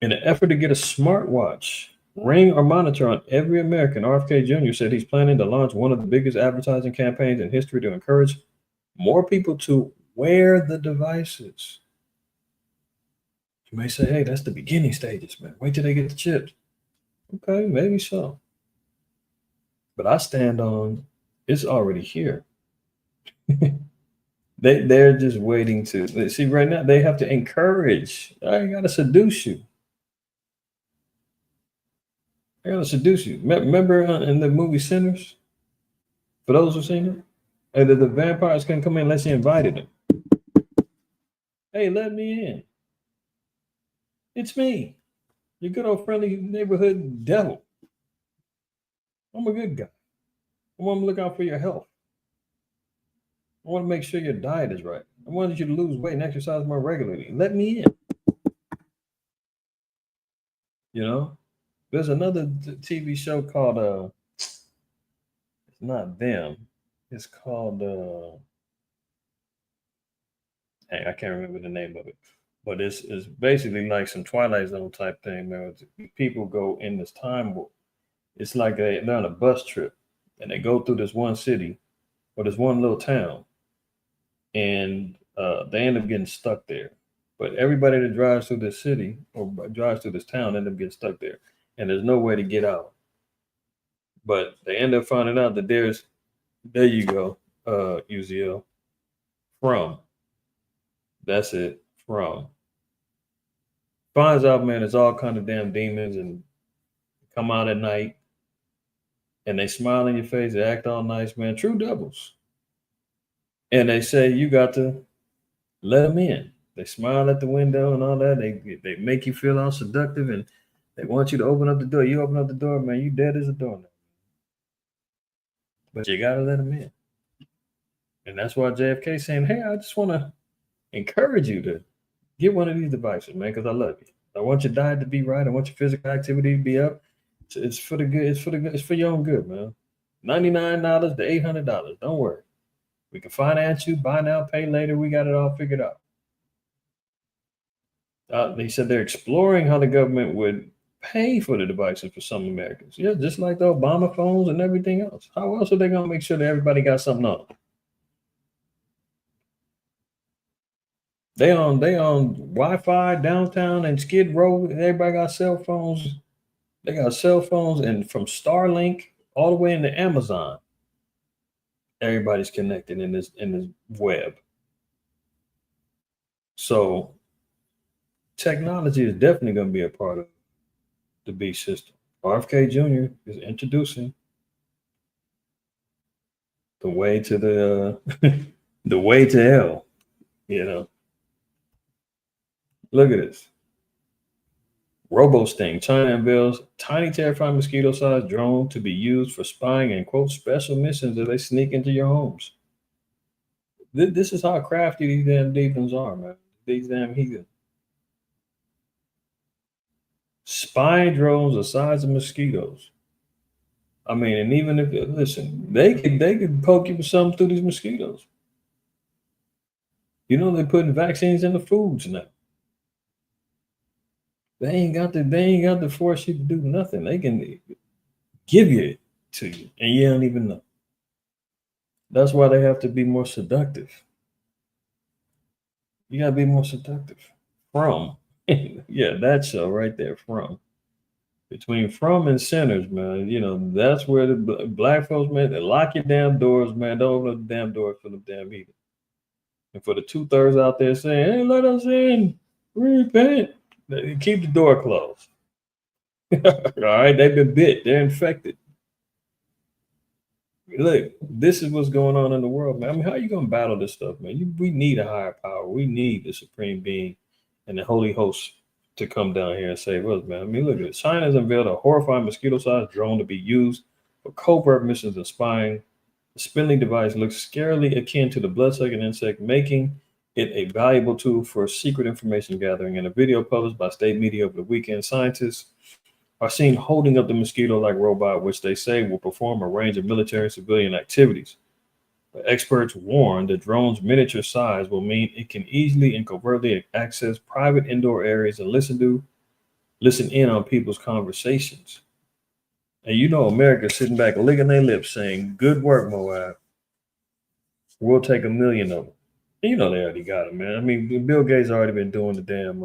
Speaker 3: In an effort to get a smartwatch, ring, or monitor on every American, RFK Jr. said he's planning to launch one of the biggest advertising campaigns in history to encourage more people to wear the devices. You may say, hey, that's the beginning stages, man. Wait till they get the chips. Okay, maybe so. But I stand on it's already here. They're just waiting to see right now. They have to encourage. I gotta seduce you. I gotta seduce you. Remember in the movie Sinners? For those who've seen it, and the vampires couldn't come in unless you invited them. Hey, let me in. It's me, your good old friendly neighborhood devil. I'm a good guy. I want to look out for your health. I want to make sure your diet is right. I wanted you to lose weight and exercise more regularly. Let me in. You know, there's another TV show called it's not them. It's called hey, I can't remember the name of it. But it's basically like some Twilight Zone type thing, man. People go in this time warp. It's like they're on a bus trip and they go through this one city or this one little town, and they end up getting stuck there. But everybody that drives through this city or drives through this town end up getting stuck there, and there's no way to get out. But they end up finding out that there you go, UZL, from. That's it, from. Finds out, man, it's all kind of damn demons and come out at night and they smile in your face, they act all nice, man. True devils. And they say you got to let them in. They smile at the window and all that. They make you feel all seductive and they want you to open up the door. You open up the door, man, you dead as a doornail. But you gotta let them in. And that's why JFK saying, hey, I just want to encourage you to get one of these devices, man, because I love you. I want your diet to be right. I want your physical activity to be up. It's for the good. It's for the good. It's for your own good, man. $99 to $800. Don't worry. We can finance you, buy now, pay later. We got it all figured out. They said they're exploring how the government would pay for the devices for some Americans. Yeah, just like the Obama phones and everything else. How else are they going to make sure that everybody got something on them? They on Wi-Fi downtown and Skid Row. Everybody got cell phones. They got cell phones, and from Starlink all the way into Amazon, everybody's connected in this web. So technology is definitely going to be a part of the beast system. RFK Jr. is introducing the way to the way to hell. You know, look at this. RoboSting. China unveils tiny, terrifying mosquito-sized drone to be used for spying and, quote, special missions as they sneak into your homes. This is how crafty these damn demons are, man. These damn heathens. Spy drones the size of mosquitoes. I mean, and even if listen, they could poke you with something through these mosquitoes. You know they're putting vaccines in the foods now. They ain't got to force you to do nothing. They can give it to you, and you don't even know. That's why they have to be more seductive. You gotta be more seductive. From, yeah, that show right there. From. between from and centers, man. You know, that's where the black folks, man, they lock your damn doors, man. Don't open up the damn doors for the damn heathen. And for the 2/3 out there saying, hey, let us in, repent, keep the door closed. All right, they've been bit, they're infected. Look, this is what's going on in the world, man. I mean, how are you going to battle this stuff, man? We need a higher power. We need the supreme being and the holy host to come down here and save us, man. I mean, look at it. China has unveiled a horrifying mosquito-sized drone to be used for covert missions and spying. The spindly device looks scarily akin to the blood-sucking insect, making it a valuable tool for secret information gathering. In a video published by state media over the weekend, scientists are seen holding up the mosquito-like robot, which they say will perform a range of military and civilian activities. But experts warn the drone's miniature size will mean it can easily and covertly access private indoor areas and listen in on people's conversations. And you know, America's sitting back licking their lips saying, good work, Moab. We'll take 1 million of them. And you know, they already got them, man. I mean, Bill Gates already been doing the damn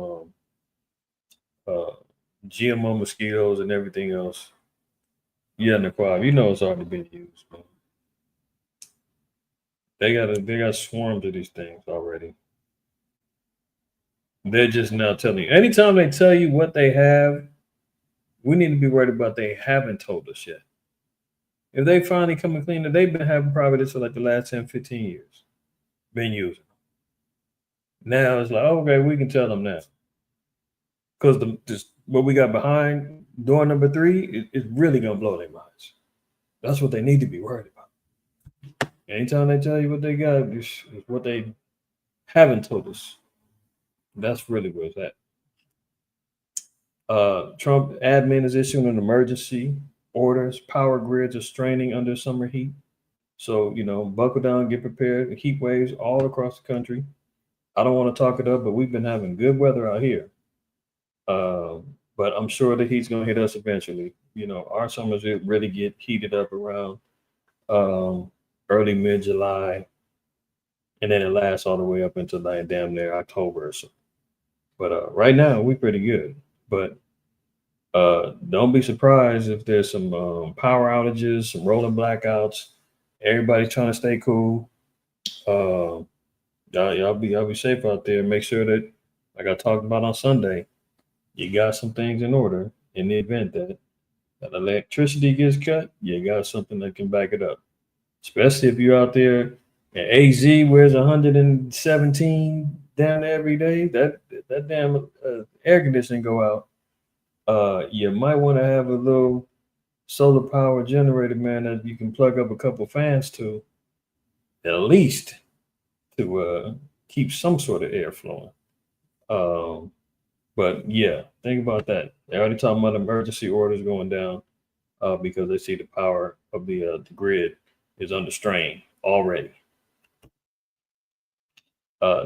Speaker 3: GMO mosquitoes and everything else. Yeah, Naquab, you know it's already been used, man. They got swarms of these things already. They're just now telling you. Anytime they tell you what they have, we need to be worried about they haven't told us yet. If they finally come and clean it, they've been having providence for like the last 10, 15 years. Been using. Now it's like, okay, we can tell them now. Because what we got behind door number 3 is really going to blow their minds. That's what they need to be worried about. Anytime they tell you what they got, is what they haven't told us. That's really where it's at. Trump admin is issuing an emergency orders. Power grids are straining under summer heat. So, you know, buckle down, get prepared. Heat waves all across the country. I don't want to talk it up, but we've been having good weather out here. But I'm sure the heat's going to hit us eventually. You know, our summers really get heated up around early mid-July, and then it lasts all the way up until like damn near October or so. But right now we're pretty good. But don't be surprised if there's some power outages, some rolling blackouts. Everybody's trying to stay cool. Y'all be safe out there. Make sure that, like I talked about on Sunday, you got some things in order in the event that electricity gets cut. You got something that can back it up. Especially if you're out there and AZ wears 117 down every day. That damn air conditioning go out. You might want to have a little solar power generator, man, that you can plug up a couple fans to, at least to keep some sort of air flowing. But yeah, think about that. They're already talking about emergency orders going down because they see the power of the grid is under strain already.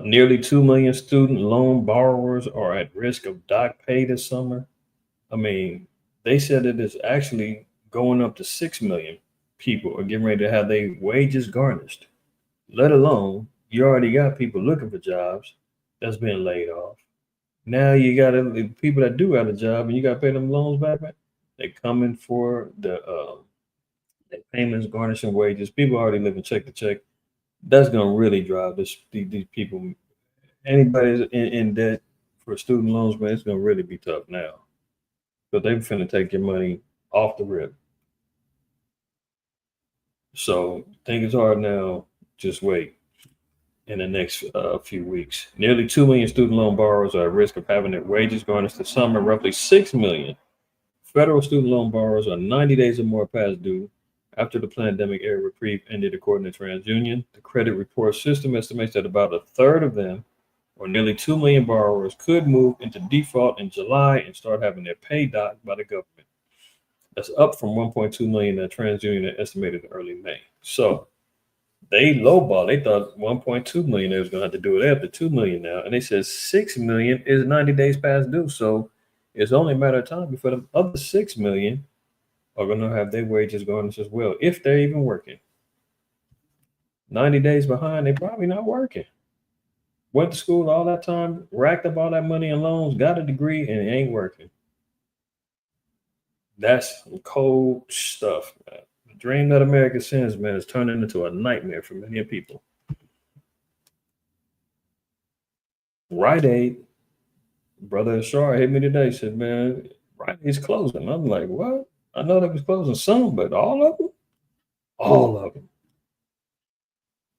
Speaker 3: Nearly 2 million student loan borrowers are at risk of doc pay this summer. I mean, they said it is actually going up to 6 million people are getting ready to have their wages garnished, let alone you already got people looking for jobs that's been laid off. Now you got people that do have a job and you got to pay them loans back. They're coming for the payments, garnishing wages. People already living check to check. That's going to really drive these people. Anybody in debt for student loans, man, it's going to really be tough now. But they're finna take your money off the rip. So think it's hard now. Just wait. In the next few weeks, nearly 2 million student loan borrowers are at risk of having their wages garnished this summer. Roughly 6 million federal student loan borrowers are 90 days or more past due after the pandemic era reprieve ended, according to TransUnion. The credit report system estimates that about a third of them, or nearly 2 million borrowers, could move into default in July and start having their pay docked by the government. That's up from 1.2 million that TransUnion estimated in early May. So they lowball. They thought 1.2 million they was going to have to do it. They're up to 2 million now. And they said 6 million is 90 days past due. So it's only a matter of time before the other 6 million are going to have their wages garnished as well, if they're even working. 90 days behind, they're probably not working. Went to school all that time, racked up all that money in loans, got a degree, and it ain't working. That's some cold stuff, man. The dream that America sends, man, is turning into a nightmare for many people. Rite Aid, brother Ashar hit me today, said, man, Rite Aid's closing. I'm like, what? I know they was closing some, but all of them? All of them.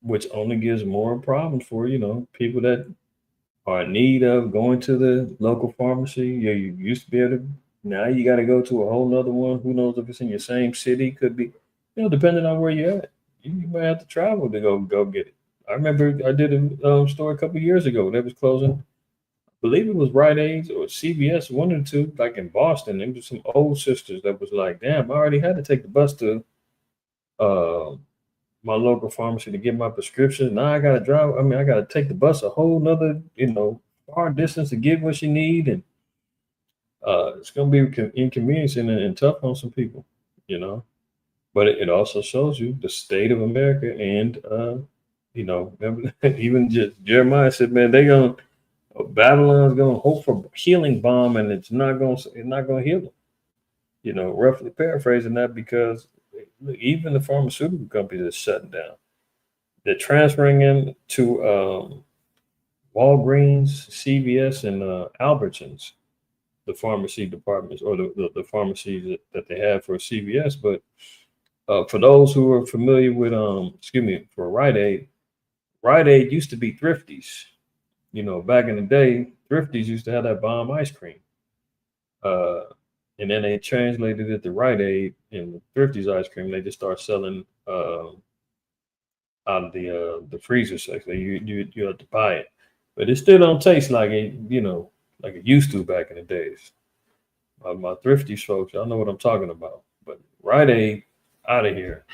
Speaker 3: Which only gives more problems for, people that are in need of going to the local pharmacy. You used to be able to, now you got to go to a whole nother one. Who knows if it's in your same city? Could be, depending on where you're at. You might have to travel to go get it. I remember I did a store a couple of years ago that was closing. I believe it was Rite Aid or CVS, one or two, like in Boston. There was some old sisters that was like, damn, I already had to take the bus to my local pharmacy to get my prescription. Now I gotta drive. I mean, I gotta take the bus a whole nother, far distance to get what you need, and it's gonna be inconveniencing and tough on some people, But it also shows you the state of America, and remember, even just Jeremiah said, man, Babylon's gonna hope for healing balm, and it's not gonna heal them. Roughly paraphrasing that, because even the pharmaceutical companies are shutting down. They're transferring them to Walgreens, CVS, and Albertsons, the pharmacy departments, or the pharmacies that they have for CVS. But for those who are familiar with, for Rite Aid used to be Thrifties. Back in the day, Thrifties used to have that bomb ice cream. And then they translated it to Rite Aid, and the Thrifties ice cream, they just start selling out of the freezer section. You have to buy it, but it still don't taste like it, like it used to back in the days. My Thrifties folks, y'all know what I'm talking about. But Rite Aid, out of here.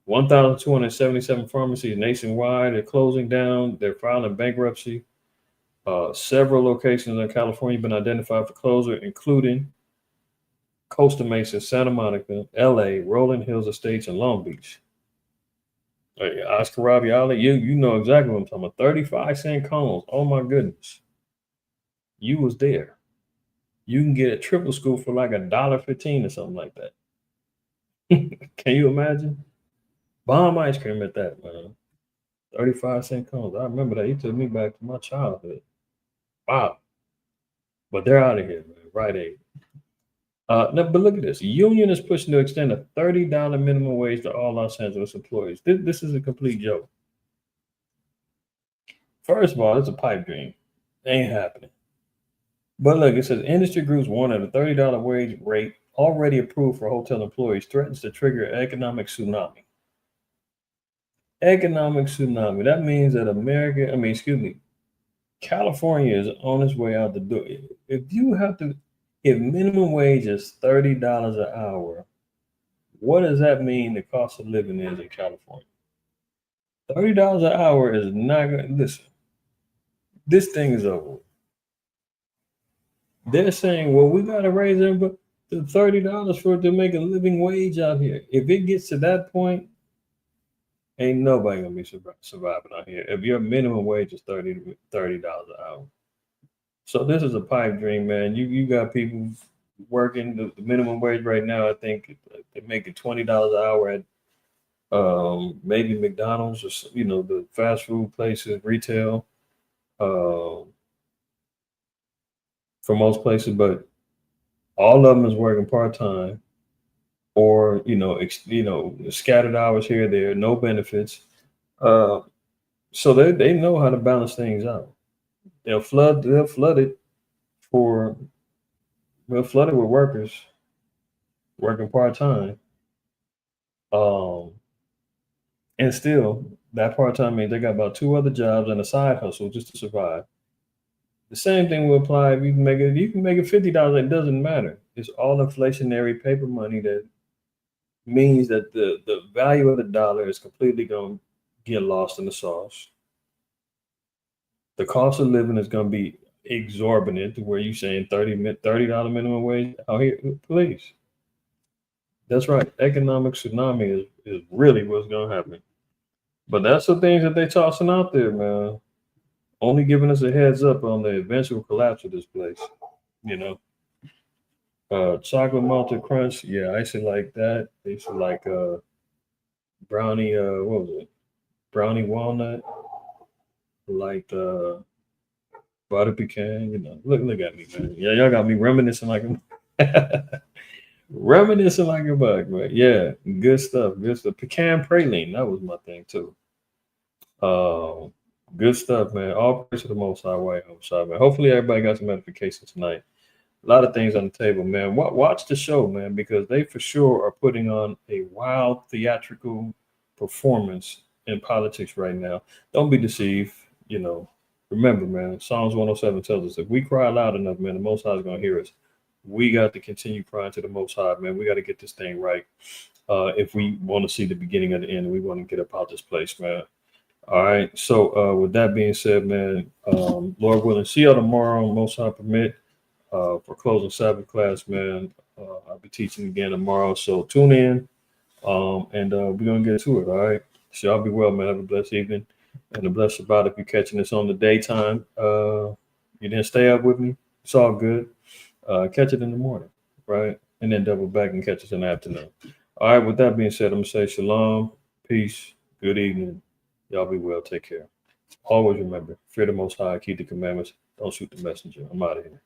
Speaker 3: 1,277 pharmacies nationwide are closing down. They're filing bankruptcy. Several locations in California have been identified for closure, including Costa Mesa, Santa Monica, LA, Rolling Hills Estates, and Long Beach. Oscar Ravioli, you know exactly what I'm talking about. 35-cent cones. Oh my goodness. You was there. You can get a triple scoop for like $1.15 or something like that. Can you imagine? Bomb ice cream at that, man. 35-cent cones. I remember that. He took me back to my childhood. Wow. But they're out of here, man. Rite Aid. But look at this. Union is pushing to extend a $30 minimum wage to all Los Angeles employees. This is a complete joke. First of all, it's a pipe dream. It ain't happening. But look, it says industry groups warn that a $30 wage rate already approved for hotel employees threatens to trigger an economic tsunami. Economic tsunami. That means that California is on its way out the door. If minimum wage is $30 an hour, what does that mean the cost of living is in California? $30 an hour is not going to, listen, this thing is over. They're saying, well, we got to raise them to $30 to make a living wage out here. If it gets to that point, ain't nobody gonna be surviving out here. If your minimum wage is $30 an hour. So this is a pipe dream, man. You got people working the minimum wage right now. I think they're making $20 an hour at maybe McDonald's or the fast food places, retail, for most places. But all of them is working part time, or scattered hours here or there, no benefits. So they know how to balance things out. They'll flood it with workers working part-time. And still that part-time means they got about 2 other jobs and a side hustle just to survive. The same thing will apply if you can make it $50, it doesn't matter. It's all inflationary paper money that means that the value of the dollar is completely going to get lost in the sauce. The cost of living is going to be exorbitant to where you're saying $30 minimum wage out here. Please. That's right. Economic tsunami is really what's going to happen. But that's the things that they're tossing out there, man. Only giving us a heads up on the eventual collapse of this place, Chocolate malted crunch. Yeah, I used to like that. I used to like brownie. What was it? Brownie walnut. Like butter pecan. You know, look at me, man. Yeah, y'all got me reminiscing like a reminiscing like a bug, but yeah, good stuff. Good stuff. Pecan praline. That was my thing too. Um, Good stuff, man. All praise to the Most High, way outside, man. Hopefully, everybody got some edification tonight. A lot of things on the table, man. Watch the show, man, because they for sure are putting on a wild theatrical performance in politics right now. Don't be deceived. You know, remember, man. Psalms 107 tells us if we cry loud enough, man, the Most High is going to hear us. We got to continue crying to the Most High, man. We got to get this thing right. If we want to see the beginning of the end, we want to get up out this place, man. All right. So with that being said, man, Lord willing, see y'all tomorrow, most high permit, for closing Sabbath class, man. I'll be teaching again tomorrow. So tune in. And we're gonna get to it. All right. So y'all be well, man. Have a blessed evening. And a blessed Shabbat if you're catching this on the daytime. You didn't stay up with me. It's all good. Catch it in the morning, right? And then double back and catch us in the afternoon. All right. With that being said, I'm gonna say shalom, peace, good evening. Y'all be well. Take care. Always remember, fear the Most High, keep the commandments. Don't shoot the messenger. I'm out of here.